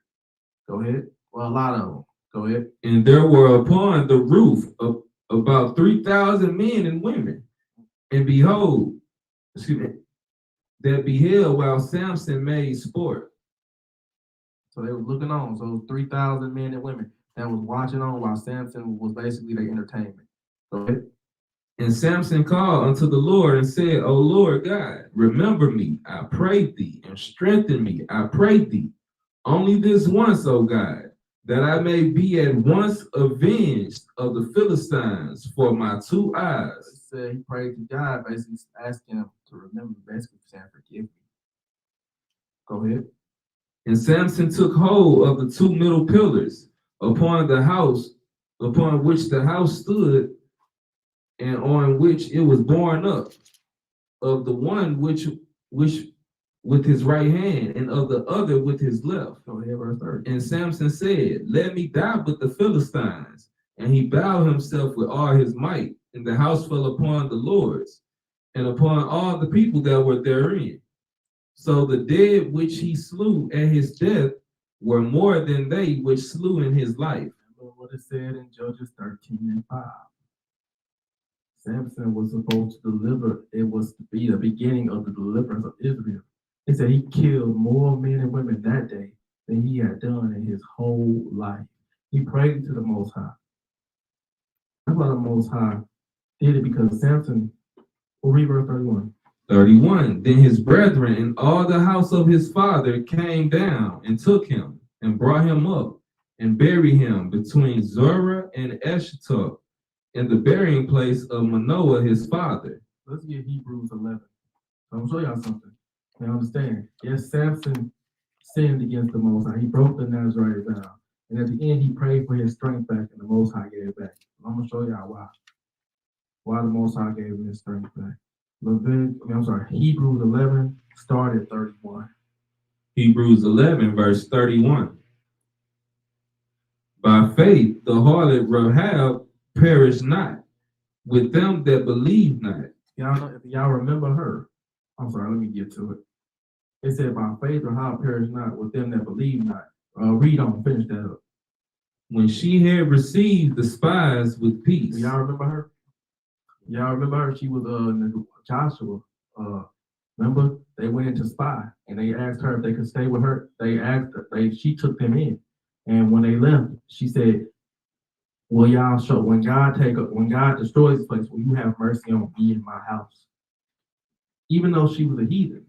Go ahead. Well, a lot of them. Go ahead. And there were upon the roof of about 3,000 men and women. And behold, that beheld while Samson made sport. So they were looking on. So 3,000 men and women that was watching on while Samson was basically their entertainment. Go ahead. And Samson called unto the Lord and said, O Lord God, remember me, I pray thee, and strengthen me, I pray thee. Only this once, O God, that I may be at once avenged of the Philistines for my 2 eyes. He said he prayed to God, basically asking him to remember, basically saying, forgive me. Go ahead. And Samson took hold of the 2 middle pillars upon the house, upon which the house stood, and on which it was borne up, of the one which with his right hand, and of the other with his left. Go ahead, verse 30. And Samson said, let me die with the Philistines. And he bowed himself with all his might, and the house fell upon the lords, and upon all the people that were therein. So the dead which he slew at his death were more than they which slew in his life. Remember what it said in Judges 13:5. Samson was supposed to deliver. It was to be the beginning of the deliverance of Israel. It said he killed more men and women that day than he had done in his whole life. He prayed to the Most High. That's why the Most High did it, because Samson, we'll read verse 31. 31. Then his brethren and all the house of his father came down and took him and brought him up and buried him between Zorah and Eshtaol in the burying place of Manoah his father. Let's get Hebrews 11. I'm gonna show y'all something. You understand? Yes, Samson sinned against the Most High. He broke the Nazarite vow. And at the end, he prayed for his strength back, and the Most High gave it back. I'm gonna show y'all why. Why the Most High gave him his strength back. Hebrews 11, start at 31. Hebrews 11, verse 31. By faith, the harlot Rahab perished not with them that believe not. If y'all remember her, I'm sorry, let me get to it. It said, by faith, Rahab perished not with them that believe not. Read on, finish that up. When she had received the spies with peace. Y'all remember her? Y'all remember her? She was Joshua. Remember, they went in to spy, and they asked her if they could stay with her. She took them in, and when they left, she said, "Well, y'all show when God destroys this place, will you have mercy on me and my house?" Even though she was a heathen,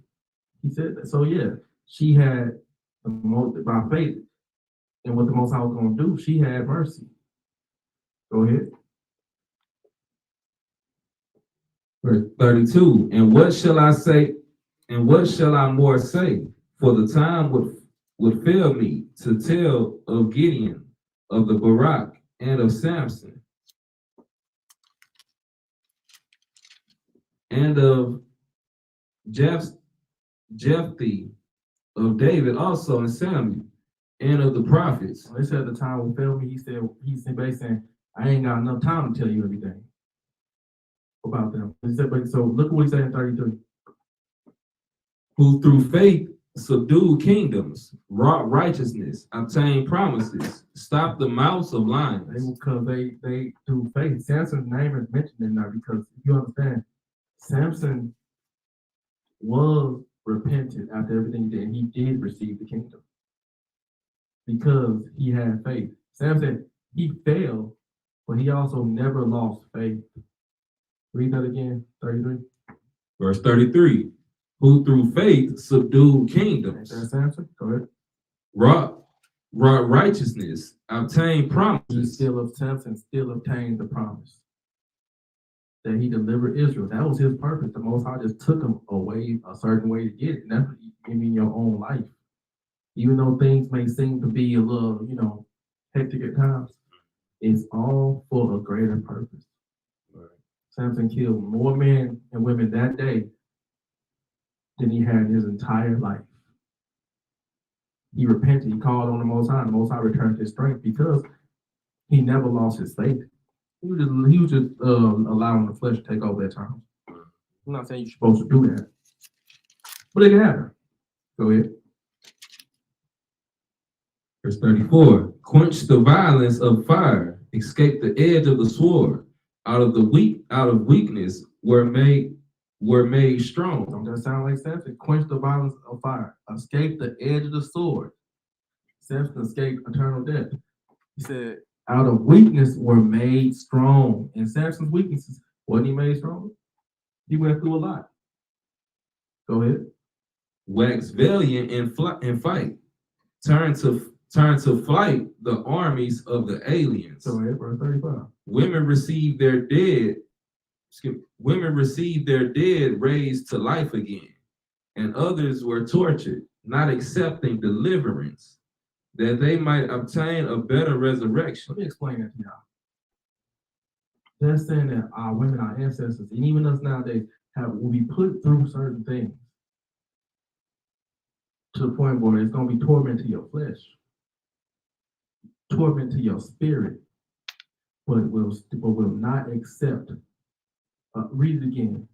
he said that. So yeah, she had by faith, and what the Most High was going to do, she had mercy. Go ahead. Verse 32. And what shall I say? And what shall I more say? For the time would fail me to tell of Gideon, of the Barak, and of Samson, and of Jephthah, of David also, and Samuel, and of the prophets. They said the time will fail me. He's basically saying, I ain't got enough time to tell you everything about them. He said, but so look what he said in 33. Who through faith subdued kingdoms, wrought righteousness, obtained promises, stopped the mouths of lions. Because they through faith. Samson's name is mentioned in there because you understand, Samson was repentant after everything he did, and he did receive the kingdom because he had faith. Samson, he failed, but he also never lost faith. Read that again, 33. Verse 33. Who through faith subdued kingdoms. Ain't that Samson? Go ahead. Wrought righteousness, obtained promises. Samson still obtained the promise that he delivered Israel. That was his purpose. The Most High just took him away a certain way to get it. And that's what you give in your own life. Even though things may seem to be a little, hectic at times, it's all for a greater purpose. Right. Samson killed more men and women that day than he had in his entire life. He repented. He called on the Most High. The Most High returned his strength because he never lost his faith. He was just allowing the flesh to take over at times. I'm not saying you're supposed to do that, but it can happen. Go ahead. Verse 34. Quench the violence of fire, escape the edge of the sword. Out of weakness were made strong. Don't that sound like Samson? Quench the violence of fire, escape the edge of the sword. Samson escaped eternal death. He said, out of weakness were made strong. And Samson's weaknesses, wasn't he made strong? He went through a lot. Go ahead. Wax valiant in fight. Turn to flight the armies of the aliens. Go ahead, verse 35. Women received their dead raised to life again, and others were tortured, not accepting deliverance, that they might obtain a better resurrection. Let me explain that to y'all. They're saying that our women, our ancestors, and even us nowadays, will be put through certain things to the point where it's going to be torment to your flesh, torment to your spirit, but will not accept. Read it again.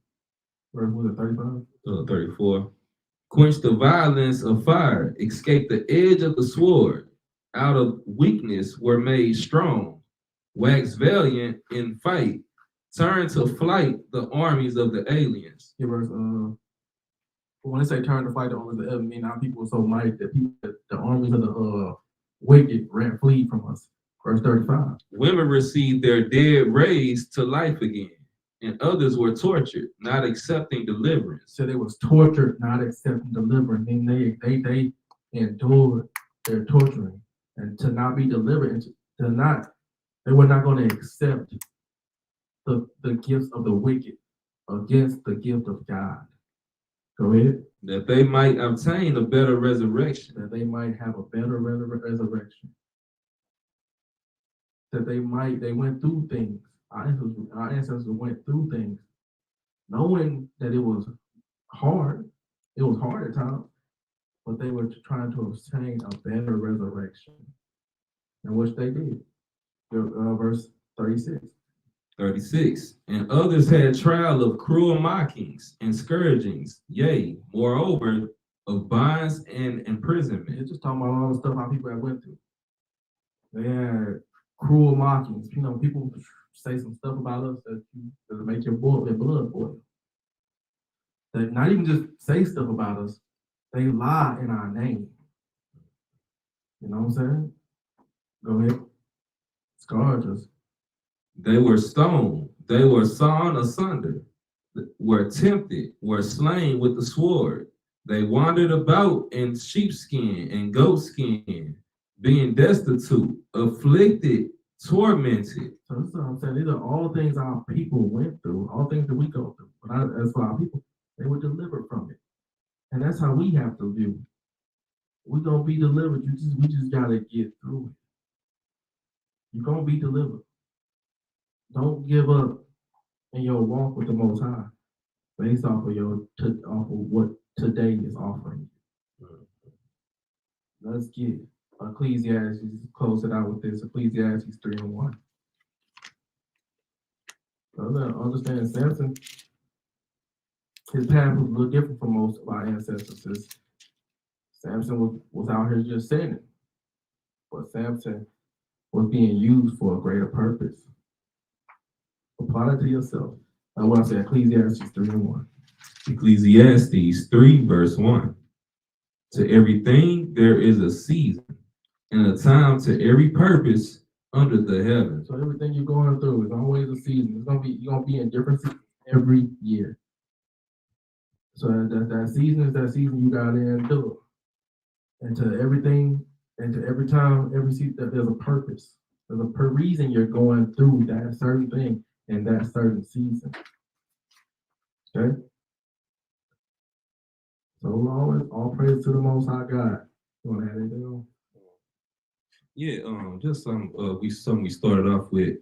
Verse 35? 34. Quench the violence of fire, escape the edge of the sword. Out of weakness were made strong. Wax valiant in fight. Turn to flight the armies of the aliens. Yeah, verse, when they say turn to fight the armies of the aliens, our people were so mighty that the armies of the wicked flee from us. Verse 35. Women received their dead raised to life again, and others were tortured, not accepting deliverance. So they was tortured, not accepting deliverance. And they endured their torturing, and to not be delivered, and they were not going to accept the gifts of the wicked against the gift of God. Go ahead. That they might obtain a better resurrection. That they might have a better resurrection. that they went through things. Our ancestors went through things, knowing that it was hard. It was hard at times, but they were trying to obtain a better resurrection, and which they did. Verse 36. 36. And others had trial of cruel mockings and scourgings, yea, moreover, of bonds and imprisonment. It's just talking about all the stuff how people have went through. They had cruel mockings. People say some stuff about us that make your blood boil. They not even just say stuff about us, they lie in our name. You know what I'm saying? Go ahead. Scourge us. They were stoned, they were sawn asunder, were tempted, were slain with the sword. They wandered about in sheepskin and goatskin, being destitute, afflicted, tormented. So that's what I'm saying. These are all things our people went through, all things that we go through. But as for our people, they were delivered from it. And that's how we have to do. We're gonna be delivered. We just gotta get through it. You're gonna be delivered. Don't give up in your walk with the Most High, based off of what today is offering you. Let's get Ecclesiastes. Close it out with this. Ecclesiastes 3:1. Understand Samson. His path was a little different from most of our ancestors. Samson was out here just sinning, but Samson was being used for a greater purpose. Apply it to yourself. I want to say Ecclesiastes 3:1. Ecclesiastes 3, verse 1. To everything there is a season, and a time to every purpose under the heaven. So everything you're going through is always a season. You're gonna be in different seasons every year. So that season is that season you gotta endure. And to everything, and to every time, every season, there's a purpose. There's a reason you're going through that certain thing in that certain season. Okay? So all praise to the Most High God. You want to add anything on? Yeah, just some we started off with,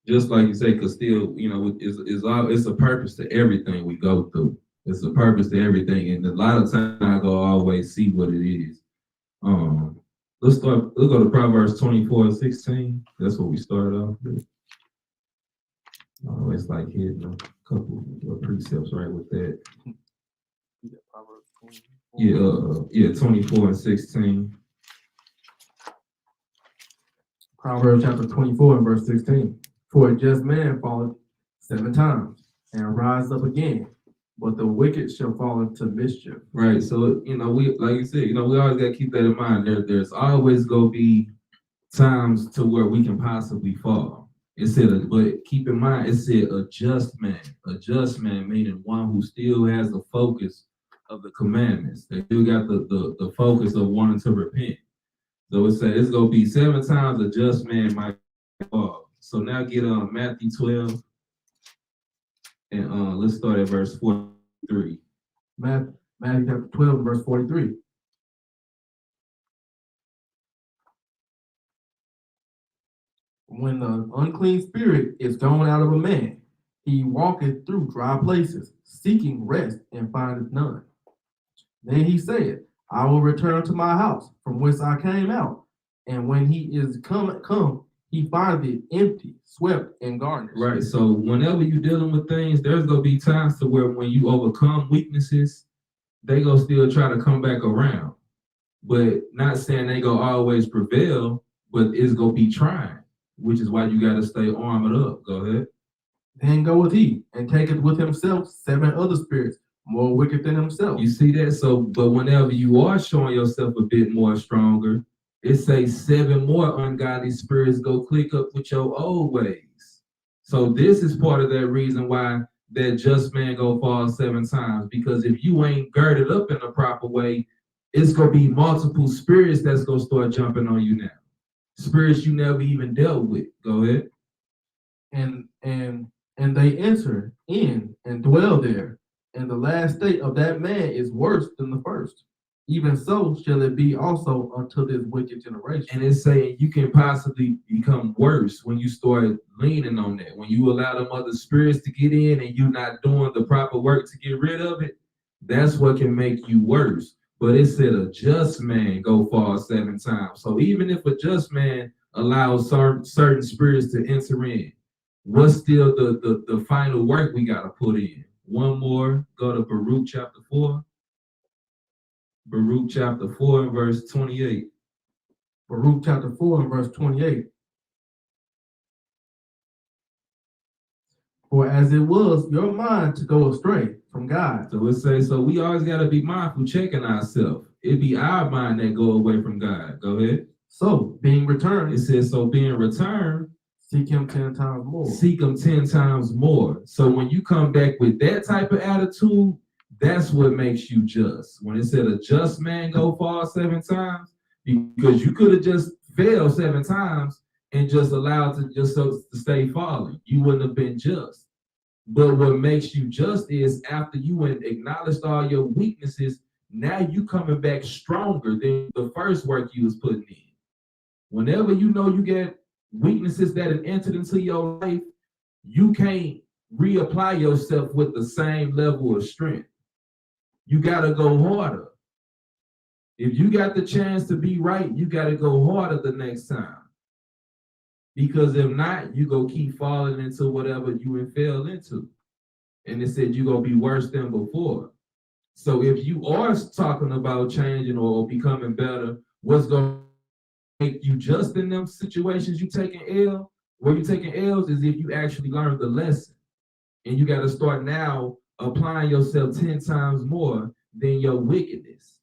just like you say, because still, it's a purpose to everything we go through. It's a purpose to everything, and a lot of times I go always see what it is. Let's go to Proverbs 24:16. That's what we started off with. I always like hitting a couple of precepts right with that. Yeah, 24:16. Proverbs chapter 24 and verse 16. For a just man falleth 7 times and rise up again, but the wicked shall fall into mischief. Right. So, we, like you said, we always got to keep that in mind. There's always going to be times to where we can possibly fall. It said, but keep in mind, it said a just man. A just man, meaning one who still has the focus of the commandments. They still got the focus of wanting to repent. So it said it's going to be 7 times a just man might fall. So now get Matthew 12, and let's start at verse 43. Matthew chapter 12 and verse 43. When the unclean spirit is gone out of a man, he walketh through dry places, seeking rest, and findeth none. Then he said, I will return to my house from whence I came out. And when he is come, he findeth it empty, swept, and garnished. Right. So whenever you're dealing with things, there's gonna be times to where when you overcome weaknesses, they gonna still try to come back around. But not saying they gonna always prevail, but it's gonna be trying, which is why you gotta stay armored up. Go ahead. Then goeth he, and taketh with himself 7 other spirits, more wicked than himself. You see that? So, but whenever you are showing yourself a bit more stronger, it says 7 more ungodly spirits go click up with your old ways. So this is part of that reason why that just man go fall 7 times. Because if you ain't girded up in the proper way, it's gonna be multiple spirits that's gonna start jumping on you now. Spirits you never even dealt with. Go ahead. And they enter in and dwell there. And the last state of that man is worse than the first. even so shall it be also unto this wicked generation. And it's saying you can possibly become worse when you start leaning on that. When you allow them other spirits to get in and you're not doing the proper work to get rid of it, that's what can make you worse. But it said a just man go fall 7 times. So even if a just man allows certain spirits to enter in, what's still the final work we got to put in? One more, go to Baruch chapter 4. Baruch chapter 4 and verse 28. Baruch chapter 4 and verse 28. For as it was your mind to go astray from God. So it says, so we always got to be mindful, checking ourselves. It be our mind that go away from God. Go ahead. So being returned. It says, so being returned, seek him 10 times more. Seek him 10 times more. So when you come back with that type of attitude, that's what makes you just. When it said a just man go fall 7 times, because you could have just failed 7 times and just allowed to just to stay falling. You wouldn't have been just. But what makes you just is after you acknowledged all your weaknesses, now you coming back stronger than the first work you was putting in. Whenever you know you get weaknesses that have entered into your life, you can't reapply yourself with the same level of strength. You got to go harder. If you got the chance to be right, you got to go harder the next time. Because if not, you go keep falling into whatever you fell into. And it said you're going to be worse than before. So if you are talking about changing or becoming better, what's going to make you just in them situations you taking L, where you taking L's is if you actually learned the lesson. And you got to start now applying yourself 10 times more than your wickedness.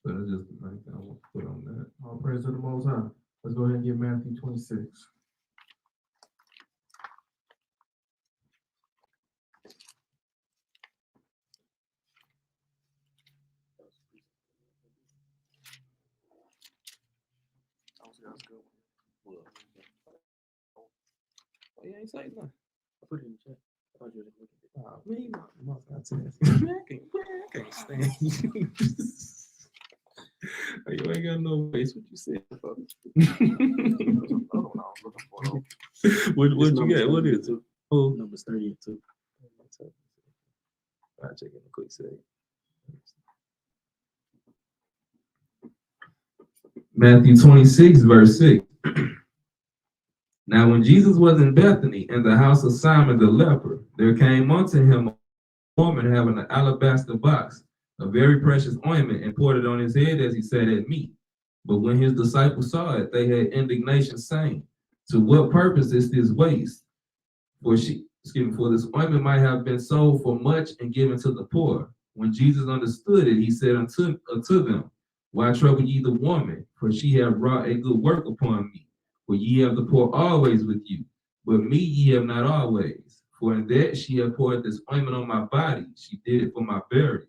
So that's just the thing I want to put on that. All praise to the Most High. Let's go ahead and get Matthew 26. Oh, yeah, ain't saying nothing. I put it in the chat. I thought you were looking at it. Oh, man, you I can't stand you. You ain't got no face. What you said? What you got? What is it? Oh, numbers 32. I'll check in a quick second. Matthew 26, verse 6. Now, when Jesus was in Bethany, in the house of Simon the leper, there came unto him a woman having an alabaster box, a very precious ointment, and poured it on his head as he sat at meat. But when his disciples saw it, they had indignation, saying, to what purpose is this waste? For this ointment might have been sold for much and given to the poor. When Jesus understood it, he said unto them, why trouble ye the woman? For she hath wrought a good work upon me. For ye have the poor always with you, but me ye have not always. For in that she hath poured this ointment on my body, she did it for my burial.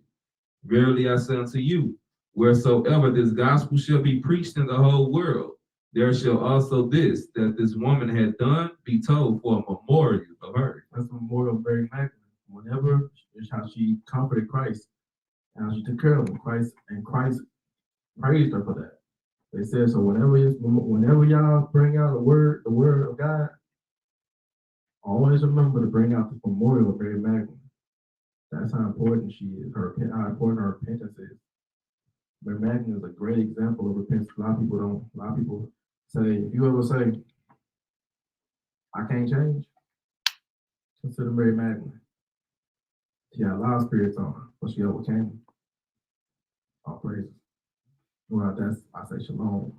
Verily I say unto you, wheresoever this gospel shall be preached in the whole world, there shall also this, that this woman had done, be told for a memorial of her. That's a memorial of Mary Magdalene. Whenever is how she comforted Christ, and how she took care of him. Christ praised her for that. They said, so whenever y'all bring out the word of God, always remember to bring out the memorial of Mary Magdalene. That's how important she is, how important her repentance is. Mary Magdalene is a great example of repentance. A lot of people say, if you ever say, I can't change, consider Mary Magdalene. She had a lot of spirits on her, but she overcame. All praise. Well, I say shalom.